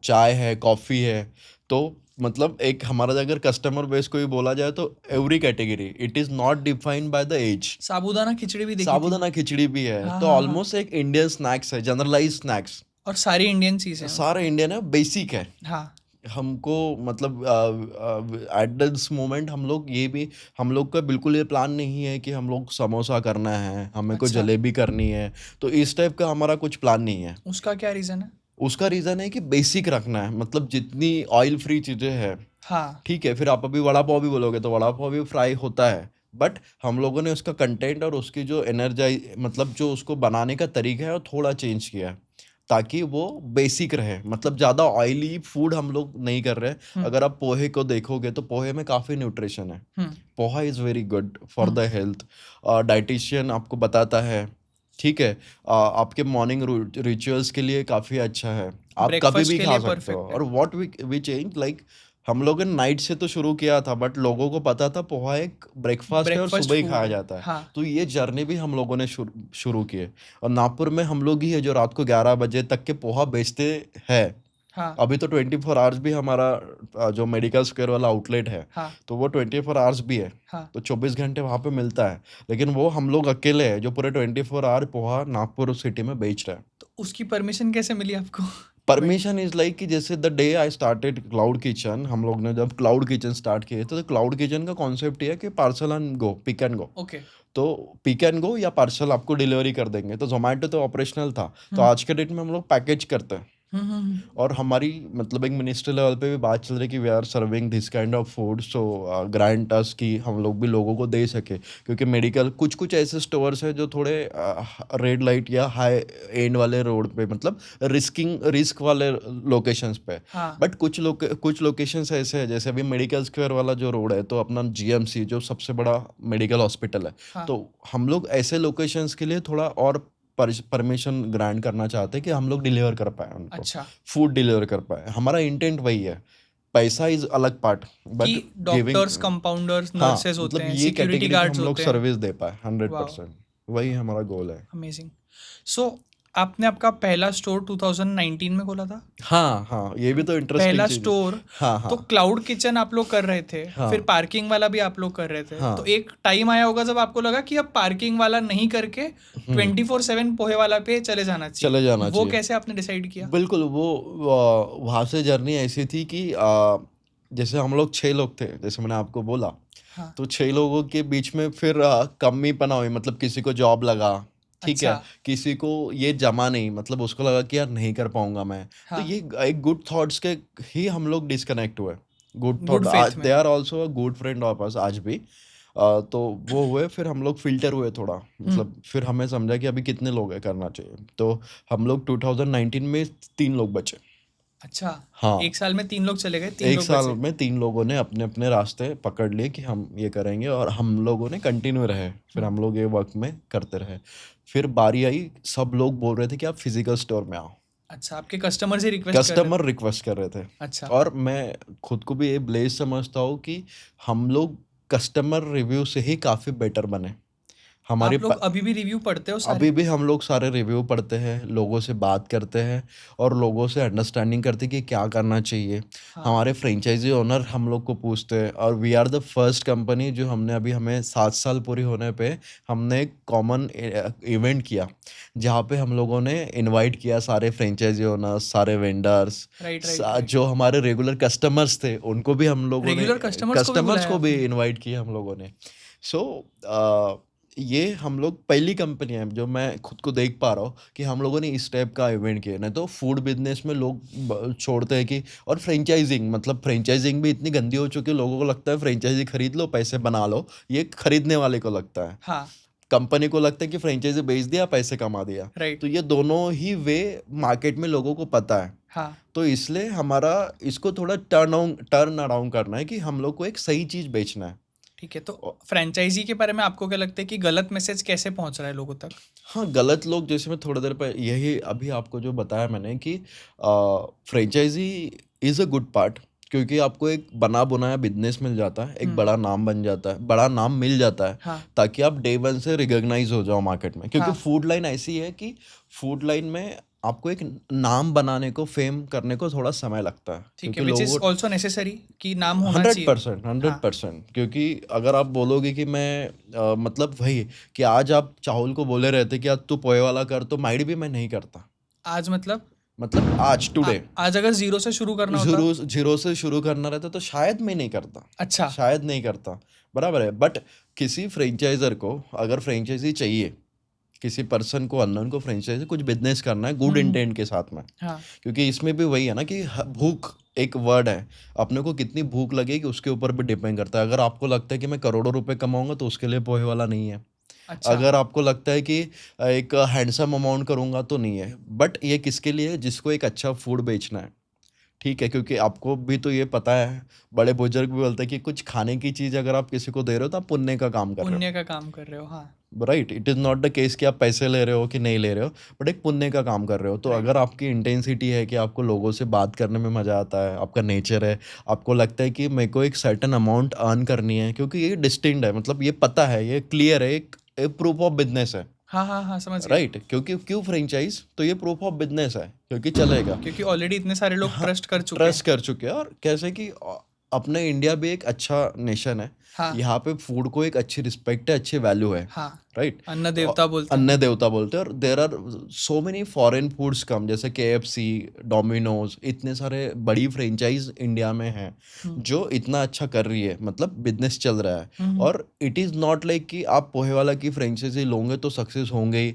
चाय है, कॉफ़ी है। तो मतलब एक हमारा अगर कस्टमर बेस को ही बोला जाए, तो every category, it is not defined by the age. Sabudana khichdi भी देखी थी। साबूदाना खिचड़ी भी है, हाँ, तो हाँ, हाँ। ऑलमोस्ट एक इंडियन स्नैक्स है, जनरलाइज स्नैक्स, और सारी इंडियन चीजें हैं उसमें। सारे इंडियन है, बेसिक है। हाँ। हमको, मतलब एट दिस मोमेंट हम लोग ये भी, हम लोग का बिल्कुल ये प्लान नहीं है कि हम लोग समोसा करना है, हमें को अच्छा, जलेबी करनी है, तो इस टाइप का हमारा कुछ प्लान नहीं है। उसका क्या रीजन है? उसका रीज़न है कि बेसिक रखना है, मतलब जितनी ऑयल फ्री चीज़ें हैं, हाँ ठीक है। फिर आप अभी वड़ा पाव भी बोलोगे तो वड़ा पाव भी फ्राई होता है, बट हम लोगों ने उसका कंटेंट और उसकी जो एनर्जाइज मतलब जो उसको बनाने का तरीका है वो थोड़ा चेंज किया है, ताकि वो बेसिक रहे। मतलब ज़्यादा ऑयली फूड हम लोग नहीं कर रहे हैं। हम्म अगर आप पोहे को देखोगे तो पोहे में काफ़ी न्यूट्रिशन है। Hmm poha is very good for the hmm health. Dietitian आपको बताता है, ठीक है। आपके मॉर्निंग रिचुअल्स के लिए काफ़ी अच्छा है, आप कभी ब्रेकफास्ट भी के खा लिए सकते हो। परफेक्ट और है। व्हाट वी चेंज लाइक, हम लोगों ने नाइट से तो शुरू किया था, बट लोगों को पता था पोहा एक ब्रेकफास्ट है और ब्रेकफास्ट सुबह ही फूड खाया है। जाता है। हाँ तो ये जर्नी भी हम लोगों ने शुरू की है। और नागपुर में हम लोग ही है जो रात को 11 बजे तक के पोहा बेचते हैं। हाँ अभी तो 24 आवर्स भी हमारा जो मेडिकल स्क्वायर वाला आउटलेट है, हाँ तो वो 24 आवर्स भी है। हाँ। तो 24 घंटे वहाँ पे मिलता है। लेकिन वो हम लोग अकेले हैं जो पूरे 24 आवर पोहा नागपुर सिटी में बेच रहे हैं। तो उसकी परमिशन कैसे मिली आपको? ट्वेंटी। परमिशन इज लाइक कि जैसे the day I started cloud kitchen, हम लोग ने जब क्लाउड किचन स्टार्ट किए तो क्लाउड किचन का कॉन्सेप्ट ये है कि parcel and go, pick and go. Okay. तो पिक एंड गो या पार्सल आपको डिलीवरी कर देंगे। तो जोमेटो तो ऑपरेशनल था, तो हम्म आज के डेट में हम लोग पैकेज करते हैं। हम्म। और हमारी मतलब एक मिनिस्ट्री लेवल पे भी बात चल रही है कि we are serving this kind of food, so grant us कि हम लोग भी लोगों को दे सके। क्योंकि मेडिकल कुछ कुछ ऐसे स्टोर्स हैं जो थोड़े रेड लाइट या हाई एंड वाले रोड पे, मतलब रिस्क वाले लोकेशंस पे। हाँ बट कुछ लोकेशंस ऐसे हैं, जैसे अभी मेडिकल स्क्वायर वाला जो रोड है, तो अपना जीएमसी जो सबसे बड़ा मेडिकल हॉस्पिटल है, हाँ। तो हम लोग ऐसे लोकेशंस के लिए थोड़ा और परमिशन ग्रांट करना चाहते हैं कि हम लोग डिलीवर कर पाए उनको, अच्छा। फूड डिलीवर कर पाए। हमारा इंटेंट वही है। पैसा इज अलग पार्ट, कि बट गिविंग। डॉक्टर्स, कंपाउंडर्स, हाँ, नर्सेज होते मतलब हैं, ये सिक्योरिटी कैटेगरी को गार्ड्स हम लोग होते हैं। सर्विस दे पाए वाह, 100%। वही हमारा गोल है। अमेजिंग। सो आपने आपका पहला स्टोर 2019 में खोला था? हाँ हाँ, ये भी तो इंटरेस्टिंग पहला चीज है। स्टोर। हाँ तो हाँ क्लाउड किचन आप लोग कर रहे थे, फिर हाँ पार्किंग वाला भी आप लोग कर रहे थे, तो हाँ। एक टाइम आया होगा जब आपको लगा कि अब पार्किंग वाला नहीं करके हम्म 24/7 पोहे वाला पे चले जाना चले चाहिए। जाना वो चाहिए। कैसे आपने डिसाइड किया? बिल्कुल, वो वहाँ से जर्नी ऐसी थी कि जैसे हम लोग 6 लोग थे, जैसे मैंने आपको बोला। हाँ। तो 6 लोगों के बीच में फिर कमी पना हुई, मतलब किसी को जॉब लगा, ठीक अच्छा। है। किसी को ये जमा नहीं, मतलब उसको लगा कि यार नहीं कर पाऊंगा मैं। तो हाँ। ये एक गुड थॉट्स के ही हम लोग डिस्कनेक्ट हुए। गुड गुड थॉट, फेथ दे में। Are also a good friend of us आज भी। तो वो हुए, फिर हम लोग फिल्टर हुए थोड़ा, हम्म। मतलब फिर हमें समझा कि अभी कितने लोग हैं करना चाहिए। तो हम लोग 2019 में 3 लोग बचे। अच्छा। हाँ, एक साल में 3 लोग चले गए, 3 एक लोग साल बचे। में 3 लोगों ने अपने अपने रास्ते पकड़ लिए कि हम ये करेंगे, और हम लोगों ने कंटिन्यू रहे। फिर हम्म। हम लोग ये वर्क में करते रहे। फिर बारी आई, सब लोग बोल रहे थे कि आप फिजिकल स्टोर में आओ। अच्छा, आपके कस्टमर से रिक्वेस्ट कर रहे कस्टमर थे? रिक्वेस्ट कर रहे थे। अच्छा। और मैं खुद को भी ये ब्लेस समझता हूँ कि हम लोग कस्टमर रिव्यू से ही काफ़ी बेटर बने। हमारे आप लोग अभी भी रिव्यू पढ़ते हो अभी सारे? भी हम लोग सारे रिव्यू पढ़ते हैं, लोगों से बात करते हैं, और लोगों से अंडरस्टैंडिंग करते हैं कि क्या करना चाहिए। हाँ। हमारे फ्रेंचाइजी ओनर हम लोग को पूछते हैं, और we are the first company जो हमने अभी, हमें 7 साल पूरी होने पे हमने एक कॉमन इवेंट किया, जहाँ पे हम लोगों ने इनवाइट किया सारे फ्रेंचाइजी ओनर्स, सारे वेंडर्स, राइट राइट राइट। जो हमारे रेगुलर कस्टमर्स थे उनको भी हम लोगों ने, रेगुलर कस्टमर्स को भी कस्टमर्स बुलाया को भी आपने? इनवाइट किया हम लोगों ने। सो ये हम लोग पहली कंपनी है जो मैं खुद को देख पा रहा हूँ कि हम लोगों ने इस टाइप का इवेंट किया। नहीं तो फूड बिजनेस में लोग छोड़ते हैं कि, और फ्रेंचाइजिंग, मतलब फ्रेंचाइजिंग भी इतनी गंदी हो चुकी है, लोगों को लगता है फ्रेंचाइजी खरीद लो, पैसे बना लो। ये खरीदने वाले को लगता है, हाँ। कंपनी को लगता है कि फ्रेंचाइजी बेच दिया, पैसे कमा दिया। राइट। तो ये दोनों ही वे मार्केट में लोगों को पता है। हाँ। तो इसलिए हमारा इसको थोड़ा टर्न अराउंड करना है कि हम लोग को एक सही चीज़ बेचना है। ठीक है, तो फ्रेंचाइजी के बारे में आपको क्या लगता है कि गलत मैसेज कैसे पहुंच रहा है लोगों तक? हाँ, गलत लोग, जैसे मैं थोड़ी देर पहले यही अभी आपको जो बताया मैंने कि franchisee is a good part, क्योंकि आपको एक बना बनाया बिजनेस मिल जाता है, एक हम्म। बड़ा नाम बन जाता है, बड़ा नाम मिल जाता है, हाँ ताकि आप डे वन से रिकॉग्नाइज हो जाओ मार्केट में। क्योंकि हाँ। फूड लाइन ऐसी है कि फूड लाइन में आपको एक नाम बनाने को, फेम करने को थोड़ा समय लगता है, ठीक है, क्योंकि विच इज लोगों ऑल्सो नेसेसरी कि नाम होना हंड्रेड चाहिए। परसेंट हंड्रेड हाँ। परसेंट क्योंकि अगर आप बोलोगे कि मैं मतलब वही कि आज आप चाहुल को बोले रहते कि आज तू पोहे वाला कर, तो माइड भी मैं नहीं करता। आज मतलब? मतलब आज टुडे आज अगर जीरो से शुरू करना होता? जीरो जीरो से शुरू करना रहता तो शायद मैं नहीं करता, अच्छा। शायद नहीं करता। बराबर है। बट किसी फ्रेंचाइजर को अगर फ्रेंचाइजी चाहिए, किसी पर्सन को अननोन को फ्रेंचाइजी कुछ बिजनेस करना है गुड इंटेंट के साथ में, हाँ क्योंकि इसमें भी वही है ना कि भूख एक वर्ड है, अपने को कितनी भूख लगेगी उसके ऊपर भी डिपेंड करता है। अगर आपको लगता है कि मैं करोड़ों रुपए कमाऊंगा तो उसके लिए पोहे वाला नहीं है। अच्छा अगर आपको लगता है कि एक हैंडसम अमाउंट करूंगा तो नहीं है। बट ये किसके लिए है? जिसको एक अच्छा फूड बेचना है, ठीक है, क्योंकि आपको भी तो ये पता है, बड़े बुजुर्ग भी बोलते हैं कि कुछ खाने की चीज़ अगर आप किसी को दे रहे हो तो आप पुण्य का काम कर रहे पुण्य का काम कर रहे हो। हाँ हो, right. It is not the case कि आप पैसे ले रहे हो कि नहीं ले रहे हो, बट एक पुण्य का काम कर रहे हो। तो राइट अगर आपकी इंटेंसिटी है कि आपको लोगों से बात करने में मज़ा आता है, आपका नेचर है, आपको लगता है कि मेरे को एक सर्टेन अमाउंट अर्न करनी है, क्योंकि ये डिस्टिंक्ट है, मतलब ये पता है, ये क्लियर है, एक प्रूफ ऑफ बिजनेस है, हाँ हाँ हाँ समझ गया। राइट। क्योंकि क्यों फ्रेंचाइज, तो ये प्रूफ ऑफ बिजनेस है, क्योंकि चलेगा। क्योंकि ऑलरेडी इतने सारे लोग हाँ, ट्रस्ट कर चुके हैं। ट्रस्ट कर चुके हैं। और कैसे कि अपने इंडिया भी एक अच्छा नेशन है, हाँ यहाँ पे फूड को एक अच्छी रिस्पेक्ट है, अच्छी वैल्यू है, हाँ राइट। अन्न देवता बोलते हैं। अन्न देवता बोलते हैं। और there are so many foreign foods come, जैसे KFC, डोमिनोज, इतने सारे बड़ी फ्रेंचाइज इंडिया में हैं जो इतना अच्छा कर रही है, मतलब बिजनेस चल रहा है। और इट इज़ नॉट लाइक कि आप पोहे वाला की फ्रेंचाइजी लोगे तो सक्सेस होंगे ही।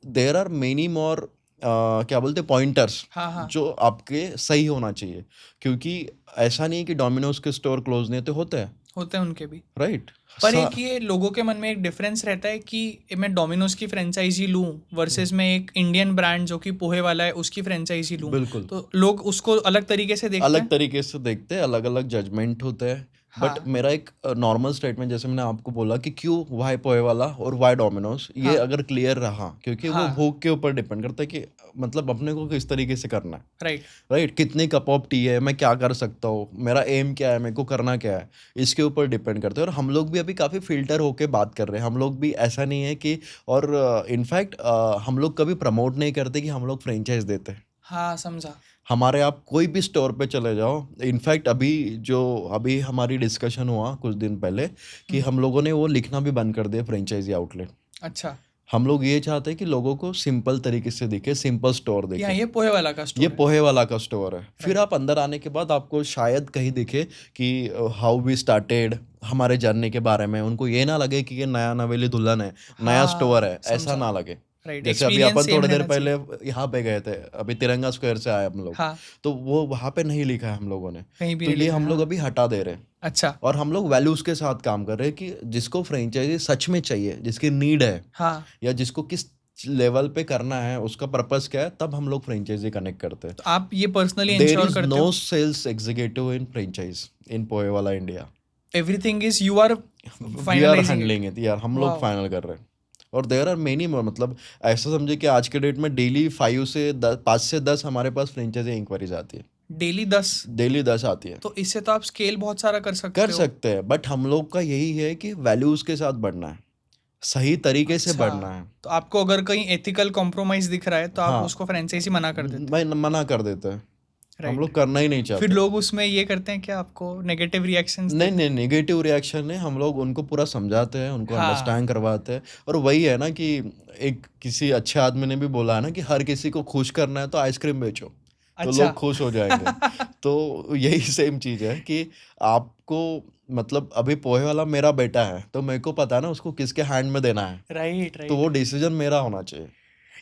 देर आर मेनी मोर क्या बोलते पॉइंटर्स हाँ हाँ जो आपके सही होना चाहिए, क्योंकि ऐसा नहीं है कि डोमिनोज के स्टोर क्लोज नहीं होते हैं, होते हैं उनके भी। राइट। पर एक ये लोगों के मन में एक डिफरेंस रहता है कि मैं डोमिनोज की फ्रेंचाइजी लूं वर्सेस मैं एक इंडियन ब्रांड जो कि पोहे वाला है उसकी फ्रेंचाइजी लूं, बिल्कुल तो लोग उसको अलग तरीके से देखते अलग हैं। तरीके से देखते हैं, अलग अलग जजमेंट होते हैं। बट हाँ मेरा एक नॉर्मल स्टेटमेंट, जैसे मैंने आपको बोला कि क्यों वाई पोहे वाला और वाई डोमिनोज, ये हाँ अगर क्लियर रहा, क्योंकि वो हाँ भूख के ऊपर डिपेंड करता है कि मतलब अपने को किस तरीके से करना है, राइट राइट। कितनी कप ऑफ टी है, मैं क्या कर सकता हूँ, मेरा एम क्या है, मेरे को करना क्या है, इसके ऊपर डिपेंड करते हैं। और हम लोग भी अभी काफ़ी फिल्टर होके बात कर रहे हैं, हम लोग भी ऐसा नहीं है कि, और इनफैक्ट हम लोग कभी प्रमोट नहीं करते कि हम लोग फ्रेंचाइज देते हैं। हाँ समझा। हमारे आप कोई भी स्टोर पे चले जाओ, इनफैक्ट अभी हमारी डिस्कशन हुआ कुछ दिन पहले कि हम लोगों ने वो लिखना भी बंद कर दिया फ्रेंचाइजी आउटलेट। अच्छा हम लोग ये चाहते हैं कि लोगों को सिंपल तरीके से दिखे, सिंपल स्टोर यहाँ दिखे। ये पोहे वाला का ये स्टोर है। पोहे वाला का स्टोर है। फिर राइट आप अंदर आने के बाद आपको शायद कहीं दिखे कि हाउ वी स्टार्टेड, हमारे जर्नी के बारे में। उनको ये ना लगे कि ये नया नवेली दुल्हन है, नया स्टोर है, हाँ ऐसा समझा। ना लगे। राइट जैसे अभी एक्सपीरियंस अपन सेम थोड़ी देर रहना पहले चाहिए। यहाँ पे गए थे, अभी तिरंगा स्क्वायर से आए हम लोग, हाँ तो वो वहाँ पे नहीं लिखा है हम लोगों ने, कहीं भी तो नहीं ये लिखा है। हम लोग हाँ अभी हटा दे रहे हैं। अच्छा और हम लोग वैल्यूज के साथ काम कर रहे हैं कि जिसको फ्रेंचाइजी सच में चाहिए, जिसकी नीड है, हाँ या जिसको किस लेवल पे करना है, उसका पर्पस क्या है, तब हम लोग फ्रेंचाइजी कनेक्ट करते हैं। तो आप ये पर्सनली देर इंश्योर इज करते नो हो sales executive in franchise in pohe वाला India. Everything is you are we are finalising it. Handling it यार, हम लोग वाओ फाइनल कर रहे हैं। और देर आर मेनी मोर, मतलब ऐसा समझे कि आज के डेट में डेली 5 से 10 हमारे पास फ्रेंचाइजी इंक्वायरीज आती है, डेली 10? डेली 10 आती है। तो इससे तो आप स्केल बहुत सारा कर सकते कर हो। सकते हैं, बट हम लोग का यही है कि वैल्यूज के साथ बढ़ना है, सही तरीके से अच्छा बढ़ना है। तो आपको अगर कहीं एथिकल कॉम्प्रोमाइज दिख रहा है तो आप हाँ, उसको फ्रेंचाइजी मना कर देते मैं मना कर देते हैं, हम राइट। लोग करना ही नहीं फिर चाहते। लोग उसमें ये करते हैं क्या, आपको नेगेटिव रिएक्शंस नहीं देते नहीं, नेगेटिव रिएक्शन नहीं, हम लोग उनको पूरा समझाते हैं, उनको हैं? अंडरस्टैंड हाँ करवाते हैं। और वही है ना कि एक किसी अच्छे आदमी ने भी बोला है ना कि हर किसी को खुश करना है तो आइसक्रीम बेचो, तो अच्छा लोग खुश हो जाएंगे। तो यही सेम चीज़ है कि आपको, मतलब अभी पोहे वाला मेरा बेटा है तो मेरे को पता है ना उसको किसके हैंड में देना है, राइट तो वो राइट। डिसीजन मेरा होना चाहिए।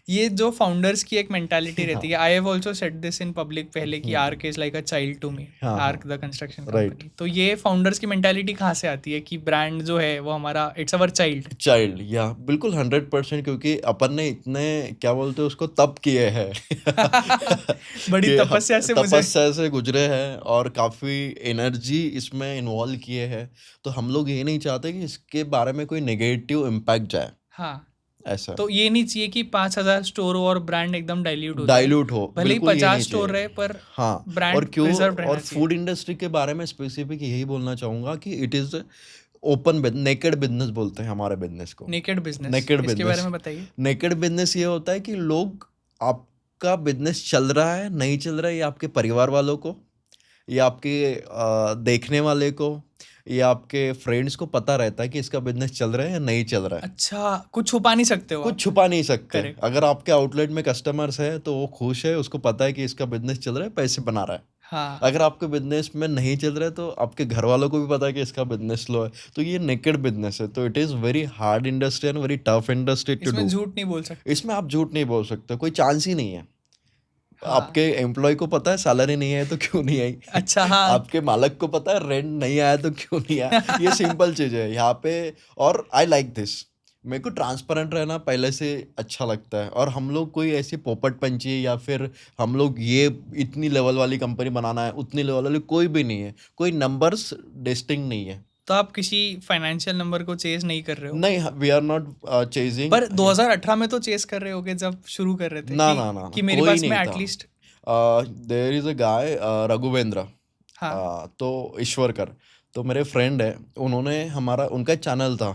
ये जो फाउंडर्स की एक मेंटालिटी रहती है, हाँ I have also said this in public पहले कि Ark is like a child to me, हाँ आर्क हाँ, द कंस्ट्रक्शन राइट। कंपनी। तो ये फाउंडर्स की मेंटालिटी कहाँ से आती है कि ब्रांड जो है वो हमारा इट्स अवर चाइल्ड? चाइल्ड, या बिल्कुल 100%, क्योंकि अपन ने इतने क्या बोलते हैं उसको तप किए हैं बड़ी कि तपस्या से मुझे तपस्या से गुजरे हैं और काफ़ी एनर्जी इसमें इन्वॉल्व किए हैं। तो हम लोग ये नहीं चाहते कि इसके बारे में कोई नेगेटिव इम्पैक्ट जाए, हाँ ऐसा तो ये नहीं चाहिए कि 5,000 स्टोर हो और ब्रांड एकदम डाइल्यूट हो जाए। डाइल्यूट हो, भले ही बिल्कुल ये 50 नहीं स्टोर चाहिए। रहे पर हाँ, और ब्रांड क्यों, प्रिजर्व और रहना चाहिए। फूड इंडस्ट्री के बारे में स्पेसिफिक यही बोलना चाहूँगा कि it is open, naked business बोलते हैं हमारे बिजनेस को। नेकेड बिजनेस, नेकेड इसके बारे बिजनेस, में बताइए। नेकेड बिजनेस ये होता है कि लोग, आपका बिजनेस चल रहा है नहीं चल रहा है, ये आपके परिवार वालों को, या आपके देखने वाले को, या आपके फ्रेंड्स को पता रहता है कि इसका बिजनेस चल रहा है या नहीं चल रहा है। अच्छा कुछ छुपा नहीं सकते हो कुछ आप। छुपा नहीं सकते। करेक्ट। अगर आपके आउटलेट में कस्टमर्स है तो वो खुश है, उसको पता है कि इसका बिजनेस चल रहा है, पैसे बना रहा है, हाँ अगर आपके बिजनेस में नहीं चल रहा है तो आपके घर वालों को भी पता है कि इसका बिजनेस स्लो है, तो ये नेकेड बिजनेस है, तो it is very hard industry and very tough industry to इसमें डू। झूठ नहीं बोल सकते। इसमें आप झूठ नहीं बोल सकते, कोई चांस ही नहीं है। हाँ आपके एम्प्लॉय को पता है सैलरी नहीं है तो क्यों नहीं आई। अच्छा हाँ आपके मालिक को पता है रेंट नहीं आया तो क्यों नहीं आया। ये सिंपल चीज है यहाँ पे। और आई लाइक दिस, मेरे को ट्रांसपेरेंट रहना पहले से अच्छा लगता है। और हम लोग कोई ऐसी पोपट पंची या फिर हम लोग ये इतनी लेवल वाली कंपनी बनाना है उतनी लेवल वाली कोई भी नहीं है, कोई नंबर्स डिस्टिंग नहीं है। तो आप किसी फाइनेंशियल नंबर को चेज नहीं कर रहे हो? नहीं, वी आर नॉट चेजिंग। पर 2018 में तो चेस कर रहे होगे जब शुरू कर रहे थे ना कि, ना ना कि ना, मेरे कोई पास नहीं में था। एटलीस्ट। देयर इज अ गाय रघुवेंद्र, हाँ तो ईश्वरकर, तो मेरे फ्रेंड है, उन्होंने हमारा उनका चैनल था,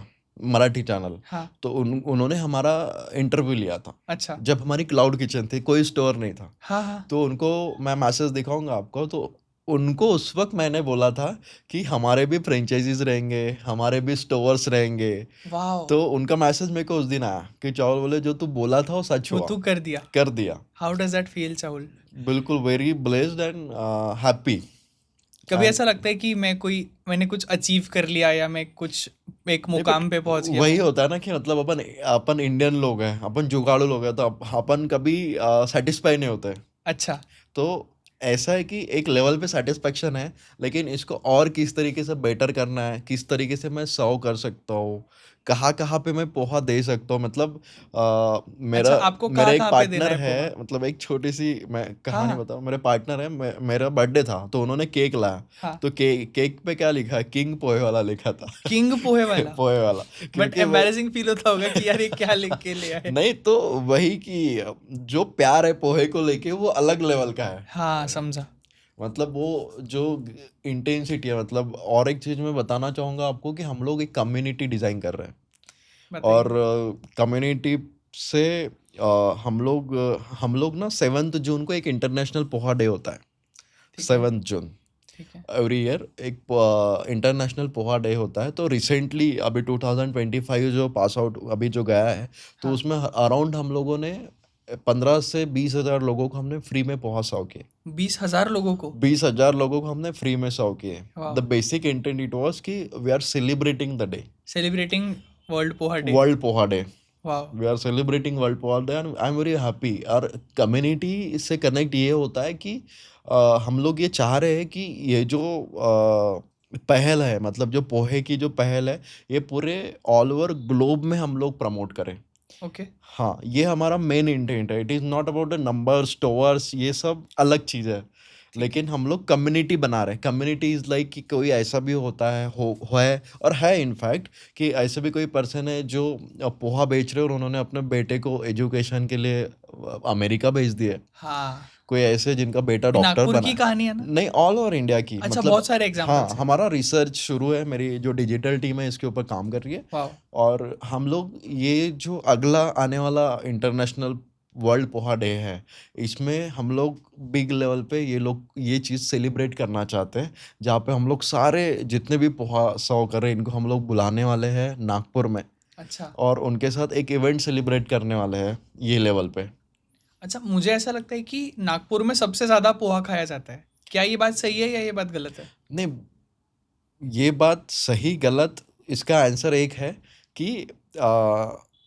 मराठी चैनल, हाँ तो उन्होंने हमारा इंटरव्यू लिया था अच्छा जब हमारी क्लाउड किचन थी, कोई स्टोर नहीं था। हाँ हाँ तो उनको मैं मैसेज दिखाऊंगा आपको, तो उनको उस वक्त मैंने बोला था कि हमारे भी फ्रेंचाइजीज रहेंगे, हमारे भी स्टोर्स रहेंगे। वाओ तो उनका मैसेज मेरे को उस दिन आया कि चावल बोले जो तू बोला था वो सच वो हुआ, तू कर दिया। कर दिया। How does that feel Chahul? बिल्कुल वेरी ब्लेस्ड एंड हैप्पी। कभी ऐसा लगता है कि मैंने कुछ अचीव कर लिया या मैं कुछ एक मुकाम पे पहुंच गया वही हूँ? होता है ना कि मतलब अपन अपन इंडियन लोग हैं, अपन जुगाड़ू लोग हैं, तो अपन कभी सेटिस्फाई नहीं होते। अच्छा तो ऐसा है कि एक लेवल पे सेटिस्फेक्शन है, लेकिन इसको और किस तरीके से बेटर करना है, किस तरीके से मैं सर्व कर सकता हूँ, कहाँ कहाँ पे मैं पोहा दे सकता हूँ। मतलब मेरा अच्छा आपको मेरा कहाँ एक कहाँ पे देना पार्टनर है पोहा? है, मतलब एक छोटी सी मैं हाँ कहानी हाँ बताऊँ। मेरे पार्टनर है, मेरा बर्थडे था तो उन्होंने केक लाया, हाँ तो केक पे क्या लिखा है, किंग पोहे वाला लिखा था। किंग पोहे वाला। पोहे वाला, बट क्योंकि वो एम्बैरेसिंग फील होता होगा कि यार ये क्या लिख के ले आए। नहीं तो वही कि जो प्यार है पोहे को लेके वो अलग लेवल का है। हाँ समझा। मतलब वो जो इंटेंसिटी है, मतलब और एक चीज़ मैं बताना चाहूँगा आपको कि हम लोग एक कम्युनिटी डिज़ाइन कर रहे हैं। और बताइए। कम्युनिटी से हम लोग ना 7 जून को एक इंटरनेशनल पोहा डे होता है। ठीक है 7 जून ठीक है एवरी ईयर एक इंटरनेशनल पोहा डे होता है। तो रिसेंटली अभी 2025 जो पास आउट अभी जो गया है, तो हाँ। उसमें अराउंड हम लोगों ने 15 से 20 हज़ार लोगों को हमने फ्री में पोहा सर्व किए। 20,000 लोगों को? 20 हज़ार लोगों को हमने फ्री में सर्व किए। वाह। The basic intent it was कि we are celebrating the day, celebrating world poha day. World poha day. वाह। We are celebrating world poha day and I am very happy. और कम्युनिटी से कनेक्ट ये होता है कि हम लोग ये चाह रहे हैं कि ये जो पहल है, मतलब जो पोहे की जो पहल है, ये पूरे ऑल ओवर ग्लोब में हम लोग प्रमोट करें। ओके हाँ, ये हमारा मेन इंटेंट है। It is not about the number stores, ये सब अलग चीज़ है। ठीक है। लेकिन हम लोग कम्युनिटी बना रहे हैं। कम्युनिटी इज़ लाइक कि कोई ऐसा भी होता है है और है इनफैक्ट कि ऐसे भी कोई पर्सन है जो पोहा बेच रहे हैं और उन्होंने अपने बेटे को एजुकेशन के लिए अमेरिका भेज दिया। हाँ कोई ऐसे जिनका बेटा ये डॉक्टर नागपुर बना की है। कहानी है ना? नहीं, ऑल ओवर इंडिया की, अच्छा मतलब बहुत सारे हाँ, एग्जाम्पल्स हैं। हमारा रिसर्च शुरू है, मेरी जो डिजिटल टीम है इसके ऊपर काम कर रही है। वाह। और हम लोग ये जो अगला आने वाला इंटरनेशनल वर्ल्ड पोहा डे है, इसमें हम लोग बिग लेवल पे ये चीज़ सेलिब्रेट करना चाहते हैं, जहाँ पे हम लोग सारे जितने भी पोहा सर्व कर रहे हैं इनको हम लोग बुलाने वाले हैं नागपुर में, अच्छा और उनके साथ एक इवेंट सेलिब्रेट करने वाले हैं ये लेवल पे। अच्छा मुझे ऐसा लगता है कि नागपुर में सबसे ज्यादा पोहा खाया जाता है। क्या ये बात सही है या ये बात गलत है? नहीं, ये बात सही गलत, इसका आंसर एक है कि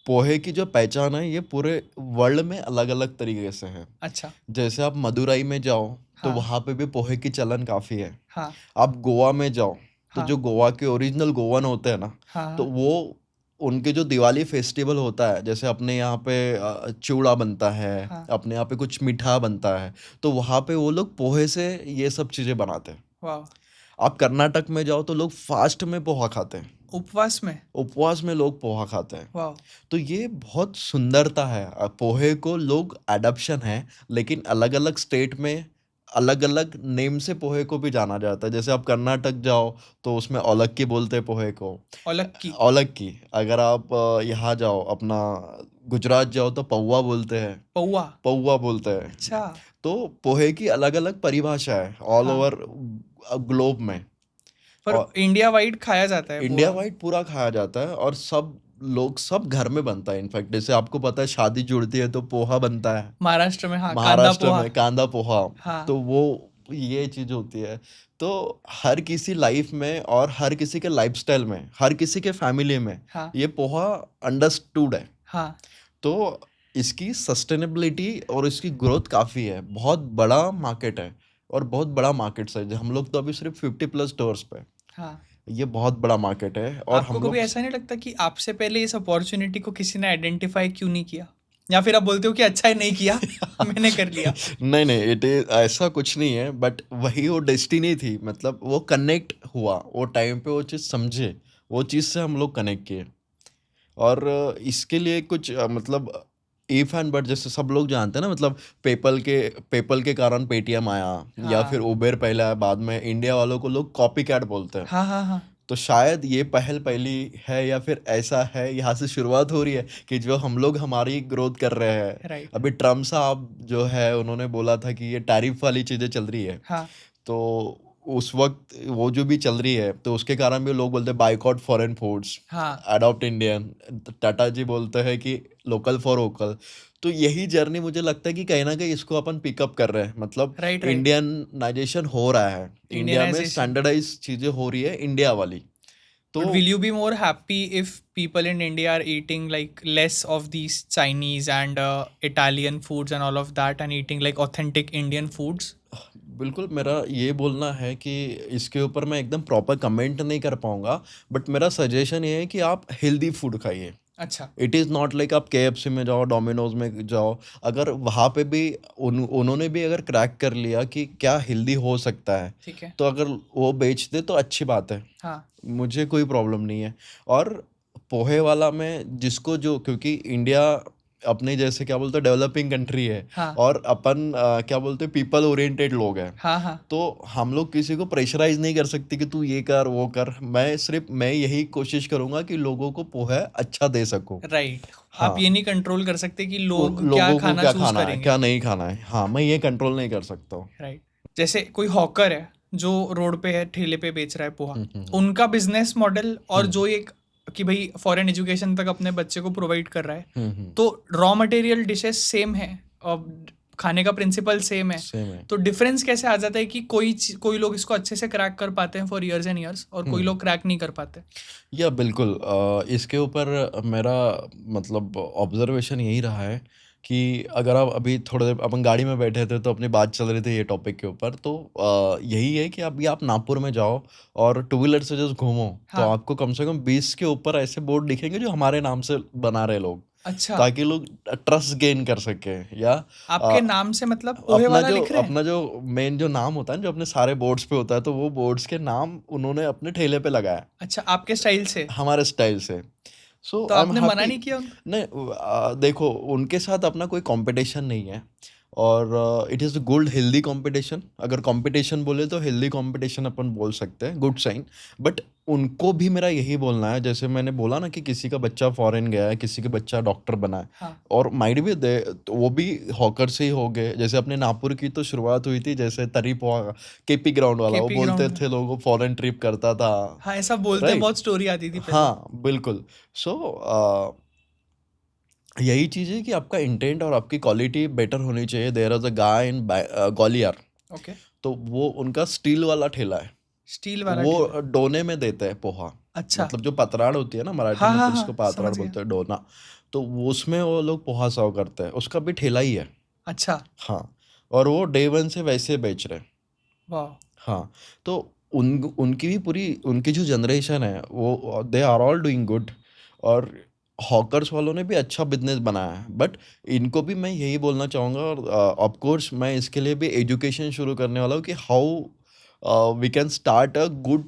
पोहे की जो पहचान है ये पूरे वर्ल्ड में अलग अलग तरीके से है। अच्छा जैसे आप मदुरई में जाओ तो हाँ वहाँ पे भी पोहे की चलन काफ़ी है। हाँ आप गोवा में जाओ तो हाँ जो गोवा के ओरिजिनल गोवन होते हैं ना, तो हाँ वो उनके जो दिवाली फेस्टिवल होता है, जैसे अपने यहाँ पे चिवड़ा बनता है, हाँ। अपने यहाँ पे कुछ मीठा बनता है, तो वहाँ पे वो लोग पोहे से ये सब चीज़ें बनाते हैं। वाह। आप कर्नाटक में जाओ तो लोग फास्ट में पोहा खाते हैं, उपवास में? उपवास में लोग पोहा खाते हैं। वाह। तो ये बहुत सुंदरता है। पोहे को लोग एडप्शन है, लेकिन अलग अलग स्टेट में अलग अलग नेम से पोहे को भी जाना जाता है। जैसे आप कर्नाटक जाओ तो उसमें औलक्की बोलते हैं पोहे को, औलक की? औलक्की। अगर आप यहाँ जाओ अपना गुजरात जाओ तो पौवा बोलते हैं, पौवा? पौवा बोलते हैं। अच्छा तो पोहे की अलग अलग परिभाषा है ऑल हाँ। ओवर ग्लोब में। पर और इंडिया वाइड खाया जाता है इंडिया पोहा? वाइड पूरा खाया जाता है, और सब घर में बनता है। इनफैक्ट जैसे आपको पता है शादी जुड़ती है तो पोहा बनता है। महाराष्ट्र में हाँ कांदा महाराष्ट्र पोहा। में कांदा पोहा, हाँ तो वो ये चीज़ होती है। तो हर किसी लाइफ में और हर किसी के लाइफस्टाइल में, हर किसी के फैमिली में हाँ ये पोहा अंडरस्टूड है। हाँ तो इसकी सस्टेनेबिलिटी और इसकी ग्रोथ काफ़ी है, बहुत बड़ा मार्केट है और बहुत बड़ा मार्केट साइज है। हम लोग तो अभी सिर्फ 50+ स्टोर्स पे, हाँ। ये बहुत बड़ा मार्केट है। और आपको हम कभी लोग ऐसा नहीं लगता कि आपसे पहले इस अपॉर्चुनिटी को किसी ने आइडेंटिफाई क्यों नहीं किया, या फिर आप बोलते हो कि अच्छा ही नहीं किया मैंने कर लिया? नहीं नहीं, इट इज ऐसा कुछ नहीं है, बट वही वो डेस्टिनी थी। मतलब वो कनेक्ट हुआ, वो टाइम पे वो चीज़ समझे, वो चीज़ से हम लोग कनेक्ट किए। और इसके लिए कुछ मतलब इफ एंड बट, जैसे सब लोग जानते हैं ना, मतलब पेपल के कारण पेटीएम आया, या फिर हाँ उबेर पहले आया, बाद में इंडिया वालों को लोग कॉपी कैट बोलते हैं। हाँ हाँ हाँ। तो शायद ये पहल पहली है, या फिर ऐसा है, यहाँ से शुरुआत हो रही है कि जो हम लोग हमारी ग्रोथ कर रहे हैं। राइट। अभी ट्रम्प साहब जो है, उन्होंने बोला था कि ये टैरिफ वाली चीज़ें चल रही है। हाँ तो उस वक्त वो जो भी चल रही है, तो उसके कारण भी लोग बोलते हैं बाइकआउट फॉरेन फूड्स, हाँ। Adopt Indian. टाटा जी बोलते हैं कि लोकल फॉर वोकल। तो यही जर्नी मुझे लगता है कि कहीं ना कहीं इसको अपन पिकअप कर रहे हैं। मतलब राइट राइट। इंडियनाइजेशन हो रहा है, इंडिया में इंडियनाइजेशन। स्टैंडर्डाइज चीज़ें हो रही है इंडिया वाली। तो But will you be more happy if people in India are eating like less of these Chinese and Italian foods and all of that, and eating like authentic Indian foods? बिल्कुल, मेरा ये बोलना है कि इसके ऊपर मैं एकदम प्रॉपर कमेंट नहीं कर पाऊंगा, बट मेरा सजेशन ये है कि आप हेल्दी फूड खाइए। अच्छा। इट इज़ नॉट लाइक आप केएफसी में जाओ, डोमिनोज में जाओ। अगर वहाँ पे भी उन्होंने भी अगर क्रैक कर लिया कि क्या हेल्दी हो सकता है, ठीक है। तो अगर वो बेच दे तो अच्छी बात है, हाँ मुझे कोई प्रॉब्लम नहीं है। और पोहे वाला में जिसको जो, क्योंकि इंडिया अपने जैसे क्या बोलते हैं डेवलपिंग कंट्री है, हाँ और अपन क्या बोलते हैं पीपल ओरिएंटेड लोग हैं। हाँ हाँ। तो हम लोग किसी को प्रेशराइज नहीं कर सकते कि तू ये कर वो कर। मैं यही कोशिश करूंगा कि लोगों को पोहा अच्छा दे सकूं। राइट। आप हाँ, ये नहीं कंट्रोल कर सकते कि लोग क्या लोगों को खाना क्या चूज खाना है करेंगे। क्या नहीं खाना है, हाँ मैं ये कंट्रोल नहीं कर सकता हूँ। राइट। जैसे कोई हॉकर है जो रोड पे है, ठेले पे बेच रहा है पोहा, हम्म। उनका बिजनेस मॉडल और हम्म। जो एक कि भाई फॉरेन एजुकेशन तक अपने बच्चे को प्रोवाइड कर रहा है, हम्म। तो रॉ मटेरियल डिशेस सेम है और खाने का प्रिंसिपल सेम है। सेम है। तो डिफरेंस कैसे आ जाता है कि कोई लोग इसको अच्छे से क्रैक कर पाते हैं फॉर इयर्स एंड इयर्स, और कोई हम्म। लोग क्रैक नहीं कर पाते? या बिल्कुल, इसके ऊपर मेरा मतलब ऑब्जर्वेशन यही रहा है कि अगर आप अभी थोड़े देर अपन गाड़ी में बैठे थे तो अपनी बात चल रही थी ये टॉपिक के ऊपर, तो यही है कि अभी आप नागपुर में जाओ और टू व्हीलर से जस्ट घूमो, तो हाँ। आपको कम से कम 20 के ऊपर ऐसे बोर्ड दिखेंगे जो हमारे नाम से बना रहे लोग, अच्छा। ताकि लोग ट्रस्ट गेन कर सके। या आपके नाम से मतलब पोहे वाला लिख रहे हैं? अपना जो मेन जो नाम होता है, जो अपने सारे बोर्ड्स पे होता है, तो वो बोर्ड्स के नाम उन्होंने अपने ठेले पे लगाया अच्छा, आपके स्टाइल से? हमारे स्टाइल से। सो तो आई एम आपने मना हैप्पी। नहीं किया उनको? नहीं, देखो उनके साथ अपना कोई कंपटीशन नहीं है, और it is a good healthy competition. अगर कंपटीशन बोले तो हेल्दी कंपटीशन अपन बोल सकते हैं, गुड साइन। बट उनको भी मेरा यही बोलना है, जैसे मैंने बोला ना कि किसी का बच्चा फॉरेन गया है, किसी का बच्चा डॉक्टर बना है, हाँ और माइट भी दे, तो वो भी हॉकर से ही हो गए। जैसे अपने नागपुर की तो शुरुआत हुई थी, जैसे तरी पोहा केपी ग्राउंड वाला, वो केपी बोलते ग्राउंड में। थे लोगों फॉरेन ट्रिप करता था। हाँ ऐसा बोलते हैं, राइट। बहुत स्टोरी आती थी पहले। हाँ बिल्कुल। सो यही चीज़ है कि आपका इंटेंट और आपकी क्वालिटी बेटर होनी चाहिए। There is a guy in Gwalior, okay. तो वो उनका स्टील वाला ठेला है। स्टील वाला ठेला है। वो डोने में देते हैं पोहा। अच्छा। मतलब जो पतराड़ होती है ना, मराठी हाँ में हाँ तो हाँ, उसको पातराड़ समझ गया। बोलते हैं, डोना। तो उसमें वो लोग पोहा सर्व करते हैं, उसका भी ठेला ही है। अच्छा। हाँ, और वो डे वन से वैसे बेच रहे हैं। वाह। हाँ, तो उनकी भी पूरी, उनकी जो जनरेशन है वो they are all doing good. और हॉकर्स वालों ने भी अच्छा बिजनेस बनाया है। बट इनको भी मैं यही बोलना चाहूँगा, और ऑफ कोर्स मैं इसके लिए भी एजुकेशन शुरू करने वाला हूँ कि how we can start a good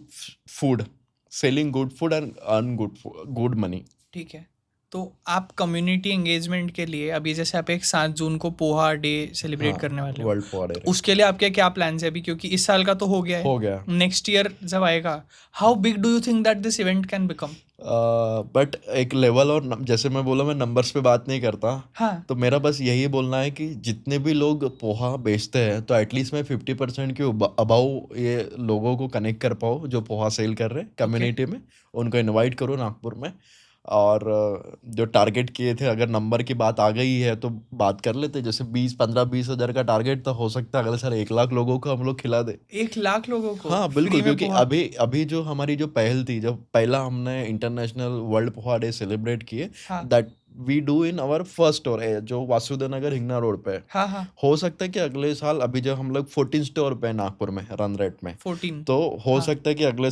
food, selling good food and earn good money. ठीक है। तो आप कम्युनिटी एंगेजमेंट के लिए अभी जैसे आप एक 7 जून को पोहा डे सेलिब्रेट हाँ, करने वाले हो, वर्ल्ड पोहा तो डे उसके लिए आपके क्या प्लान्स है अभी, क्योंकि इस साल का तो हो गया है, हो गया। नेक्स्ट ईयर जब आएगा, how big do you think that this event can become? But एक लेवल, और जैसे मैं बोला मैं नंबर्स पे बात नहीं करता। हाँ। तो मेरा बस यही बोलना है कि जितने भी लोग पोहा बेचते हैं, तो एटलीस्ट मैं 50% के अबाउ ये लोगों को कनेक्ट कर पाऊँ जो पोहा सेल कर रहे हैं ओके। कम्युनिटी में। उनको इनवाइट करूँ नागपुर में। और जो टारगेट किए थे, अगर नंबर की बात आ गई है तो बात कर लेते, जैसे 20-15-20 हज़ार का टारगेट तो हो सकता है अगले साल 1 लाख लोगों को हम लोग खिला दे। 1 लाख लोगों को हाँ फ्री बिल्कुल, में क्योंकि पोहा? अभी अभी जो हमारी जो पहल थी, जब पहला हमने international world poha day celebrate किए, हाँ that we do in our first store जो वासुदेव नगर हिंगना रोड पे है। हाँ हाँ। हो सकता है कि अगले साल, अभी जब हम लोग 14 स्टोर पे हैं नागपुर में रन रेट में, 14। तो हो हाँ सकता है कि अगले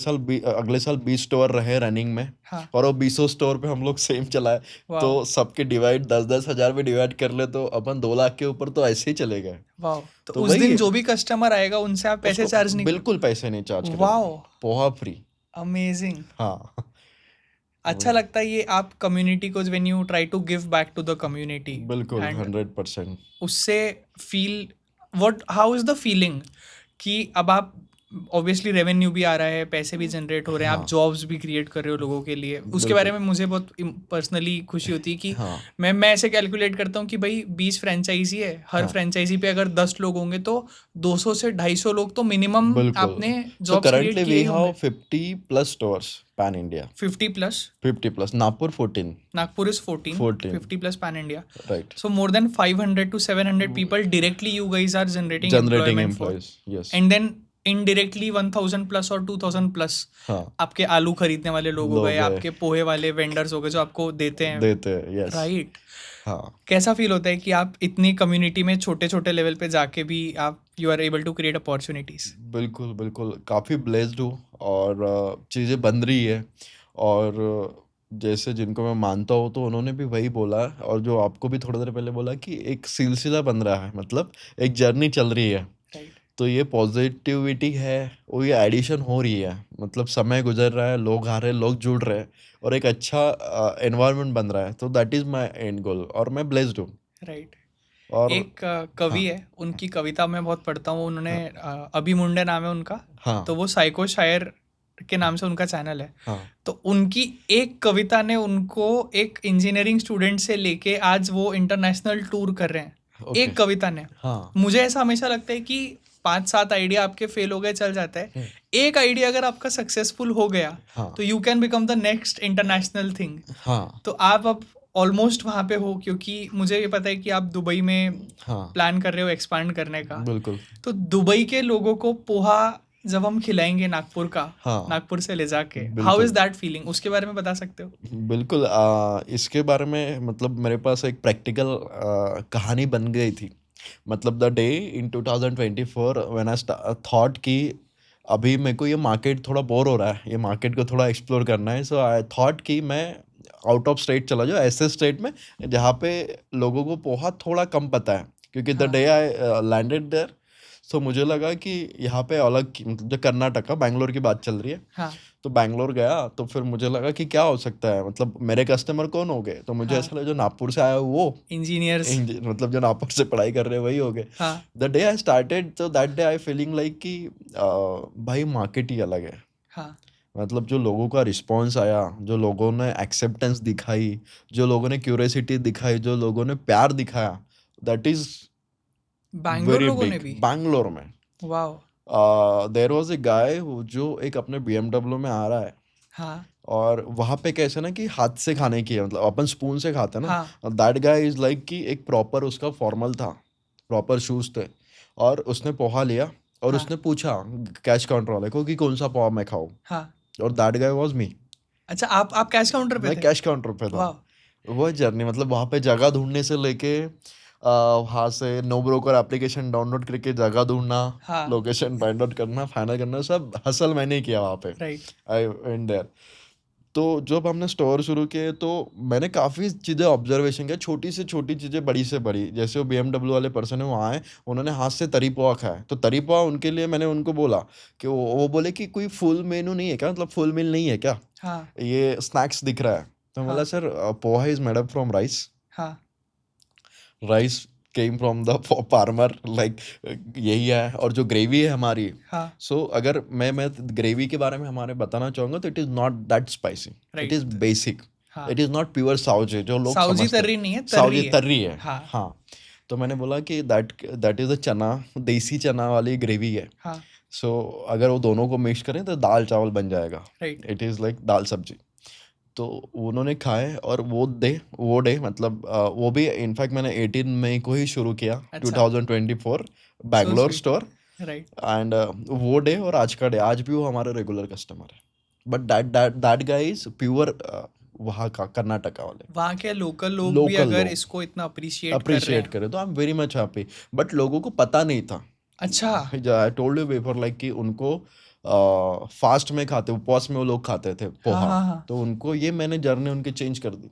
साल 20 स्टोर रहे रनिंग में, हाँ। और वो 20 स्टोर पे हम लोग सेम चलाए। वाह तो सबके डिवाइड 10-10 हज़ार में डिवाइड कर ले तो अपन 2 लाख के ऊपर तो ऐसे ही चले गए। वाह। तो तो उस वही दिन है, जो भी कस्टमर आएगा उनसे आप पैसे उसको चार्ज नहीं कर? बिल्कुल पैसे नहीं चार्ज करेंगे, वाह, पोहा फ्री। अमेजिंग। हाँ अच्छा वही, लगता है ये आप कम्युनिटी को, when you try to give back to the community बिल्कुल एंड 100%। उससे feel, what, how is the feeling कि अब आप, ऑब्वियसली रेवेन्यू भी आ रहा है, पैसे भी जनरेट हो रहे हैं, आप हाँ जॉब्स भी क्रिएट कर रहे हो लोगों के लिए, उसके बारे बिल्कुल। में मुझे बहुत पर्सनली खुशी होती है कि हाँ मैं ऐसे कैलकुलेट करता हूँ कि भाई 20 फ्रेंचाइजी है, हर हाँ फ्रेंचाइजी पे अगर 10 लोग होंगे तो 200 से 250 लोग तो मिनिमम बिल्कुल। आपने सो जॉब्स क्रिएट करंटली किए वी ही हैव होंगे। 50+ stores pan India. 50 plus? 50+, Nagpur 14। Nagpur is 14, 14, 50 plus pan India. Right. So more than 500 to 700 people directly you guys are generating generating employment for. Employees, yes. And then indirectly 1000 plus और 2000 plus हाँ आपके आलू खरीदने वाले लोग हो गए, लोग आपके पोहे वाले वेंडर्स हो गए जो आपको देते हैं, देते हैं, यस। राइट? हाँ कैसा फील होता है कि आप इतनी कम्युनिटी में छोटे छोटे लेवल पे जाके भी आप, you are able to create opportunities? बिल्कुल बिल्कुल, काफ़ी ब्लेस्ड हूँ, और चीज़ें बन रही है। और जैसे जिनको मैं मानता हूँ तो उन्होंने भी वही बोला, और जो आपको भी थोड़ी देर पहले बोला कि एक सिलसिला बन रहा है, मतलब एक जर्नी चल रही है। राइट। तो ये पॉजिटिविटी है, वो ये एडिशन हो रही है, मतलब समय गुजर रहा है, लोग आ रहे हैं, लोग जुड़ रहे हैं, और एक अच्छा एनवायरनमेंट बन रहा है। तो दैट इज़ माय एंड गोल, और मैं ब्लेस्ड हूँ। राइट। और एक कवि हाँ है, उनकी कविता मैं बहुत पढ़ता हूँ, उन्होंने हाँ अभी मुंडे नाम है उनका, हाँ तो वो साइको शायर के नाम से उनका चैनल है। हाँ तो उनकी एक कविता ने उनको एक इंजीनियरिंग स्टूडेंट से लेके आज वो इंटरनेशनल टूर कर रहे हैं, ओके। एक कविता ने। हाँ मुझे ऐसा हमेशा लगता है कि 5-7 आइडिया आपके फेल हो गए चल जाता है, एक आइडिया अगर आपका सक्सेसफुल हो गया हाँ तो you can become the next international thing. हाँ तो आप अब ऑलमोस्ट वहाँ पे हो, क्योंकि मुझे ये पता है कि आप दुबई में हाँ प्लान कर रहे हो एक्सपांड करने का। बिल्कुल। तो दुबई के लोगों को पोहा जब हम खिलाएंगे नागपुर का, हाँ नागपुर से ले जाके, हाउ इज बिल्कुल दैट फीलिंग, उसके बारे में बता सकते हो? बिल्कुल। इसके बारे में मतलब मेरे पास एक प्रैक्टिकल कहानी बन गई थी। मतलब the day in 2024 when I thought कि अभी मेरे को ये मार्केट थोड़ा बोर हो रहा है, ये मार्केट को थोड़ा एक्सप्लोर करना है। सो आई थॉट कि मैं आउट ऑफ स्टेट चला जाऊँ, ऐसे स्टेट में जहाँ पे लोगों को पोहा थोड़ा कम पता है, क्योंकि द हाँ डे आई लैंडेड देयर, सो मुझे लगा कि यहाँ पे अलग मतलब जो कर्नाटका बैंगलोर की बात चल रही है, हाँ तो बैंगलोर गया तो फिर मुझे लगा कि क्या हो सकता है, मतलब मेरे कस्टमर कौन हो गए, तो मुझे हाँ। ऐसा लगा जो नागपुर से आया हो वो इंजीनियर्स। मतलब जो नागपुर से पढ़ाई कर रहे हैं वही हो गए। हाँ द डे आई स्टार्टेड, तो that day I feeling like कि भाई मार्केट ही अलग है। हाँ। मतलब जो लोगों का रिस्पॉन्स आया, जो लोगों ने एक्सेप्टेंस दिखाई, जो लोगों ने क्यूरियोसिटी दिखाई, जो लोगों ने प्यार दिखाया, दैट इज बैंगलोर वेरी लोगों ने बिग। भी? बैंगलोर में वाओ। देयर वाज ए गाय जो एक अपने BMW में आ रहा है, हाँ और वहाँ पे कैसे ना कि हाथ से खाने की है, मतलब अपन स्पून से खाते हैं हाँ ना, दैट गाय इज लाइक कि एक प्रॉपर उसका फॉर्मल था, प्रॉपर शूज थे, और उसने पोहा लिया और हाँ उसने पूछा कैश काउंटर वाले को कि कौन सा पोहा मैं खाऊं, हाँ। और दैट गाय वाज मी। अच्छा, आप कैश काउंटर पे मैं थे? कैश काउंटर पे था। वाह। वो जर्नी, मतलब वहाँ पे जगह ढूंढने से लेके वहाँ से नो ब्रोकर एप्लीकेशन डाउनलोड करके जगह ढूंढना, हाँ। लोकेशन फाइंड आउट करना, फाइनल करना, सब हसल मैंने ही किया वहाँ पे। राइट। I went there. तो जब हमने स्टोर शुरू किए तो मैंने काफ़ी चीज़ें ऑब्जर्वेशन किया, छोटी से छोटी चीज़ें, बड़ी से बड़ी। जैसे वो BMW वाले पर्सन है, वहाँ आए, उन्होंने हाथ से तरी पोहा खाया, तो तरी पोहा उनके लिए मैंने उनको बोला कि वो बोले कि कोई फुल मेनू नहीं है क्या, मतलब फुल मील नहीं है क्या, हाँ ये स्नैक्स दिख रहा है। तो मैं बोला हाँ sir poha is made up from rice, हाँ rice came from the farmer, like यही है। और जो ग्रेवी है हमारी, हाँ। सो अगर मैं ग्रेवी के बारे में हमारे बताना चाहूँगा तो it is not that spicy, it is right. Basic. हाँ। It is not pure Saoji जो लोग साउजी समझते हैं। तर्री नहीं है, साउजी तर्री है। तर्री है, हाँ हाँ। तो मैंने बोला कि दैट इज़ अ चना, देसी चना वाली ग्रेवी है। हाँ। सो अगर वो दोनों को मिक्स करें तो दाल चावल बन जाएगा। राइट। इट इज़ लाइक दाल सब्जी। तो उन्होंने खाए और वो डे मतलब वो भी इनफैक्ट मैंने 18 मई को ही शुरू किया, अच्छा, 2024 so Bangalore sweet. Store. Right. And वो डे और आज का डे, आज भी वो हमारे रेगुलर कस्टमर है। But that guy is pure वहाँ का, कर्नाटका वाले वहाँ के लोकल लोग भी लोकल अगर लोग इसको इतना अप्रिशिएट कर रहे अप्रिशिएट हैं। करे तो आई am very much happy. But लोगों को पता नहीं था। अच्छा। I told you before like कि उनको फास्ट में खाते, उपवास में वो लोग खाते थे हाँ पोहा। हाँ हाँ। तो उनको ये मैंने जर्नी उनकी चेंज कर दी,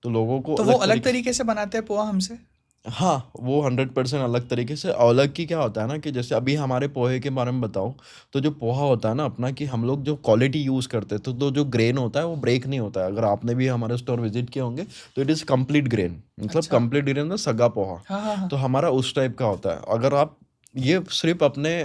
तो लोगों को तो वो अलग अलग तरीके से। तरीके से बनाते हैं पोहा हमसे? हाँ, वो 100% अलग तरीके से। अलग की क्या होता है ना कि जैसे अभी हमारे पोहे के बारे में बताऊँ, तो जो पोहा होता है ना अपना, कि हम लोग जो क्वालिटी यूज़ करते हैं, तो जो ग्रेन होता है वो ब्रेक नहीं होता है। अगर आपने भी हमारे स्टोर विजिट किए होंगे तो इट इज़ कंप्लीट ग्रेन, मतलब अच्छा। कंप्लीट ग्रेन मतलब सगा पोहा। हाँ हाँ हाँ। तो हमारा उस टाइप का होता है। अगर आप ये सिर्फ अपने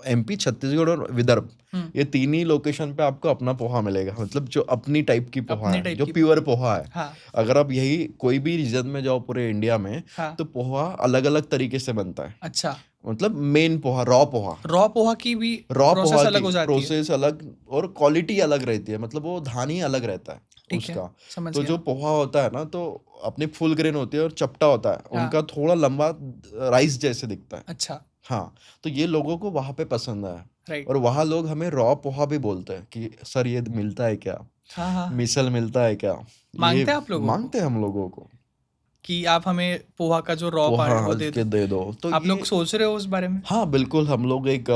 एमपी, छत्तीसगढ़ और विदर्भ, हम्म। ये तीन ही लोकेशन पे आपको अपना पोहा मिलेगा, मतलब जो अपनी टाइप की पोहा अपने है, टाइप जो की प्योर पोहा है। हाँ अगर आप यही कोई भी रीजन में जाओ पूरे इंडिया में, हाँ। तो पोहा अलग अलग तरीके से बनता है। अच्छा। मतलब main poha, raw poha, raw poha की भी रॉ पोहा प्रोसेस अलग की हो जाती है? प्रोसेस अलग और क्वालिटी अलग रहती है, मतलब वो धान ही अलग रहता है ठीक है, उसका। समझ तो जो गया। पोहा होता है ना, तो अपनी फुल ग्रेन होती है और चपटा होता है, हाँ। उनका थोड़ा लंबा राइस जैसे दिखता है। अच्छा। हाँ, तो ये लोगों को वहाँ पे पसंद आया। राइट। और वहाँ लोग हमें रॉ पोहा भी बोलते हैं कि सर ये मिलता है क्या, हाँ हाँ हाँ। मिसल मिलता है क्या। ये मांगते हैं आप लोगों को मांगते हैं हम लोगों को, कि आप हमें पोहा का जो रॉ पार्ट पोहा है वो दे के दो? दे दो तो आप लोग ये। सोच रहे हो उस बारे में? हाँ बिल्कुल, हम लोग एक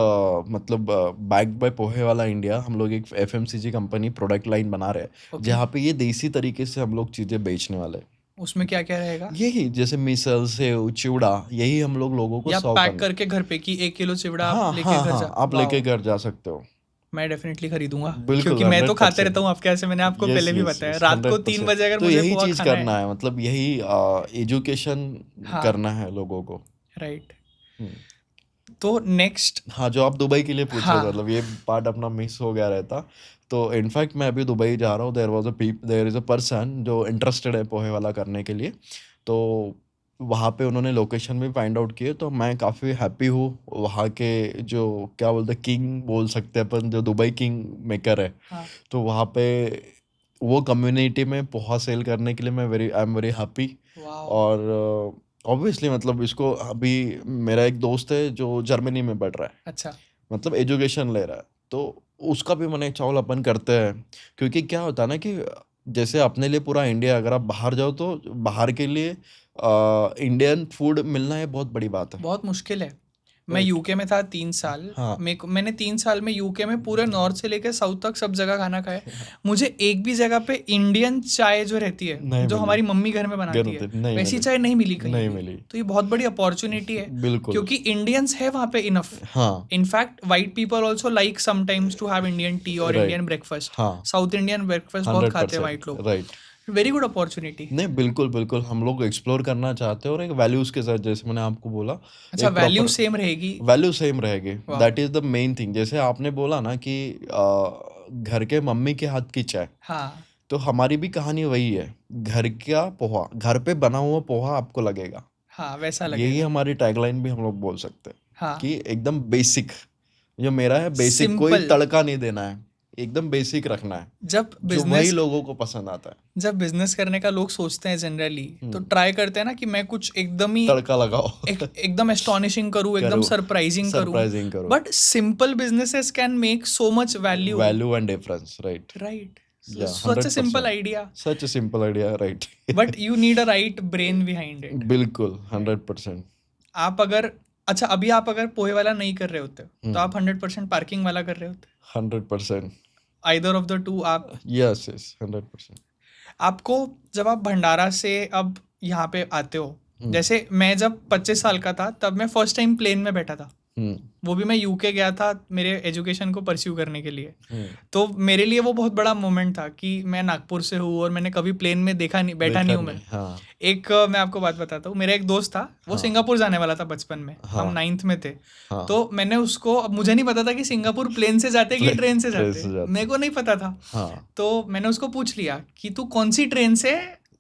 मतलब बैक्ड बाय पोहे वाला इंडिया, हम लोग एक एफएमसीजी कंपनी प्रोडक्ट लाइन बना रहे हैं, ओके। जहाँ पे ये देसी तरीके से हम लोग चीज़ें बेचने वाले हैं। उसमें क्या क्या रहेगा? यही जैसे मिसल, सेव, चिवड़ा, यही हम लोग लोगों को या सर्व पैक करना। करके घर पे कि 1 किलो चिवड़ा आप हाँ लेके हाँ घर हाँ, जा? आप लेके वाओ। घर जा सकते हो। मैं डेफिनेटली खरीदूंगा, बिल्कुल क्योंकि मैं तो खाते 100%। रहता हूँ आपके यहाँ से। मैंने आपको यस पहले भी यस बताया, यस, रात को 3 100%। बजे अगर तो मुझे यही पोहा चीज़ खाना है। करना है, मतलब यही एजुकेशन हाँ। करना है लोगों को। राइट। हम्म। तो नेक्स्ट। हाँ, जो आप दुबई के लिए पूछ रहे थे, हाँ। मतलब ये पार्ट अपना मिस हो गया रहता। तो इनफैक्ट मैं अभी दुबई जा रहा हूँ, देयर इज़ अ पर्सन जो इंटरेस्टेड है पोहे वाला करने के लिए। तो वहाँ पे उन्होंने लोकेशन भी फाइंड आउट किए, तो मैं काफ़ी हैप्पी हूँ। वहाँ के जो क्या बोलते हैं, किंग बोल सकते हैं अपन, जो दुबई किंग मेकर है, हाँ। तो वहाँ पे वो कम्युनिटी में पोहा सेल करने के लिए आई एम वेरी हैप्पी। वाओ। और ऑब्वियसली मतलब इसको अभी, मेरा एक दोस्त है जो जर्मनी में पढ़ रहा है, अच्छा। मतलब एजुकेशन ले रहा है, तो उसका भी मन है चावल अपन करते हैं। क्योंकि क्या होता है ना कि जैसे अपने लिए पूरा इंडिया, अगर आप बाहर जाओ तो बाहर के लिए इंडियन फूड मिलना, ये बहुत बड़ी बात है। बहुत मुश्किल है। मैं राइट। यूके में था 3 साल। हाँ मैंने 3 साल में यूके में पूरे नॉर्थ से लेकर साउथ तक सब जगह खाना खाया। मुझे एक भी जगह पे इंडियन चाय जो रहती है, नहीं जो मिली, हमारी मम्मी घर में बनाती है, नहीं वैसी मिली, चाय नहीं मिली कहीं नहीं भी। मिली। तो ये बहुत बड़ी अपॉर्चुनिटी है, बिल्कुल। क्योंकि इंडियंस है वहाँ पे इनफ। हाँ in fact white people also like sometimes to have Indian tea और राइट। Indian breakfast. हाँ साउथ इंडियन ब्रेकफास्ट बहुत खाते हैं वाइट 100% लोग। राइट। Very good opportunity. नहीं बिल्कुल बिल्कुल, हम लोग एक्सप्लोर करना चाहते हैं, और एक वैल्यूज़ के साथ, जैसे मैंने आपको बोला, अच्छा, एक वैल्यू प्रॉपर सेम रहेगी? वैल्यू सेम रहेगी। वाह। That is the main thing. जैसे आपने बोला ना कि घर के मम्मी के हाथ की चाय, हाँ तो हमारी भी कहानी वही है। घर का पोहा, घर पे बना हुआ पोहा आपको लगेगा। हाँ, वैसा यही लगेगा। हमारी टैगलाइन भी हम लोग बोल सकते हैं हाँ। कि एकदम बेसिक, जो मेरा है बेसिक, कोई सिंपल। तड़का नहीं देना है, एकदम बेसिक रखना है, जब जो वही बिजनेस लोगों को पसंद आता है। जब बिजनेस करने का लोग सोचते हैं जनरली, तो हम्म, ट्राई करते हैं ना कि मैं कुछ एकदम ही तड़का लगाओ एकदम एस्टॉनिशिंग करूँ, एकदम करो, सरप्राइजिंग करूँ। सरप्राइजिंग करो। But simple businesses can make so much value. Value and difference, right. Right. Yeah such a simple 100%, idea, such a simple idea, right. But you need a right brain behind it. बिल्कुल right. 100%। आप अगर अच्छा, अभी आप अगर पोहे वाला नहीं कर रहे होते तो आप 100% पार्किंग वाला कर रहे होते? 100%। आइदर ऑफ द टू आप। Yes yes 100%। आपको जब आप भंडारा से अब यहाँ पे आते हो, हम्म जैसे मैं जब 25 साल का था तब मैं फर्स्ट टाइम प्लेन में बैठा था। हम्म वो भी मैं यूके गया था मेरे एजुकेशन को परस्यू करने के लिए। हम्म, तो मेरे लिए वो बहुत बड़ा मोमेंट था कि मैं नागपुर से हूँ और मैंने कभी प्लेन में बैठा नहीं देखा हूँ मैं। नहीं। हाँ मैं आपको बात बताता हूँ। मेरा एक दोस्त था, वो हाँ सिंगापुर जाने वाला था बचपन में, हम हाँ 9th में थे। हाँ। तो मैंने उसको, अब मुझे नहीं पता था कि सिंगापुर प्लेन से जाते कि ट्रेन से ट्रेन जाते, से जाते। मेरे को नहीं पता था। हाँ, तो मैंने उसको पूछ लिया कि तू कौन सी ट्रेन से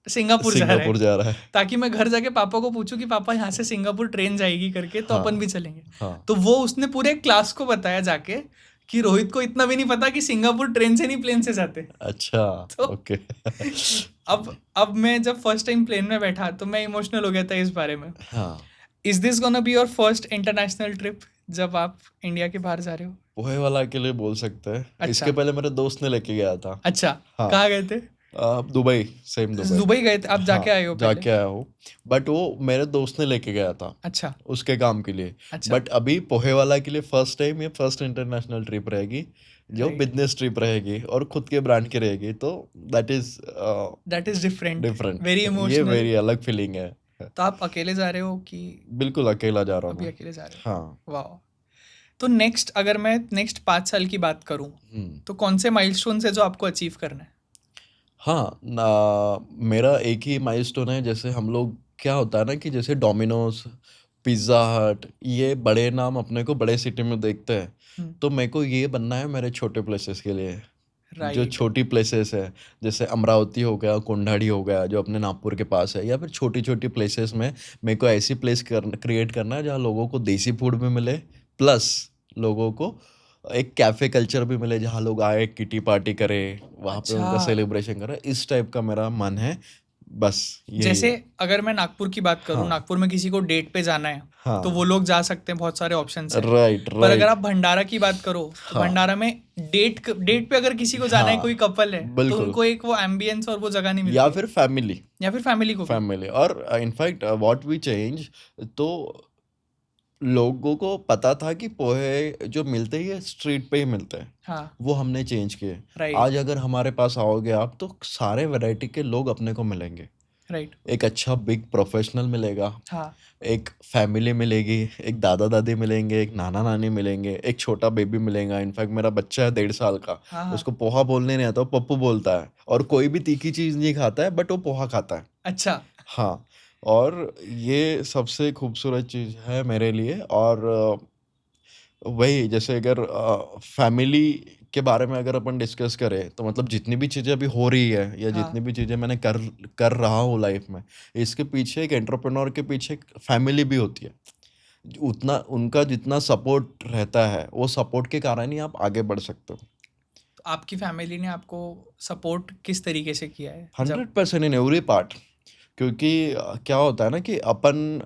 सिंगापुर जा रहा है, सिंगापुर जा रहा है। ताकि मैं घर जाके पापा को पूछूं कि पापा यहाँ से सिंगापुर ट्रेन जाएगी करके, तो अपन भी हाँ चलेंगे। हाँ तो वो उसने पूरे क्लास को बताया जाके कि रोहित को इतना भी नहीं पता कि सिंगापुर ट्रेन से नहीं प्लेन से जाते। अच्छा, तो ओके। अब मैं जब फर्स्ट टाइम प्लेन में बैठा तो मैं इमोशनल हो गया था इस बारे में। हाँ, is this gonna be your first international trip जब आप इंडिया के बाहर जा रहे हो? पोहे वाला के लिए बोल सकते हैं। अच्छा। इसके पहले मेरे दोस्त ने लेके गया था। अच्छा, हाँ। कहाँ गए थे? Dubai, same Dubai. दुबई गए थे, आप जाके हाँ, आए हो पहले? जाके आया हूँ, बट वो मेरे दोस्त ने लेके गया था अच्छा उसके काम के लिए। अच्छा। बट अभी पोहे वाला के लिए फर्स्ट टाइम, ये फर्स्ट इंटरनेशनल ट्रिप रहेगी जो Right. बिजनेस ट्रिप रहेगी और खुद के ब्रांड की रहेगी, तो that is different, different. Very ये इमोशनल। वेरी अलग फीलिंग है। तो आप अकेले जा रहे हो कि बिल्कुल अकेला जा रहा हूँ अभी मैं। अकेले जा रहे हो? हाँ। वाह। तो नेक्स्ट, अगर मैं नेक्स्ट 5 साल की बात करूं, तो कौन से माइलस्टोन है जो आपको अचीव करना है? हाँ मेरा एक ही माइलस्टोन है। जैसे हम लोग, क्या होता है ना कि जैसे डोमिनोज, पिज्ज़ा हट, ये बड़े नाम अपने को बड़े सिटी में देखते हैं, तो मेरे को ये बनना है मेरे छोटे प्लेसेस के लिए। जो राइट। छोटी प्लेसेस है, जैसे अमरावती हो गया, कोंडाड़ी हो गया जो अपने नागपुर के पास है, या फिर छोटी छोटी प्लेसेस में मेरे को ऐसी प्लेस क्रिएट करना है जहाँ लोगों को देसी फूड भी मिले, प्लस लोगों को एक कैफे कल्चर भी मिले, जहाँ लोग आए किटी पार्टी करे, वहाँ पे उनका अच्छा, सेलिब्रेशन करे। इस टाइप का मेरा मन है, बस यही जैसे है। अगर मैं नागपुर की बात करूं, हाँ नागपुर में किसी को डेट पे जाना है तो वो हाँ, लोग जा सकते हैं, बहुत सारे ऑप्शंस हैं। राइट पर अगर आप राइट। भंडारा की बात करो तो हाँ भंडारा में डेट पे अगर किसी को जाना है, कोई हाँ, कपल है, तो बिल्कुल। उनको एक वो एम्बियंस और वो जगह नहीं या मिलती, फिर फैमिली, या फिर फैमिली को भी। फैमिली और इनफैक्ट व्हाट वी चेंज, तो लोगों को पता था कि पोहे जो मिलते ही स्ट्रीट पे ही मिलते हैं, हाँ वो हमने चेंज किए। राइट आज अगर हमारे पास आओगे आप, तो सारे वैरायटी के लोग अपने को मिलेंगे। राइट। एक अच्छा बिग प्रोफेशनल मिलेगा, हाँ एक फैमिली मिलेगी, एक दादा दादी मिलेंगे, एक नाना नानी मिलेंगे, एक छोटा बेबी मिलेगा। इनफैक्ट मेरा बच्चा है 1.5 साल का, हाँ हाँ। उसको पोहा बोलने नहीं आता, वो पप्पू बोलता है, और कोई भी तीखी चीज़ नहीं खाता है, बट वो पोहा खाता है। अच्छा हाँ, और ये सबसे खूबसूरत चीज़ है मेरे लिए। और वही, जैसे अगर फैमिली के बारे में अगर अपन डिस्कस करें, तो मतलब जितनी भी चीज़ें अभी हो रही है, या जितनी हाँ भी चीज़ें मैंने कर कर रहा हूँ लाइफ में, इसके पीछे एक एंटरप्रेन्योर के पीछे एक फैमिली भी होती है। उतना उनका जितना सपोर्ट रहता है, वो सपोर्ट के कारण ही आप आगे बढ़ सकते हो। तो आपकी फैमिली ने आपको सपोर्ट किस तरीके से किया है जब? 100% इन एवरी पार्ट। क्योंकि क्या होता है ना कि अपन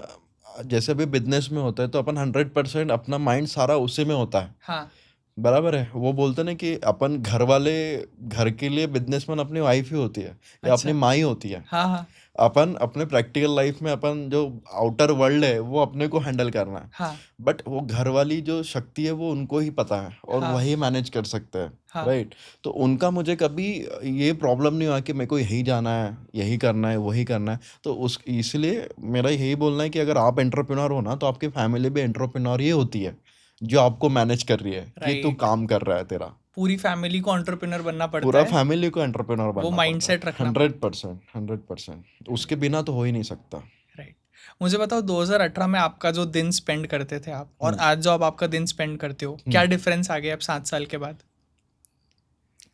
जैसे भी बिजनेस में होता है, तो अपन 100% अपना माइंड सारा उसी में होता है। हाँ बराबर है, वो बोलते ना कि अपन घर वाले, घर के लिए बिजनेसमैन अपनी वाइफ ही होती है या अपनी अच्छा। माँ ही होती है। हाँ हाँ अपन अपने प्रैक्टिकल लाइफ में अपन जो आउटर वर्ल्ड है वो अपने को हैंडल करना है, हाँ बट वो घर वाली जो शक्ति है वो उनको ही पता है, और हाँ वही मैनेज कर सकते हैं। हाँ राइट। तो उनका मुझे कभी ये प्रॉब्लम नहीं हुआ कि मेरे को यही जाना है, यही करना है, वही करना है। तो उस इसलिए मेरा यही बोलना है कि अगर आप एंटरप्रेन्योर हो ना, तो आपकी फैमिली भी एंटरप्रेन्योर ही होती है, जो आपको मैनेज कर रही है कि तू राइट। काम कर रहा है तेरा। पूरी फैमिली को एंटरप्रेन्योर बनना पड़ता पूरा है, फैमिली को एंटरप्रेन्योर वो बनना पड़ता है। माइंडसेट रखना 100%, 100%, उसके बिना तो हो ही नहीं सकता। राइट। मुझे बताओ 2018 में आपका जो दिन स्पेंड करते थे आप, और आज जो आप आपका दिन स्पेंड करते हो, क्या डिफरेंस आ गया अब 7 साल के बाद?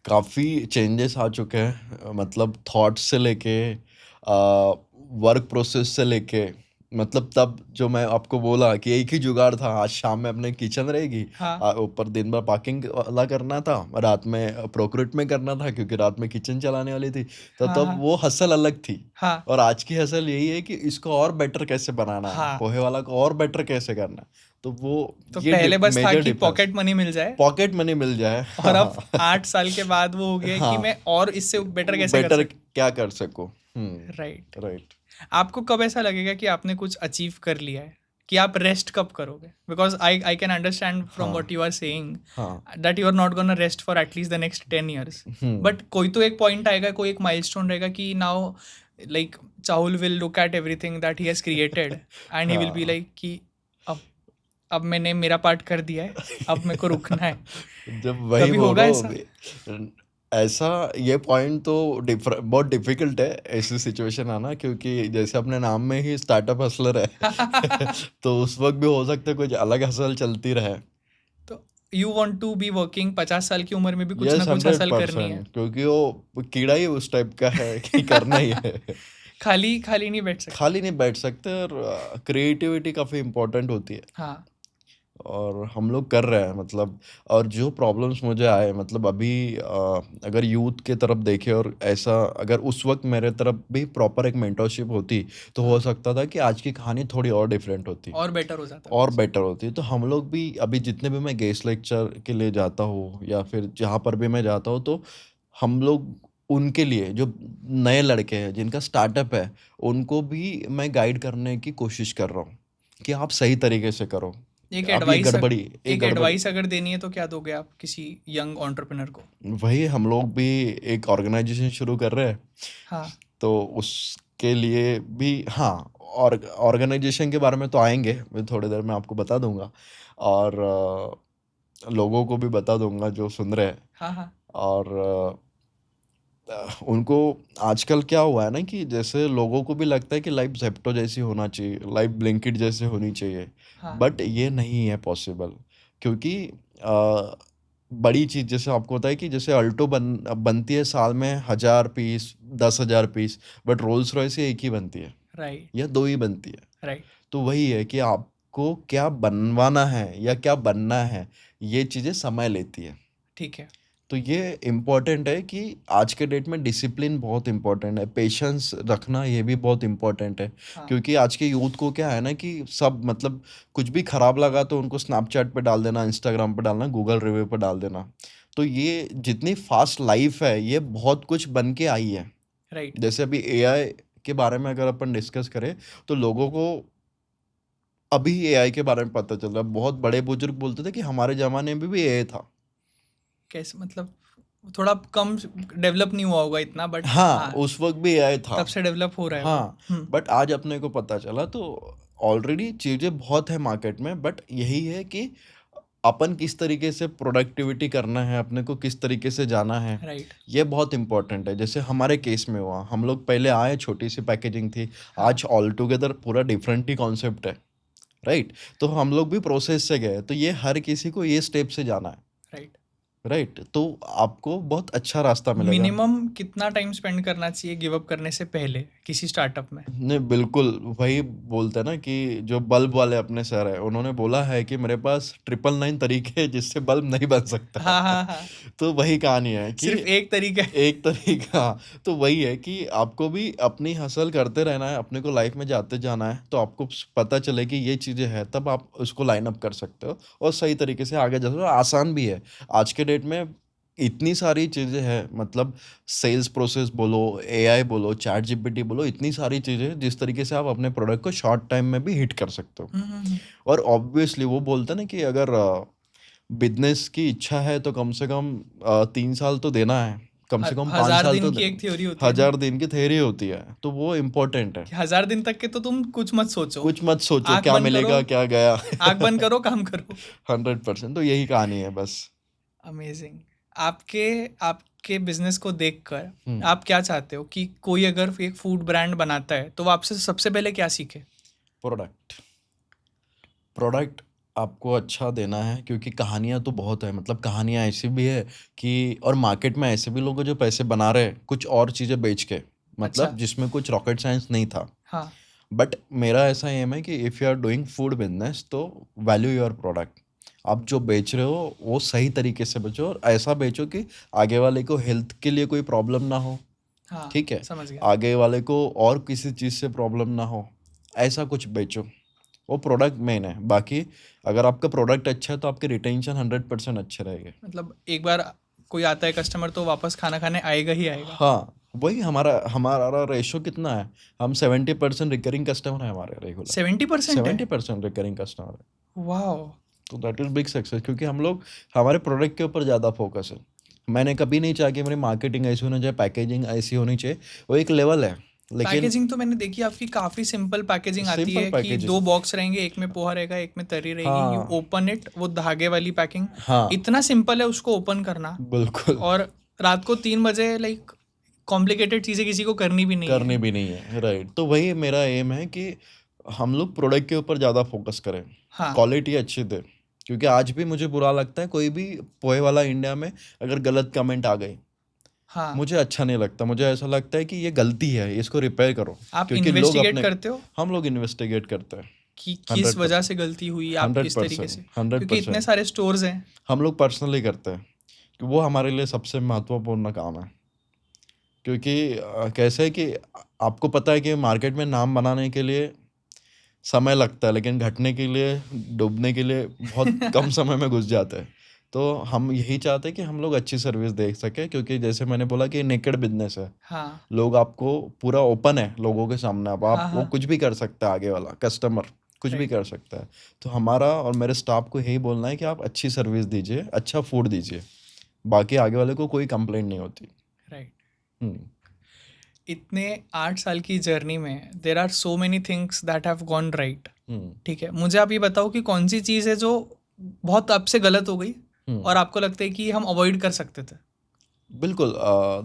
काफ़ी चेंजेस आ चुके हैं, मतलब थॉट्स से लेके, वर्क प्रोसेस से लेके। मतलब तब जो मैं आपको बोला कि एक ही जुगाड़ था, आज शाम में अपने किचन रहेगी, हाँ ऊपर दिन भर पार्किंग वाला करना था, रात में प्रोक्यूट में करना था, क्योंकि रात में किचन चलाने वाली थी। तो हाँ तब हाँ वो हसल अलग थी, हाँ और आज की हसल यही है कि इसको और बेटर कैसे बनाना है, हाँ। पोहे वाला को और बेटर कैसे करना है। तो वो तो ये पहले बस था मेजर कि डिफरेंस, पॉकेट मनी मिल जाए, पॉकेट मनी मिल जाए। और अब हाँ 8 साल के बाद वो हो गया है कि हाँ, मैं और इससे बेटर कैसे कर बेटर सकता। क्या कर सको। राइट। राइट। आपको कब ऐसा लगेगा कि आपने कुछ अचीव कर लिया है, कि आप रेस्ट कब करोगे? Because I can understand from हाँ वॉट यू आर सेइंग हाँ। That you are not gonna rest for at least the next 10 years, but कोई तो एक पॉइंट आएगा, कोई एक माइलस्टोन रहेगा कि now like Chahul will look at everything that he has created and he will be हाँ, लाइक कि अब अब मैंने मेरा पार्ट कर दिया है, अब मेरे को रुकना है। जब वही कभी होगा बोलो ऐसा? ऐसा, ये पॉइंट तो बहुत डिफिकल्ट है ऐसी सिचुएशन आना, क्योंकि जैसे अपने नाम में ही स्टार्टअप हसलर है। तो उस वक्त भी हो सकता है कुछ अलग हसल चलती रहे। तो you want to be working 50 साल की उम्र में भी कुछ ना यस, कुछ हासिल करनी है, 100%, क्योंकि वो कीड़ा ही उस टाइप का है कि करना ही है। खाली खाली नहीं बैठ सकते। खाली नहीं बैठ सकते, और क्रिएटिविटी काफ़ी इम्पोर्टेंट होती है। हाँ और हम लोग कर रहे हैं मतलब। और जो प्रॉब्लम्स मुझे आए मतलब अभी अगर यूथ के तरफ देखे और ऐसा अगर उस वक्त मेरे तरफ भी प्रॉपर एक मेंटरशिप होती तो हो हाँ, सकता था कि आज की कहानी थोड़ी और डिफरेंट होती और बेटर हो जाता और कुछ। बेटर होती। तो हम लोग भी अभी जितने भी मैं गेस्ट लेक्चर के लिए जाता हूँ या फिर जहाँ पर भी मैं जाता हूँ तो हम लोग उनके लिए जो नए लड़के हैं जिनका स्टार्टअप है उनको भी मैं गाइड करने की कोशिश कर रहा हूँ कि आप सही तरीके से करो। एक अब ये एडवाइस गड़बड़ी एक एक गड़बड़ी एडवाइस अगर देनी है तो क्या दोगे आप किसी यंग एंटरप्रेन्योर को? वही हम लोग भी एक ऑर्गेनाइजेशन शुरू कर रहे हैं हाँ, तो उसके लिए भी हाँ। और ऑर्गेनाइजेशन के बारे में तो आएंगे मैं थोड़ी देर में आपको बता दूंगा और लोगों को भी बता दूंगा जो सुन रहे हैं। हाँ, हाँ, और उनको आजकल क्या हुआ है ना कि जैसे लोगों को भी लगता है कि लाइफ जेप्टो जैसी होना चाहिए, लाइफ ब्लिंकिट जैसे होनी चाहिए। हाँ, बट ये नहीं है पॉसिबल क्योंकि अ, बड़ी चीज़ जैसे आपको होता है कि जैसे अल्टो बनती है साल में 1000 piece 10,000 piece, but Rolls Royce एक ही बनती है राइट, या दो ही बनती है। राइट, तो वही है कि आपको क्या बनवाना है या क्या बनना है, ये चीज़ें समय लेती है। ठीक है। तो ये इम्पोर्टेंट है कि आज के डेट में डिसिप्लिन बहुत इम्पोर्टेंट है, पेशेंस रखना ये भी बहुत इम्पोर्टेंट है। हाँ, क्योंकि आज के यूथ को क्या है ना कि सब मतलब कुछ भी खराब लगा तो उनको स्नैपचैट पे डाल देना, इंस्टाग्राम पे डालना, गूगल रिव्यू पे डाल देना। तो ये जितनी फास्ट लाइफ है ये बहुत कुछ बन के आई है। राइट, जैसे अभी एआई के बारे में अगर अपन डिस्कस करें तो लोगों को अभी एआई के बारे में पता चल रहा है। बहुत बड़े बुजुर्ग बोलते थे कि हमारे ज़माने में भी एआई था। कैसे मतलब थोड़ा कम डेवलप नहीं हुआ होगा इतना, बट हाँ, हाँ, उस वक़्त भी एआई था। तब से डेवलप हो रहा है वो। हाँ, हुँ, बट आज अपने को पता चला तो ऑलरेडी चीज़ें बहुत है मार्केट में, बट यही है कि अपन किस तरीके से प्रोडक्टिविटी करना है, अपने को किस तरीके से जाना है, राइट, ये बहुत इम्पोर्टेंट है। जैसे हमारे केस में हुआ, हम लोग पहले आए छोटी-सी पैकेजिंग थी, हाँ, आज ऑल टुगेदर पूरा डिफरेंट ही कॉन्सेप्ट है, राइट? तो हम लोग भी प्रोसेस से गए, तो ये हर किसी को ये स्टेप से जाना है, राइट। राइट? तो आपको बहुत अच्छा रास्ता मिलेगा। मिनिमम कितना टाइम स्पेंड करना चाहिए गिव अप करने से पहले किसी स्टार्टअप में? नहीं बिल्कुल, वही बोलते हैं ना कि जो बल्ब वाले अपने सर हैं, उन्होंने बोला है कि मेरे पास 999 तरीके हैं जिससे बल्ब नहीं बन सकता। हाँ, हाँ, हाँ। तो वही कहानी है कि सिर्फ़ एक तरीका है। एक तरीका, तो वही है कि आपको भी अपनी हसल करते रहना है, अपने को लाइफ में जाते जाना है, तो आपको पता चले कि ये चीज़ें हैं, तब आप उसको लाइन अप कर सकते हो और सही तरीके से आगे जा सकते हो। आसान भी है। आज के डेट में इतनी सारी चीज़ें हैं मतलब सेल्स प्रोसेस बोलो, एआई बोलो, चैट जीपीटी बोलो, इतनी सारी चीज़ें हैं जिस तरीके से आप अपने प्रोडक्ट को शॉर्ट टाइम में भी हिट कर सकते हो। हुँ, हुँ, हुँ। और ऑब्वियसली वो बोलते हैं ना कि अगर बिज़नेस की इच्छा है तो कम से कम 3 साल तो देना है। कम से कम 5 हज़ार साल दिन तो की द एक थ्योरी होती है ना, 1000 दिन की थ्योरी होती है, तो वो इम्पोर्टेंट है। कि 1000 दिन तक के तो तुम कुछ मत सोचो। कुछ मत सोचो आँख क्या बंद करो, मिलेगा, क्या गया। आँख बंद करो, काम करो। 100% तो यही कहानी है बस। अमेज़िंग। आपके आपके बिज़नेस को देखकर हुँ, आप क्या चाहते हो कि कोई अगर एक फूड ब्रांड बनाता है, तो वो आपसे सबसे पहले क्या सीखे? प्रोडक्ट। प्रोडक्ट आपको अच्छा देना है क्योंकि कहानियाँ तो बहुत है मतलब कहानियाँ ऐसी भी है कि और मार्केट में ऐसे भी लोग हैं जो पैसे बना रहे हैं कुछ और चीज़ें बेच के अच्छा, मतलब जिसमें कुछ रॉकेट साइंस नहीं था। हाँ, बट मेरा ऐसा एम है कि if you are doing food business तो वैल्यू योर प्रोडक्ट। आप जो बेच रहे हो वो सही तरीके से बेचो और ऐसा बेचो कि आगे वाले को हेल्थ के लिए कोई प्रॉब्लम ना हो, हाँ, ठीक है? समझ गया। आगे वाले को और किसी चीज़ से प्रॉब्लम ना हो, ऐसा कुछ बेचो। वो प्रोडक्ट मेन है, बाकी अगर आपका प्रोडक्ट अच्छा है तो आपके रिटेंशन 100% अच्छे रहेंगे। मतलब एक बार कोई आता है कस्टमर तो वापस खाना खाने आएगा ही आएगा। हाँ, वही हमारा हमारा रेशियो कितना है, हम 70% रिकरिंग कस्टमर है हमारे रेगुलर। 70% है? 70% रिकरिंग कस्टमर है। वॉव! तो दैट इज़ बिग सक्सेस क्योंकि हम लोग हमारे प्रोडक्ट के ऊपर ज़्यादा फोकस है। मैंने कभी नहीं चाहा कि मेरी मार्केटिंग ऐसी होनी चाहिए, पैकेजिंग ऐसी होनी चाहिए, वो एक लेवल है, लेकिन पैकेजिंग तो मैंने देखी आपकी काफ़ी सिंपल पैकेजिंग आती सिंपल है कि पैकेजिंग। 2 बॉक्स रहेंगे, एक में पोहा रहेगा, एक में तरी रहेगी। यू हाँ, ओपन इट, वो धागे वाली पैकिंग। हाँ, इतना सिंपल है उसको ओपन करना, बिल्कुल। और रात को 3 बजे लाइक कॉम्प्लिकेटेड चीज़ें किसी को करनी भी नहीं है। करनी भी नहीं है, राइट। तो वही मेरा एम है कि हम लोग प्रोडक्ट के ऊपर ज़्यादा फोकस करें, हाँ, क्वालिटी अच्छी दे। क्योंकि आज भी मुझे बुरा लगता है कोई भी पोहे वाला इंडिया में अगर गलत कमेंट आ गई, हाँ। मुझे अच्छा नहीं लगता। मुझे ऐसा लगता है कि ये गलती है, इसको रिपेयर करो। आप क्योंकि लोग इन्वेस्टिगेट अपने करते हो? हम लोग इन्वेस्टिगेट करते हैं। कि किस वजह से गलती हुई, आप किस तरीके से, क्योंकि इतने सारे स्टोर्स हैं। हम लोग पर्सनली करते हैं कि वो हमारे लिए सबसे महत्वपूर्ण काम है, क्योंकि कैसे है कि आपको पता है कि मार्केट में नाम बनाने के लिए समय लगता है, लेकिन घटने के लिए, डूबने के लिए बहुत कम समय में घुस जाते हैं। तो हम यही चाहते हैं कि हम लोग अच्छी सर्विस दे सकें, क्योंकि जैसे मैंने बोला कि नेकेड बिजनेस है। हाँ लोग आपको पूरा ओपन है लोगों के सामने, आप हाँ वो हाँ कुछ भी कर सकता है, आगे वाला कस्टमर कुछ भी राइट कर सकता है। तो हमारा और मेरे स्टाफ को यही बोलना है कि आप अच्छी सर्विस दीजिए, अच्छा फूड दीजिए, बाकी आगे वाले को कोई कंप्लेंट नहीं होती। राइट। हम्म, इतने 8 साल की जर्नी में there are so many things that have gone right. Hmm, ठीक है, मुझे आप ये बताओ कि कौन सी चीज़ है जो बहुत आपसे गलत हो गई हम्म। और आपको लगता है कि हम अवॉइड कर सकते थे। बिल्कुल,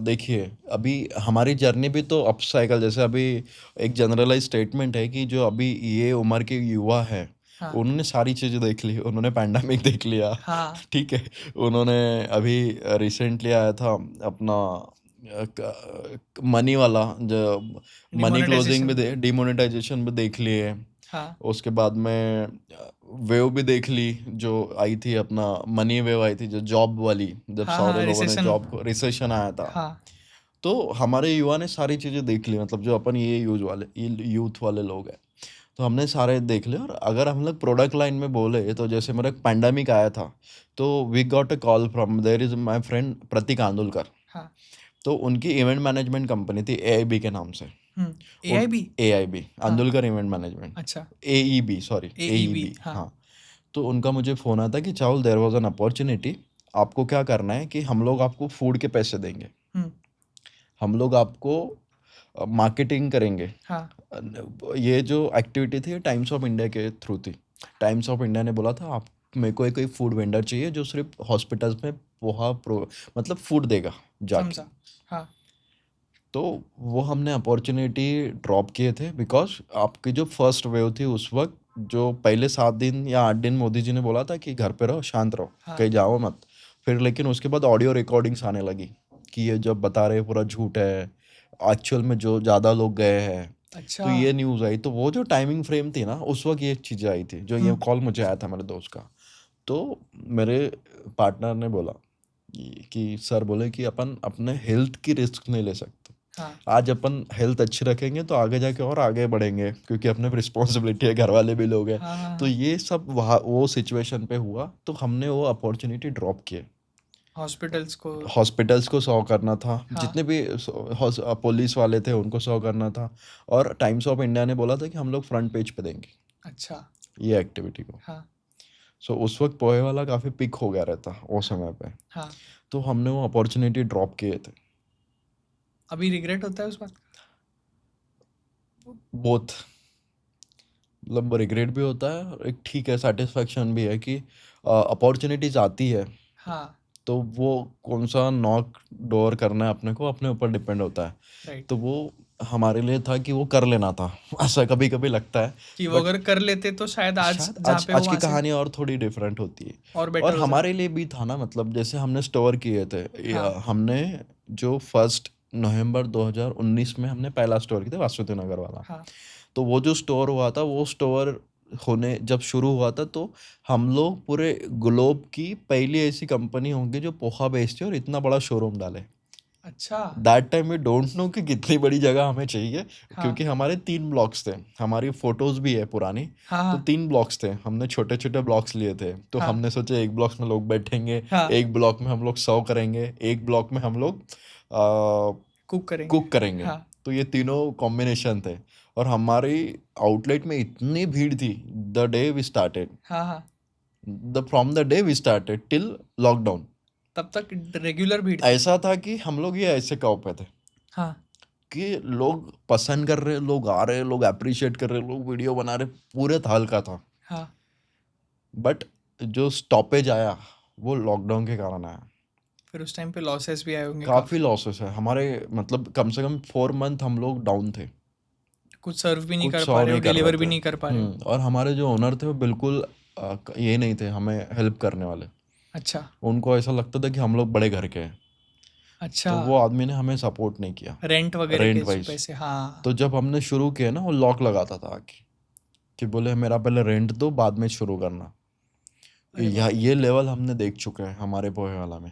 देखिए अभी हमारी जर्नी भी तो अप साइकिल, जैसे अभी एक जनरलाइज स्टेटमेंट है कि जो अभी ये उम्र के युवा है, हाँ उन्होंने सारी चीज़ें देख ली, उन्होंने पैंडेमिक देख लिया। हाँ ठीक है, उन्होंने अभी रिसेंटली आया था अपना मनी वाला, जो मनी क्लोजिंग डिमोनेटाइजेशन। भी, डिमोनेटाइजेशन भी देख लिए। हाँ उसके बाद में वेव भी देख ली, जो आई थी अपना मनी वेव आई थी, जो जॉब वाली, जब हाँ सारे हाँ लोगों ने रिसेशन। जॉब को, रिसेशन आया था। हाँ तो हमारे युवा ने सारी चीज़ें देख ली, मतलब जो अपन ये यूथ वाले लोग हैं, तो हमने सारे देख लिए। और अगर हम लोग प्रोडक्ट लाइन में बोले तो जैसे मेरा पैंडेमिक आया था, तो we got a call from, there is my friend Prateek Andulkar. हाँ। तो उनकी इवेंट मैनेजमेंट कंपनी थी AIB के नाम से। उन AIB। AIB, हाँ आंदुलकर इवेंट मैनेजमेंट, अच्छा। AEB, sorry AEB। AEB, हाँ हाँ। तो उनका मुझे फ़ोन आता कि चावल, देयर वाज एन अपॉर्चुनिटी, आपको क्या करना है कि हम लोग आपको फूड के पैसे देंगे, हम्म, हम लोग आपको मार्केटिंग करेंगे। हाँ ये जो एक्टिविटी थी टाइम्स ऑफ इंडिया के थ्रू थी। टाइम्स ऑफ इंडिया ने बोला था आप, मेरे को कोई फूड वेंडर चाहिए जो सिर्फ हॉस्पिटल्स में पोहा मतलब फूड देगा जाके। समझा। हाँ तो वो हमने अपॉर्चुनिटी ड्रॉप किए थे, बिकॉज आपकी जो फर्स्ट वेव थी उस वक्त, जो पहले 7 दिन या 8 दिन मोदी जी ने बोला था कि घर पे रहो, शांत रहो, हाँ कहीं जाओ मत। फिर लेकिन उसके बाद ऑडियो रिकॉर्डिंग्स आने लगी कि ये जब बता रहे पूरा झूठ है, एक्चुअल में जो ज़्यादा लोग गए हैं। अच्छा। तो ये न्यूज़ आई, तो वो जो टाइमिंग फ्रेम थी ना, उस वक्त ये चीज़ें आई थी, जो ये कॉल मुझे आया था मेरे दोस्त का। तो मेरे पार्टनर ने बोला कि सर बोले कि अपन अपने हेल्थ की रिस्क नहीं ले सकते। हाँ आज अपन हेल्थ अच्छी रखेंगे तो आगे जाके और आगे बढ़ेंगे, क्योंकि अपने रिस्पॉन्सिबिलिटी है, घर वाले भी लोग हैं। हाँ हाँ तो हाँ। ये सब वहाँ वो सिचुएशन पे हुआ, तो हमने वो अपॉर्चुनिटी ड्रॉप किए। हॉस्पिटल्स को। हॉस्पिटल्स को सर्व करना था, हाँ जितने भी पुलिस वाले थे उनको सर्व करना था। और टाइम्स ऑफ इंडिया ने बोला था कि हम लोग फ्रंट पेज पे देंगे अच्छा। ये एक्टिविटी को। हाँ सो उस वक्त पोहे वाला काफ़ी पिक हो गया रहता वो समय पे। हाँ। तो हमने वो अपॉर्चुनिटी ड्रॉप किए थे। अभी रिग्रेट होता है उस बात का? बोथ, मतलब रिग्रेट भी होता है और एक ठीक है सेटिस्फेक्शन भी है कि अपॉर्चुनिटीज आती है, हाँ तो वो कौन सा नॉक डोर करना है अपने को, अपने ऊपर डिपेंड होता है। राइट। तो वो हमारे लिए था कि वो कर लेना था। ऐसा कभी कभी लगता है, कि वो बट अगर कर लेते तो शायद आज शायद जहाँ आज पे हो आज की वहाँ से कहानी और थोड़ी डिफरेंट होती है। और और बेटर हो हमारे जाता। लिए भी था ना, मतलब जैसे हमने स्टोर किए थे, हाँ हमने जो 1 नवंबर 2019 में हमने पहला स्टोर किया था, वासुदेव नगर वाला। हाँ तो वो जो स्टोर हुआ था, वो स्टोर होने जब शुरू हुआ था, तो हम लोग पूरे ग्लोब की पहली ऐसी कंपनी होंगी जो पोहा बेचती है और इतना बड़ा शोरूम डाले। अच्छा। That time we don't know कि कितनी बड़ी जगह हमें चाहिए, हाँ क्योंकि हमारे 3 ब्लॉक्स थे, हमारी फोटोज भी है पुरानी। हाँ तो हाँ 3 ब्लॉक्स थे, हमने छोटे छोटे ब्लॉक्स लिए थे। तो हाँ हमने सोचा एक ब्लॉक में लोग बैठेंगे, हाँ। एक ब्लॉक में हम लोग सर्व करेंगे, एक ब्लॉक में हम लोग कुक करेंगे। कुक करेंगे। हाँ तो ये तीनों कॉम्बिनेशन थे। और हमारी आउटलेट में इतनी भीड़ थी, द डे वी स्टार्टेड, हाँ हाँ। The from the day we started till lockdown, तब तक रेगुलर भीड़ थी। ऐसा था कि हम लोग ये ऐसे कव पे थे हाँ कि लोग पसंद कर रहे, लोग आ रहे, लोग अप्रिशिएट कर रहे, लोग वीडियो बना रहे, पूरे थाल का था। हाँ। बट जो स्टॉपेज आया वो लॉकडाउन के कारण आया। फिर उस टाइम पे लॉसेस भी आए होंगे काफ़ी काफ़ी। लॉसेस है हमारे, मतलब कम से कम 4 मंथ हम लोग डाउन थे, कुछ सर्व भी नहीं कुछ कर पा सॉ रहे हो, नहीं कर रहे डिलीवर भी थे। नहीं कर पा रहे हो। और हमारे जो ओनर थे वो बिल्कुल ये नहीं थे हमें हेल्प करने वाले। अच्छा। उनको ऐसा लगता था कि हम लोग बड़े घर के हैं। अच्छा। तो वो आदमी ने हमें सपोर्ट नहीं किया रेंट वगैरह रेंट के वाइज। पैसे। हाँ तो जब हमने शुरू किया ना, वो लॉक लगाता था आके, कि बोले मेरा पहले रेंट दो, बाद में शुरू करना। अरे वाह, ये लेवल हमने देख चुके हैं हमारे पोहे वाला में।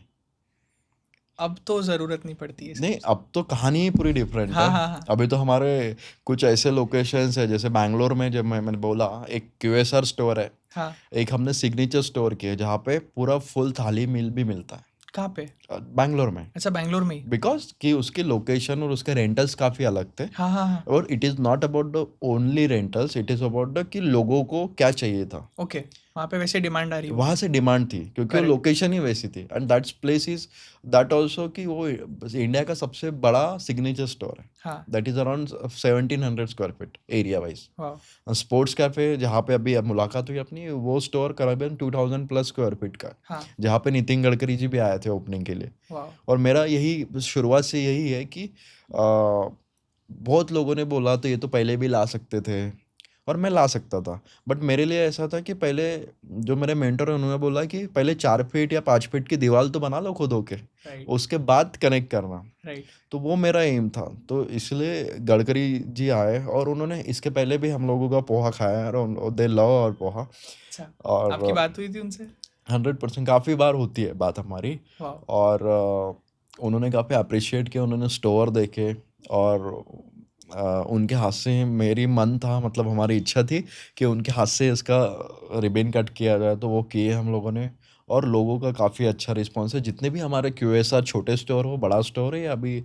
अब तो जरूरत नहीं पड़ती है नहीं, सब। अब तो कहानी ही पूरी डिफरेंट हाँ है। हाँ हाँ अभी तो हमारे कुछ ऐसे लोकेशंस है, जैसे बैंगलोर में, जब मैंने बोला, एक QSR स्टोर है, हाँ। एक हमने सिग्नेचर स्टोर किया जहाँ पे पूरा फुल थाली मील भी मिलता है, कहाँ पे? बैंगलोर में। अच्छा, बैंगलोर में ही। बिकॉज कि उसकी लोकेशन और उसके रेंटल्स काफ़ी अलग थे। हाँ हाँ हाँ। और it is not about the only rentals, it is about the कि लोगों को क्या चाहिए था। ओके, वहाँ पे वैसे डिमांड आ रही वहाँ होगी। से डिमांड थी क्योंकि वो करेक्ट। लोकेशन ही वैसी थी। And that's place is that also कि वो इंडिया का सबसे बड़ा सिग्नेचर स्टोर है। हाँ। That is around 1700 square feet area wise. वाह। स्पोर्ट्स कैफे जहाँ पे अभी मुलाकात हुई अपनी, वो स्टोर करीबन 2000 प्लस स्क्वायर फीट का है, हाँ। जहाँ पे नितिन गडकरी जी भी आए थे ओपनिंग के लिए। वाह। और मेरा यही शुरुआत से यही है कि बहुत लोगों ने बोला तो ये तो पहले भी ला सकते थे, और मैं ला सकता था। बट मेरे लिए ऐसा था कि पहले, जो मेरे मेंटर हैं उन्होंने बोला कि पहले 4 फीट या 5 फीट की दीवार तो बना लो खुद होके, राइट उसके बाद कनेक्ट करना। राइट। तो वो मेरा एम था। तो इसलिए गडकरी जी आए और उन्होंने इसके पहले भी हम लोगों का पोहा खाया है, और दे लव और पोहा। अच्छा, और आपकी बात हुई थी उनसे? 100% काफ़ी बार होती है बात हमारी। वाह। और उन्होंने काफ़ी अप्रिशिएट किया, उन्होंने स्टोर देखे, और उनके हाथ से मेरी मन था, मतलब हमारी इच्छा थी कि उनके हाथ से इसका रिबन कट किया जाए, तो वो किए हम लोगों ने। और लोगों का काफ़ी अच्छा रिस्पॉन्स है, जितने भी हमारे QSR छोटे स्टोर हो, बड़ा स्टोर है, या अभी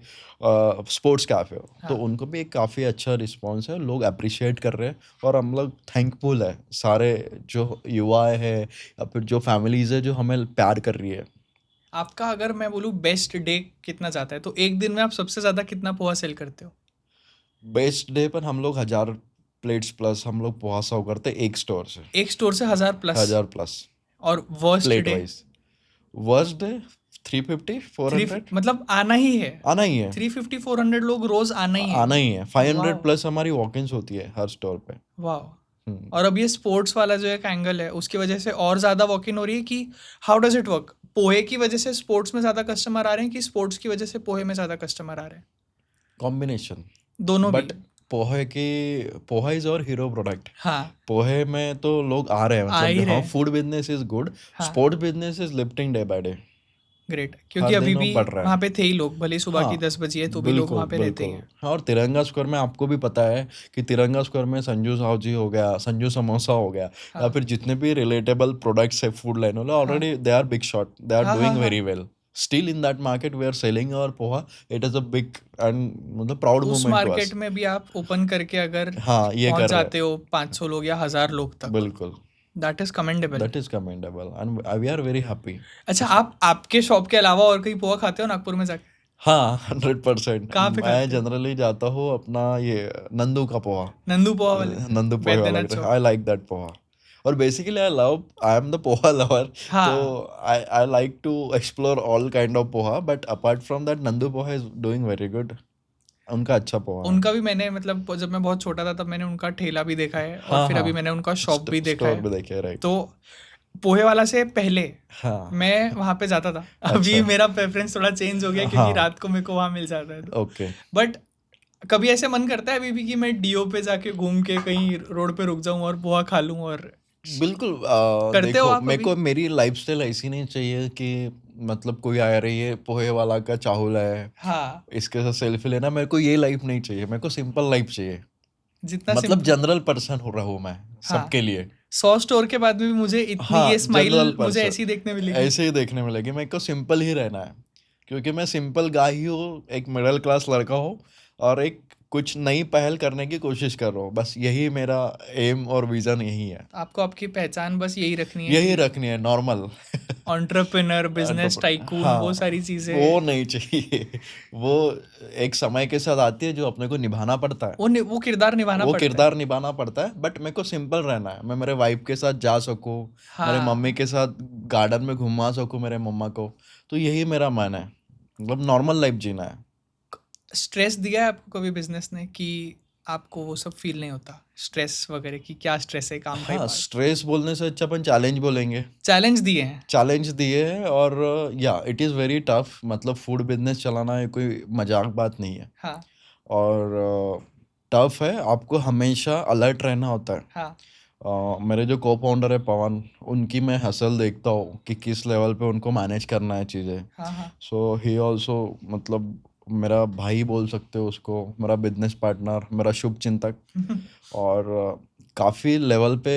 स्पोर्ट्स कैफ़े हो, तो हाँ। उनको भी एक काफ़ी अच्छा रिस्पॉन्स है, लोग अप्रिशिएट कर रहे हैं। और हम लोग थैंकफुल है, सारे जो युवा है या फिर जो फैमिलीज़ है जो हमें प्यार कर रही है। आपका अगर मैं बोलूँ बेस्ट डे कितना जाता है, तो एक दिन में आप सबसे ज़्यादा कितना पोहा सेल करते हो? बेस्ट डे पर हम लोग 1000 प्लेट्स प्लस हम लोग पोहा सर्व करते हैं एक स्टोर से। एक स्टोर से 1000+? 1000 प्लस और worst plate day? Wise. Worst day 350 three 400 मतलब आना ही है? आना ही है। 350-400 लोग रोज आना ही है? आना ही है। 500 वाह। प्लस हमारी वॉक-इन्स होती है हर स्टोर पे। वाह। और अब ये स्पोर्ट्स वाला जो एक एंगल है, उसकी वजह से और ज़्यादा वॉक इन हो रही है कि हाउ डज इट वर्क? पोहे की वजह से स्पोर्ट्स में ज़्यादा कस्टमर आ रहे हैं कि स्पोर्ट्स की वजह से पोहे में ज़्यादा कस्टमर आ रहे हैं? कॉम्बिनेशन। दोनों भी? बट पोहा इज और हीरो प्रोडक्ट। हाँ। पोहे में तो लोग आ रहे हैं, आ मतलब ही हाँ, रहे। Food business is good. हाँ। Sports business is lifting day by day. Great, क्योंकि हर अभी दिन वो भी बढ़ रहा वहाँ है। पे थे ही लोग, भले सुबह की हाँ, 10 बजी है तो भी लोग बिल्कुल वहाँ पे रहते ही बिल्कुल। हैं। हाँ, और तिरंगा स्क्वायर में आपको भी पता है कि तिरंगा स्क्वायर में संजू साहू जी हो गया, संजू समोसा हो गया, या हाँ फिर जितने भी रिलेटेबल प्रोडक्ट्स है फूड लाइन वाले, हाँ already they are big shot, they are हाँ हाँ डूइंग हाँ। Very well. Still in that market we are selling our poha. It is a big and मतलब प्राउड उस मोमेंट टू मार्केट अस। में भी आप ओपन करके अगर हाँ, ये पहुंच कर रहे जाते हो 500 लोग या 1000 लोग हैं। तक, बिल्कुल। That is commendable. That is commendable and we are very happy. अच्छा, आप आपके शॉप के अलावा और कहीं पोहा खाते हो नागपुर में जाके? हाँ, 100%। कहाँ पे मैं खाते हो? जनरली जाता हूँ अपना ये नंदू का पोहा। नंदू पोहा वाले? नंदू पोहे वाला Baidyanath Chowk? I like that poha. और basically I am the poha lover. तो हाँ। I like to explore all kind of poha, but apart from that Nandu poha is doing very good. उनका अच्छा पोहा है। उनका भी मैंने, मतलब जब मैं बहुत छोटा था तब मैंने उनका ठेला भी देखा है, और हाँ फिर हाँ, अभी मैंने उनका शॉप भी देखा स्टोर है। भी देखे, राइट। तो पोहे वाला से पहले हाँ। मैं वहाँ पे जाता था। अभी अच्छा। मेरा प्रेफरेंस थोड़ा चेंज हो गया क्योंकि हाँ। रात को मेरे को वहाँ मिल जाता है तो। ओके। बट कभी ऐसे मन करता है अभी भी कि मैं डीओ पे जाके घूम के कहीं रोड पे रुक जाऊं और पोहा खा लूं, और बिल्कुल। करते हो देखो, आप मेरे अभी? को मेरी लाइफस्टाइल ऐसी नहीं चाहिए कि मतलब कोई आ रही है पोहे वाला का चाहूल है, हाँ। इसके साथ सेल्फी लेना। मेरे को ये लाइफ नहीं चाहिए, मेरे को सिंपल लाइफ चाहिए। जितना मतलब सिंपल। जनरल पर्सन हो रहा हूँ मैं हाँ। सबके लिए। 100 स्टोर के बाद में भी मुझे इतनी हाँ, ये जनरल स्माइल मुझे पर्सन ऐसी देखने मिलेगी। ऐसे ही देखने मिलेगी। मेरे को सिंपल ही रहना है, क्योंकि मैं सिंपल गाय ही हूँ, एक मिडिल क्लास लड़का हूँ, और एक कुछ नई पहल करने की कोशिश कर रहा हूँ। बस यही मेरा एम और विजन यही है। आपको आपकी पहचान बस यही रखनी है यही कि रखनी है, नॉर्मल। एंटरप्रेन्योर, बिजनेस टाइकून, हाँ, वो सारी चीजें। वो नहीं चाहिए। वो एक समय के साथ आती है जो अपने को निभाना पड़ता है। वो किरदार निभाना वो पड़ता है। किरदार निभाना पड़ता है, बट मेरे को सिंपल रहना है। मैं मेरे वाइफ के साथ जा सकूँ, मेरे मम्मी हाँ। के साथ गार्डन में घुमा सकूँ मेरे मम्मा को। तो यही मेरा मन है, मतलब नॉर्मल लाइफ जीना है। स्ट्रेस दिया है आपको कभी बिजनेस ने कि आपको वो सब फील नहीं होता, स्ट्रेस वगैरह की? क्या स्ट्रेस है, काम का ही हाँ, पार्ट? स्ट्रेस बोलने से अच्छा अपन चैलेंज बोलेंगे। चैलेंज दिए हैं? चैलेंज दिए हैं, और या इट इज़ वेरी टफ। मतलब फूड बिजनेस चलाना ये कोई मजाक बात नहीं है। हाँ। और टफ है, आपको हमेशा अलर्ट रहना होता है। हाँ मेरे जो को फाउंडर है पवन, उनकी मैं हसल देखता हूँ कि किस लेवल पे उनको मैनेज करना है चीज़ें। हाँ हाँ सो ही ऑल्सो, मतलब मेरा भाई बोल सकते हो उसको, मेरा बिजनेस पार्टनर, मेरा शुभ चिंतक। और काफ़ी लेवल पे,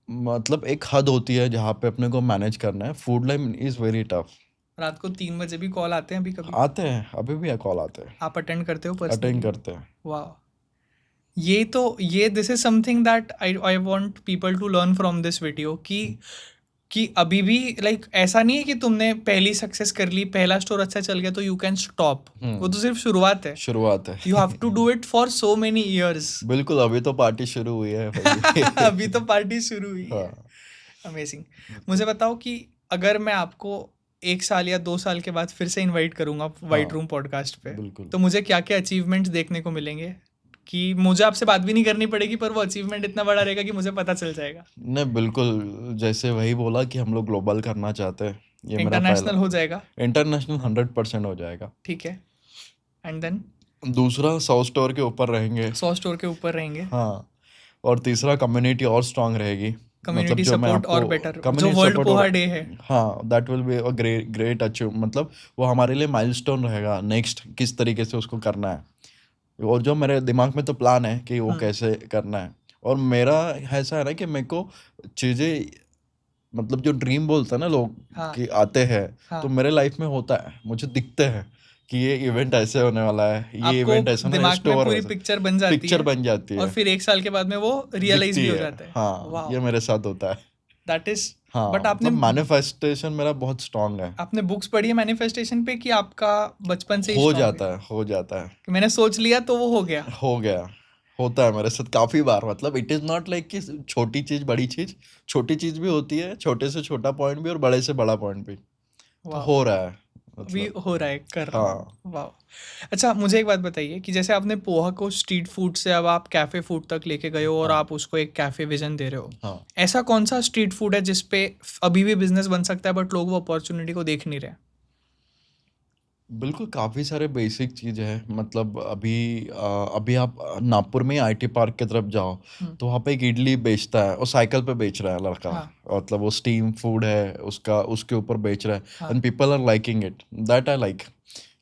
मतलब एक हद होती है जहाँ पे अपने को मैनेज करना है। Food line is very tough. रात को 3 बजे भी कॉल आते हैं अभी कभी? आते हैं, अभी भी कॉल आते हैं, आप अटेंड करते हो अटेंड पर्सनली? करते हैं। वाह, ये this is something that I want people to learn from this video कि अभी भी लाइक ऐसा नहीं है कि तुमने पहली सक्सेस कर ली, पहला स्टोर अच्छा चल गया तो यू कैन स्टॉप। वो तो सिर्फ शुरुआत है। शुरुआत है। You have to do it for so many years. बिल्कुल, अभी तो पार्टी शुरू हुई है भाई। अभी तो पार्टी शुरू हुई है। हाँ, अमेजिंग। बिल्कुल। मुझे बताओ कि अगर मैं आपको 1 साल या 2 साल के बाद फिर से इनवाइट करूंगा वाइट हाँ, रूम पॉडकास्ट पे, बिल्कुल। तो मुझे क्या क्या अचीवमेंट्स देखने को मिलेंगे कि मुझे आपसे बात भी नहीं करनी पड़ेगी, पर वो अचीवमेंट इतना बड़ा रहेगा कि मुझे पता चल जाएगा। नहीं, बिल्कुल, जैसे वही बोला कि हम लोग ग्लोबल करना चाहते हैं, ये मेरा पहला। इंटरनेशनल हो जाएगा, इंटरनेशनल 100% हो जाएगा। ठीक है। एंड देन दूसरा 100 स्टोर के ऊपर रहेंगे। 100 स्टोर के ऊपर रहेंगे। हाँ, और तीसरा कम्युनिटी और स्ट्रांग रहेगी। मतलब कम्युनिटी जो मैं सपोर्ट और आपको बेटर, जो कम्युनिटी वर्ल्ड सपोर्ट, पोहा और डे है। हाँ, that will be a great great achieve. मतलब वो हमारे लिए माइलस्टोन रहेगा, नेक्स्ट किस तरीके से उसको करना है। और जो मेरे दिमाग में तो प्लान है कि वो कैसे करना है। और मेरा ऐसा है ना कि मेरे को चीज़ें, मतलब जो ड्रीम बोलते हैं ना लोग हाँ कि आते हैं, तो हाँ, मेरे लाइफ में होता है, मुझे दिखते हैं कि ये इवेंट ऐसे होने वाला है, ये आपको इवेंट ऐसा ना, ये दिमाग में स्टोर पूरी वैसा। पिक्चर बन जाती पिक्चर है बन जाती और है, फिर 1 साल के बाद में वो रियलाइज दिखती भी हो है। जाता है। हाँ, वाह, ये मेरे साथ होता है। That is. हाँ, बट मतलब मैनिफेस्टेशन मेरा बहुत स्ट्रांग है। आपने बुक्स पढ़ी है मैनिफेस्टेशन पे कि आपका बचपन से ही हो स्ट्रांग है? जाता है, हो जाता है, कि मैंने सोच लिया तो वो हो गया। हो गया, होता है मेरे साथ काफी बार। मतलब इट इज नॉट लाइक कि छोटी चीज बड़ी चीज, छोटी चीज भी होती है, छोटे से छोटा पॉइंट भी और बड़े से बड़ा पॉइंट भी। तो वाह, हो रहा है, अभी मतलब। हो रहा है, कर रहा हाँ, हूँ। वाह। अच्छा, मुझे एक बात बताइए कि जैसे आपने पोहा को स्ट्रीट फूड से अब आप कैफे फूड तक लेके गए हो और हाँ, आप उसको एक कैफे विजन दे रहे हो, हाँ, ऐसा कौन सा स्ट्रीट फूड है जिस पे अभी भी बिजनेस बन सकता है बट लोग वो अपॉर्चुनिटी को देख नहीं रहे? बिल्कुल, काफ़ी सारे बेसिक चीज़ है। मतलब अभी आप नागपुर में आईटी पार्क की तरफ जाओ, हम्म, तो वहाँ पे एक इडली बेचता है, और साइकिल पे बेच रहा है लड़का। हाँ मतलब वो स्टीम फूड है उसका, उसके ऊपर बेच रहा है, हाँ and people are liking it, that I like.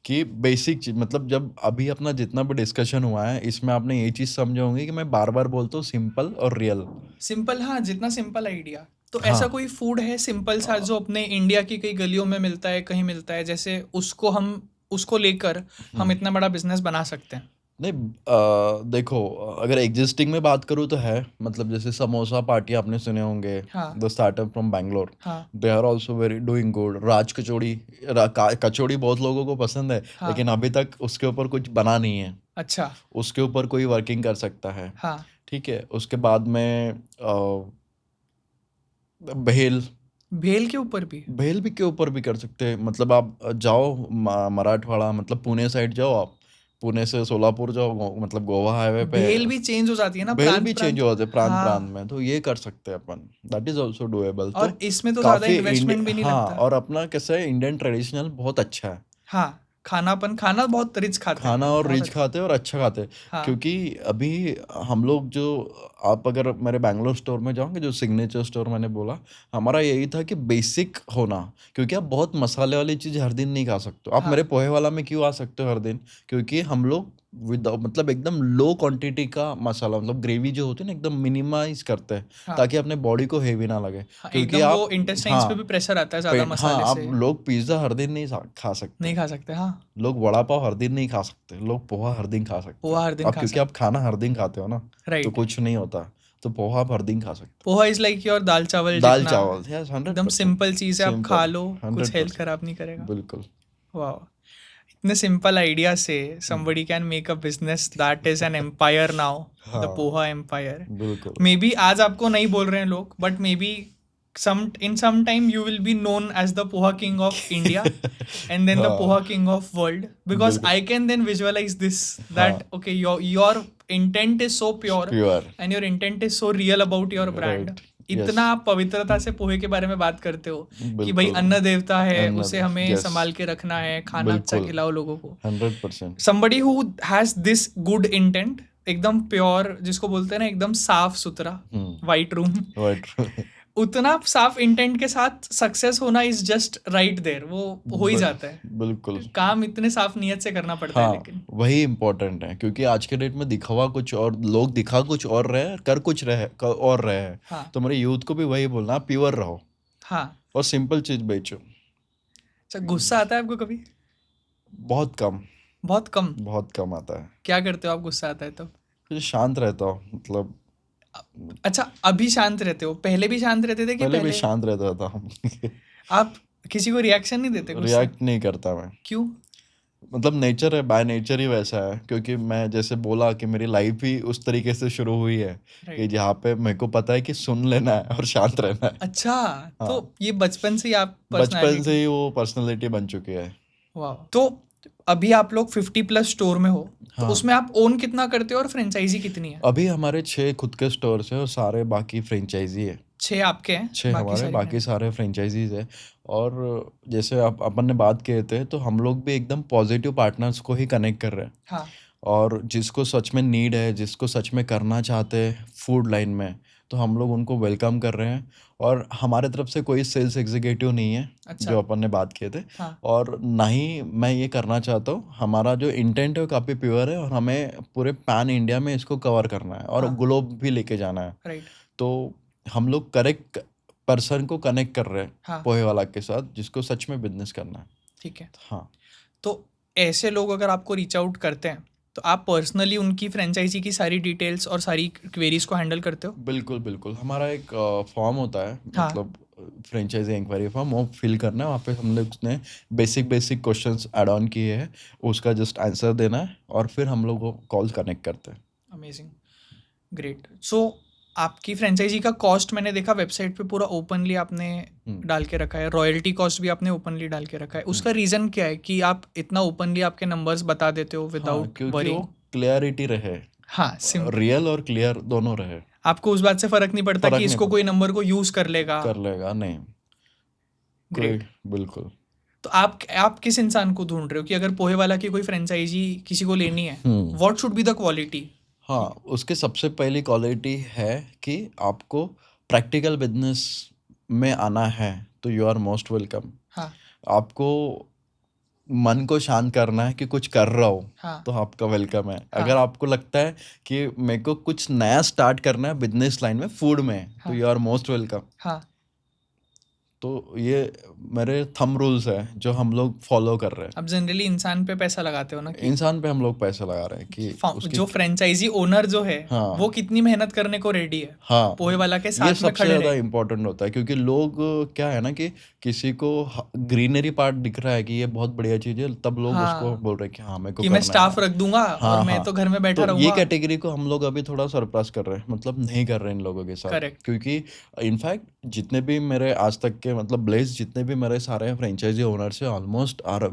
कि बेसिक चीज, मतलब जब अभी अपना जितना भी डिस्कशन हुआ है, इसमें आपने ये चीज़ समझे होंगे कि मैं बार बार बोलता हूँ, सिंपल और रियल। सिंपल, हाँ, जितना सिंपल आइडिया। तो ऐसा हाँ, कोई फूड है सिंपल सा जो अपने इंडिया की कई गलियों में मिलता है, कहीं मिलता है, जैसे उसको हम उसको लेकर हम इतना बड़ा बिजनेस बना सकते हैं? नहीं, देखो, अगर एग्जिस्टिंग में बात करूँ तो है। मतलब जैसे समोसा पार्टी आपने सुने होंगे, हाँ द स्टार्टअप फ्रॉम बैंगलोर, हाँ they are also very doing good. Raj kachori, kachori बहुत लोगों को पसंद है, हाँ। लेकिन अभी तक उसके ऊपर कुछ बना नहीं है। अच्छा। उसके ऊपर कोई वर्किंग कर सकता है। हाँ, ठीक है, उसके बाद में भेल। भेल के ऊपर भी? भेल भी के ऊपर भी कर सकते हैं। मतलब आप जाओ मराठवाड़ा, मतलब पुणे साइड जाओ आप, पुणे से सोलापुर जाओ, मतलब गोवा हाईवे पे। भेल भी चेंज हो जाती है ना भेल प्रांत भी चेंज प्रांत? हो जाते हैं प्रांत प्रांत हाँ, में, तो ये कर सकते हैं अपन, दैट इज ऑल्सो डुएबल। तो और इसमें तो ज़्यादा काफी इन्वेस्टमेंट भी नहीं हाँ, लगता। और अपना कैसा है, इंडियन ट्रेडिशनल बहुत अच्छा है। हाँ, खाना बहुत रिच खाते हैं, खाना और बहुत रिच अच्छा। खाते हैं और अच्छा खाते हैं। हाँ क्योंकि अभी हम लोग जो, आप अगर मेरे बैंगलोर स्टोर में जाओगे, जो सिग्नेचर स्टोर मैंने बोला, हमारा यही था कि बेसिक होना। क्योंकि आप बहुत मसाले वाली चीज़ हर दिन नहीं खा सकते। आप हाँ मेरे पोहे वाला में क्यों आ सकते हो हर दिन? क्योंकि हम लोग विद, मतलब एकदम लो क्वांटिटी का मसाला, मतलब ग्रेवी जो होती है ना, एकदम मिनिमाइज करते हैं, हाँ ताकि अपने बॉडी को हेवी ना लगे। हाँ, क्योंकि एकदम वो आप, इंटेस्टाइन्स पे भी हाँ, प्रेशर आता है ज़्यादा पेट, हाँ, मसाले आप से। लोग पिज्ज़ा हर दिन नहीं खा सकते। नहीं खा सकते, हाँ। लोग वड़ा पाव हर दिन नहीं खा सकते, लोग पोहा हर दिन खा सकते पोहा हैं। हर दिन अब खा क्योंकि आप सकते, खाना हर दिन खाते हो ना, तो राइट। कुछ नहीं होता। तो पोहा आप हर दिन खा सकते पोहा इज लाइक योर दाल चावल हो। दाल जितना। चावल, यस, हंड्रेड एकदम परसेंट सिंपल चीज़ है, आप खा सिंपल, लो, कुछ हंड्रेड हेल्थ परसेंट खराब नहीं करेगा। बिल्कुल। वाह, इतने सिंपल आइडिया से हम्म, somebody can make a business that is an empire now, the हाँ, पोहा एम्पायर। बिल्कुल। मे बी आज आपको नहीं बोल रहे हैं लोग, but may be some time you will be known as the poha king of India and then the poha हाँ, king of world, because बिल्कुल। I can then visualize this, that हाँ, okay, your intent is so pure pure, and your intent is so real about your brand. Right, yes, इतना आप पवित्रता से पोहे के बारे में बात करते हो कि भाई बिल्कुल। अन्न देवता है, उसे अनदर, हमें यस, संभाल के रखना है, खाना अच्छा बिल्कुल, खिलाओ लोगों को। 100%। Somebody who has this good intent एकदम प्योर, जिसको बोलते हैं ना एकदम साफ सुथरा वाइट रूम, Right. उतना साफ इंटेंट के साथ सक्सेस होना इज जस्ट राइट देयर, वो हो ही जाता है। बिल्कुल। काम इतने साफ नियत से करना पड़ता है हाँ, लेकिन। वही इम्पोर्टेंट है, क्योंकि आज के डेट में दिखावा कुछ और, लोग दिखा कुछ और रहे हैं, कर कुछ और रहे हैं। हाँ तो मेरे यूथ को भी वही बोलना, प्योर रहो हाँ। और सिंपल चीज बेचो। अच्छा, गुस्सा आता है आपको कभी? बहुत कम, बहुत कम। बहुत कम आता है। क्या करते हो आप गुस्सा आता है तब? फिर शांत रहता हूँ, मतलब अच्छा, अभी शांत रहते हो, पहले भी शांत रहते थे कि पहले भी पहले शांत रहता था हम। आप किसी को रिएक्शन नहीं देते गुस्सा? रिएक्ट नहीं करता मैं, क्यों? मतलब नेचर है, बाय नेचर ही वैसा है। क्योंकि मैं जैसे बोला कि मेरी लाइफ ही उस तरीके से शुरू हुई है कि राइट। जहाँ पे मेरे को पता है कि सुन लेना है और शांत रहना है। अच्छा, तो हाँ, ये बचपन से ही आप बचपन पर्सनालिटी। से ही वो पर्सनालिटी बन चुकी है। वाह। तो अभी आप लोग 50+ स्टोर में हो, तो हाँ, उसमें आप ओन कितना करते हो और फ्रेंचाइजी कितनी है? अभी हमारे 6 खुद के स्टोर्स है और सारे बाकी फ्रेंचाइजी है। 6 आपके हैं, 6 बाकी हमारे, सारी बाकी सारे फ्रेंचाइजीज है। और जैसे आप अपन ने बात किए थे, तो हम लोग भी एकदम पॉजिटिव पार्टनर्स को ही कनेक्ट कर रहे हैं। हाँ और जिसको सच में नीड है, जिसको सच में करना चाहते हैं फूड लाइन में, तो हम लोग उनको वेलकम कर रहे हैं। और हमारे तरफ से कोई सेल्स एग्जीक्यूटिव नहीं है, अच्छा। जो अपन ने बात किए थे। हाँ और ना ही मैं ये करना चाहता हूँ। हमारा जो इंटेंट है वो काफ़ी प्योर है, और हमें पूरे पैन इंडिया में इसको कवर करना है और हाँ ग्लोब भी लेके जाना है। राइट। तो हम लोग करेक्ट पर्सन को कनेक्ट कर रहे हैं हाँ पोहे वाला के साथ, जिसको सच में बिजनेस करना है। ठीक है। हाँ, तो ऐसे लोग अगर आपको रीच आउट करते हैं, तो आप पर्सनली उनकी फ्रेंचाइजी की सारी डिटेल्स और सारी क्वेरीज को हैंडल करते हो? बिल्कुल बिल्कुल। हमारा एक फॉर्म होता है, हाँ मतलब फ्रेंचाइजी इंक्वायरी फॉर्म, वो फिल करना है। वहाँ पे हम लोग ने बेसिक क्वेश्चंस ऐड ऑन किए हैं, उसका जस्ट आंसर देना है, और फिर हम लोग वो कॉल कनेक्ट करते हैं। Amazing, great. सो आपकी फ्रेंचाइजी का कॉस्ट मैंने देखा वेबसाइट पे पूरा ओपनली आपने डाल के रखा है, रॉयल्टी कॉस्ट भी आपने ओपनली डाल के रखा है। उसका रीज़न क्या है कि आप इतना ओपनली आपके नंबर्स बता देते हो हाँ, विदाउट क्योंकि वरिंग? वो क्लियरिटी रहे, हाँ, सिंपल। रियल और क्लियर दोनों रहे। आपको उस बात से फ़र्क नहीं पड़ता फर्क कि नहीं इसको पड़ता, कोई नंबर को यूज़ कर लेगा? कर लेगा नहीं कोई। ग्रेट। बिल्कुल। तो आप किस इंसान को ढूंढ रहे हो कि अगर पोहे वाला की कोई फ्रेंचाइजी किसी को लेनी है, what should be the quality? हाँ, उसके सबसे पहली क्वालिटी है कि आपको प्रैक्टिकल बिजनेस में आना है, तो यू आर मोस्ट वेलकम। हाँ आपको मन को शांत करना है कि कुछ कर रहा हो, हाँ तो आपका वेलकम है। हाँ अगर आपको लगता है कि मेरे को कुछ नया स्टार्ट करना है बिजनेस लाइन में, फूड में, तो हाँ यू आर मोस्ट वेलकम। हाँ। तो ये मेरे थंब रूल्स है जो हम लोग फॉलो कर रहे हैं। अब जनरली इंसान पे पैसा लगाते हो ना कि इंसान पे हम लोग पैसा लगा रहे हैं कि उसकी, जो फ्रेंचाइजी ओनर जो है हाँ वो कितनी मेहनत करने को रेडी है हाँ, पोहे वाला के ये साथ में सबसे खड़े ज़्यादा रहे। इम्पोर्टेंट होता है। क्योंकि लोग क्या है ना कि किसी को ग्रीनरी पार्ट दिख रहा है कि ये बहुत बढ़िया चीज़ है, तब लोग उसको हाँ, बोल रहे हैं कि हाँ मेरे को कि मैं करना स्टाफ है। रख दूंगा और हाँ मैं हाँ, तो घर में बैठा तो ये रहूंगा। कैटेगरी को हम लोग अभी थोड़ा सरपास कर रहे हैं, मतलब नहीं कर रहे हैं इन लोगों के साथ। करेक्ट। क्योंकि इनफैक्ट जितने भी मेरे आज तक के, मतलब ब्लेस जितने भी मेरे सारे फ्रेंचाइजी ओनर्स हैं, almost are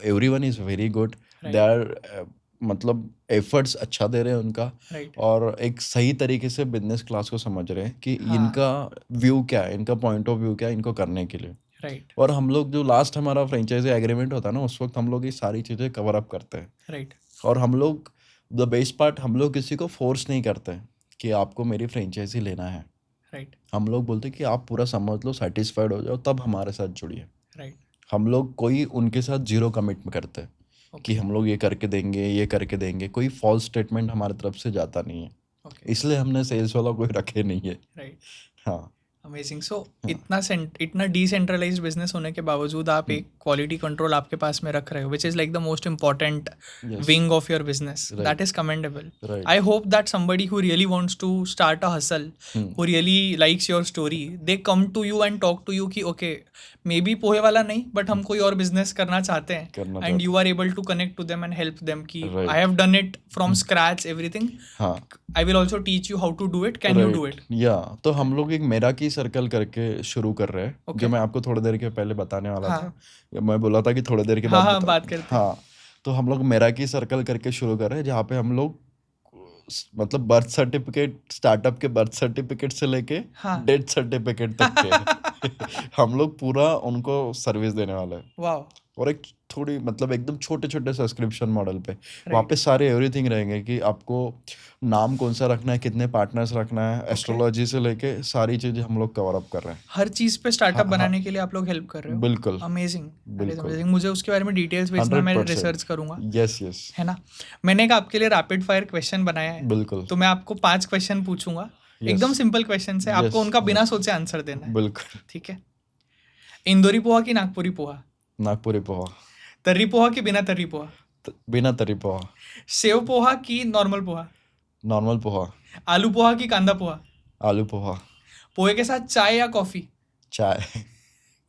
everyone is very good. They are मतलब एफर्ट्स अच्छा दे रहे हैं उनका, राइट और एक सही तरीके से बिजनेस क्लास को समझ रहे हैं कि हाँ इनका व्यू क्या है, इनका पॉइंट ऑफ व्यू क्या है इनको करने के लिए। राइट और हम लोग जो लास्ट हमारा फ्रेंचाइजी एग्रीमेंट होता है ना, उस वक्त हम लोग ये सारी चीज़ें कवर अप करते हैं। राइट और हम लोग, द बेस्ट पार्ट, हम लोग किसी को फोर्स नहीं करते कि आपको मेरी फ्रेंचाइजी लेना है। राइट हम लोग बोलते हैं कि आप पूरा समझ लो, सेटिस्फाइड हो जाओ, तब हमारे साथ जुड़िए। राइट। हम लोग कोई उनके साथ जीरो कमिटमेंट करते हैं कि ओके हम लोग ये करके देंगे, ये करके देंगे। कोई फॉल्स स्टेटमेंट हमारी तरफ से जाता नहीं है, ओके इसलिए हमने सेल्स वाला कोई रखे नहीं है। राइट। हाँ अमेजिंग। सो हाँ। इतना डिसेंट्रलाइज बिजनेस होने के बावजूद आप एक क्वालिटी कंट्रोल आपके पास में रख रहे हो, which is like the most important yes, wing of your business. That right is commendable. Right. I hope that somebody who really wants to start a hustle, who really likes your story, they come to you and talk to you कि okay, maybe पोहे वाला नहीं, but हम कोई और business करना चाहते हैं, करना and चाहते you are able to connect to them and help them कि I right. have done it from scratch everything. हाँ I will also teach you how to do it. Can you do it? या तो हम लोग एक मेरा की circle करके शुरू कर रहे हैं, Okay. जो मैं आपको थोड़ी देर के पहले बताने वाला हाँ था, या मैं बोला था कि थोड़ी देर के हाँ बाद हाँ बात करते हैं। हाँ, तो हम लोग मेरा की सर्कल करके शुरू कर रहे हैं, जहाँ पे हम लोग मतलब बर्थ सर्टिफिकेट, स्टार्टअप के बर्थ सर्टिफिकेट से लेके हाँ डेथ सर्टिफिकेट तक के हम लोग पूरा उनको सर्विस देने वाले हैं। वाओ और एक थोड़ी मतलब एकदम छोटे-छोटे सब्सक्रिप्शन मॉडल पे। वहाँ पे सारे एवरीथिंग रहेंगे कि आपको नाम कौन-सा रखना है, कितने पार्टनर्स रखना है, एस्ट्रोलॉजी से लेके सारी चीज़ें हम लोग कवर अप कर रहे हैं। हर चीज़ पे स्टार्टअप हाँ, हाँ, बनाने के लिए आप लोग हेल्प कर रहे हो। बिल्कुल, अमेजिंग, दैट इज़ बिल्कुल। अमेजिंग। मुझे उसके बारे में डिटेल्स भेजना, मैं 100%। रिसर्च करूँगा, यस, यस। है ना? मैंने एक आपके लिए रैपिड फायर क्वेश्चन बनाया है, बिल्कुल। तो मैं आपको 5 क्वेश्चन पूछूँगा। एकदम यस, सिंपल क्वेश्चंस है, आपको यस, उनका बिना यस। सोचे आंसर देना है, बिल्कुल। ठीक है? इंदौरी पोहा की नागपुरी पोहा? नागपुरी पोहा। तर्री पोहा की बिना तर्री पोहा? बिना तरी पोहा। सेव पोहा की नॉर्मल पोहा? नॉर्मल पोहा। आलू पोहा की कांदा पोहा? आलू पोहा। पोहे के साथ चाय या कॉफ़ी? चाय।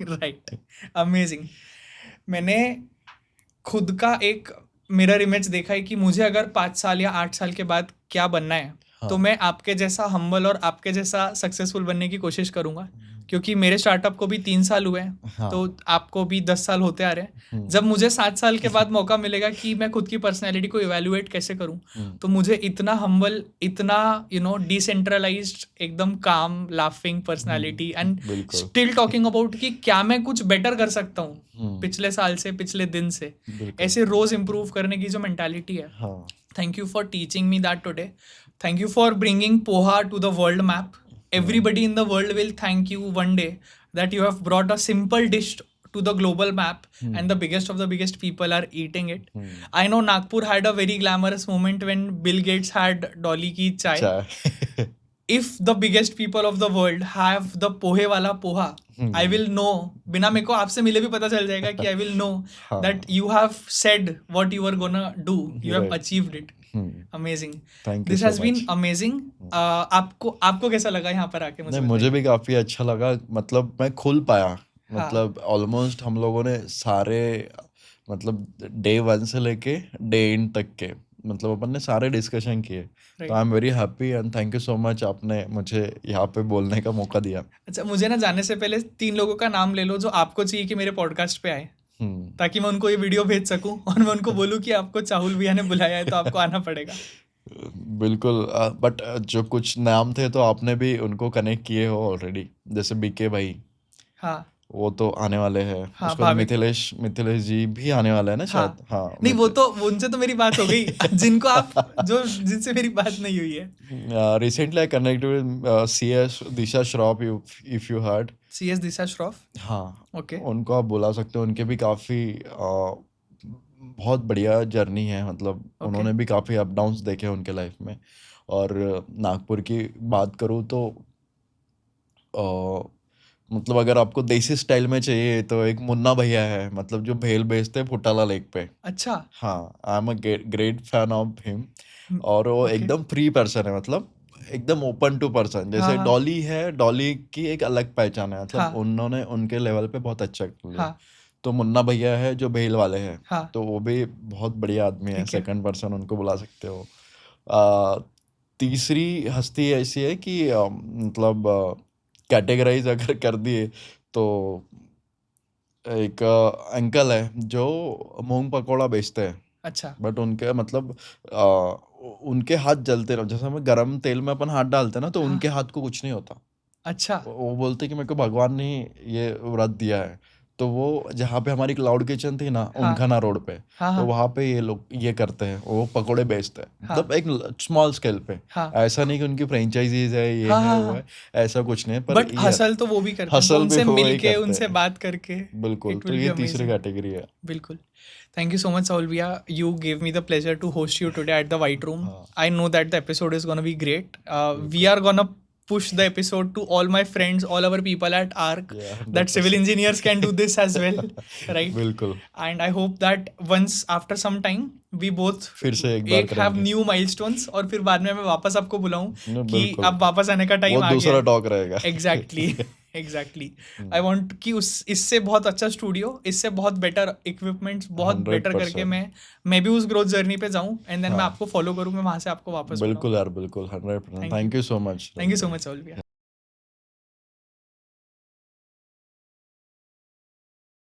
Right, amazing. मैंने खुद का एक मिरर इमेज देखा है कि मुझे अगर 5 साल या 8 साल के बाद क्या बनना है, तो मैं आपके जैसा हम्बल और आपके जैसा सक्सेसफुल बनने की कोशिश करूंगा, क्योंकि मेरे स्टार्टअप को भी 3 साल हुए हैं, हाँ। तो आपको भी 10 साल होते आ रहे हैं। जब मुझे 7 साल के बाद मौका मिलेगा कि मैं खुद की पर्सनैलिटी को इवेल्युएट कैसे करूं, तो मुझे इतना हम्बल, इतना डिसेंट्रलाइज्ड, एकदम काम, लाफिंग पर्सनैलिटी एंड बिल्कुल। स्टिल टॉकिंग अबाउट कि क्या मैं कुछ बेटर कर सकता हूँ पिछले साल से, पिछले दिन से, बिल्कुल। ऐसे रोज इम्प्रूव करने की जो मेंटालिटी है। हाँ। Thank you for teaching me that today. Thank you for bringing poha to the world map. Everybody in the world will thank you one day that you have brought a simple dish to the global map, and the biggest of the biggest people are eating it. I know Nagpur had a very glamorous moment when Bill Gates had Dolly ki chai. चाय। If the biggest people of the world have the pohe wala poha, I will know, बिना मेरे को आपसे मिले भी पता चल जाएगा कि I will know that you have said what you were gonna do. You have Right. achieved it. Amazing. Thank you This so has been much. amazing. आपको कैसा लगा यहाँ पर आके? नहीं, मुझे भी काफी अच्छा लगा, मतलब मैं खुल पाया। हाँ। मतलब ऑलमोस्ट हम लोगों ने सारे, मतलब डे 1 से लेके डे एंड तक के, मतलब अपन ने सारे डिस्कशन किए। तो आई am very happy and thank you so much, आपने मुझे यहाँ पे बोलने का मौका दिया। अच्छा, मुझे ना जाने से पहले 3 लोगों का नाम ले लो जो आपको चाहिए कि मेरे पॉडकास्ट पे आए, ताकि मैं उनको ये वीडियो भेज सकूं और मैं उनको बोलूं कि आपको चाहुल भैया ने बुलाया है तो आपको आना पड़ेगा। बिल्कुल। बट जो कुछ नाम थे तो आपने भी उनको कनेक्ट किए हो ऑलरेडी, जैसे बीके भाई, हाँ वो तो आने वाले हैं। हाँ, उसके बाद भाविक। मिथिलेश जी भी आने वाले हैं ना शायद। हाँ। हाँ, नहीं, वो तो उनसे तो मेरी बात हो गई जिनसे मेरी बात नहीं हुई है। Recently I connected with CS Disha Shroff, if you heard. CS दिशा श्रॉफ? हाँ, ओके। उनको आप बुला सकते हो। उनके भी काफ़ी बहुत बढ़िया जर्नी है, मतलब उन्होंने भी काफ़ी अप डाउन्स देखे हैं उनके लाइफ में। और नागपुर की बात करूँ तो मतलब अगर आपको देसी स्टाइल में चाहिए तो एक मुन्ना भैया है, मतलब जो भेल बेचते हैं फुटाला लेक पे। अच्छा। हाँ, I am a great fan of him. और वो एकदम फ्री पर्सन है, मतलब एकदम ओपन टू पर्सन। जैसे हाँ। डॉली है, डॉली की एक अलग पहचान है, मतलब हाँ। उन्होंने उनके लेवल पे बहुत अच्छा किया। हाँ। तो मुन्ना भैया है जो भेल वाले हैं, हाँ। तो वो भी बहुत बढ़िया आदमी है, ठीक है। सेकंड पर्सन उनको बुला सकते हो। तीसरी हस्ती ऐसी है कि मतलब कैटेगराइज अगर कर दिए तो एक अंकल है जो मूंग पकौड़ा बेचते हैं। अच्छा। बट उनके मतलब उनके हाथ जलते रहो, जैसे हमें गरम तेल में अपन हाथ डालते हैं ना, तो उनके हाथ को कुछ नहीं होता। अच्छा। वो बोलते कि मेरे को भगवान ने ये व्रत दिया है। तो वो जहाँ पे हमारी क्लाउड किचन थी ना, हाँ। उनखाना रोड पे, हाँ, तो हाँ। वहाँ पे ये लोग ये करते हैं, वो पकोड़े बेचते हैं, हाँ। मतलब एक स्मॉल स्केल पे। हाँ। ऐसा नहीं कि उनकी फ्रेंचाइजीज है, ये हाँ, है हाँ, वो हाँ। है, ऐसा कुछ नहीं है। पर बट ये हसल तो वो भी करते हैं, तो हसल भी उनसे वो वही मिलके, करते उनसे हैं। बात करके बिल्कुल, it तो will be ये तीसरी amazing. कैटेगरी है। बिल्कुल। Thank you so much, Saul Bhaiya. You gave me the pleasure to host you today at the White Room. हाँ। I know that the episode is gonna be great. We are gonna push the episode to all my friends, all our people at ARC, Yeah, that civil 100%. engineers can do this as well, right? बिल्कुल, And I hope that once after some time we both फिर से एक बार have करेंगे। new milestones, और फिर बाद में मैं वापस आपको बुलाऊं No, कि बिल्कुल, अब वापस आने का वो टाइम आ गया दूसरा है। टॉक रहेगा। एग्जैक्टली। आई वांट कि इससे बहुत अच्छा स्टूडियो, इससे बहुत बेटर इक्विपमेंट्स, बहुत बेटर करके 100%। मैं भी उस ग्रोथ जर्नी पे जाऊं, एंड देन मैं हाँ। आपको फॉलो करूं, मैं वहां से आपको वापस बुलाऊं। बिल्कुल यार, बिल्कुल 100%। Thank thank you. You so much. Thank you so much, Saul Bhaiya.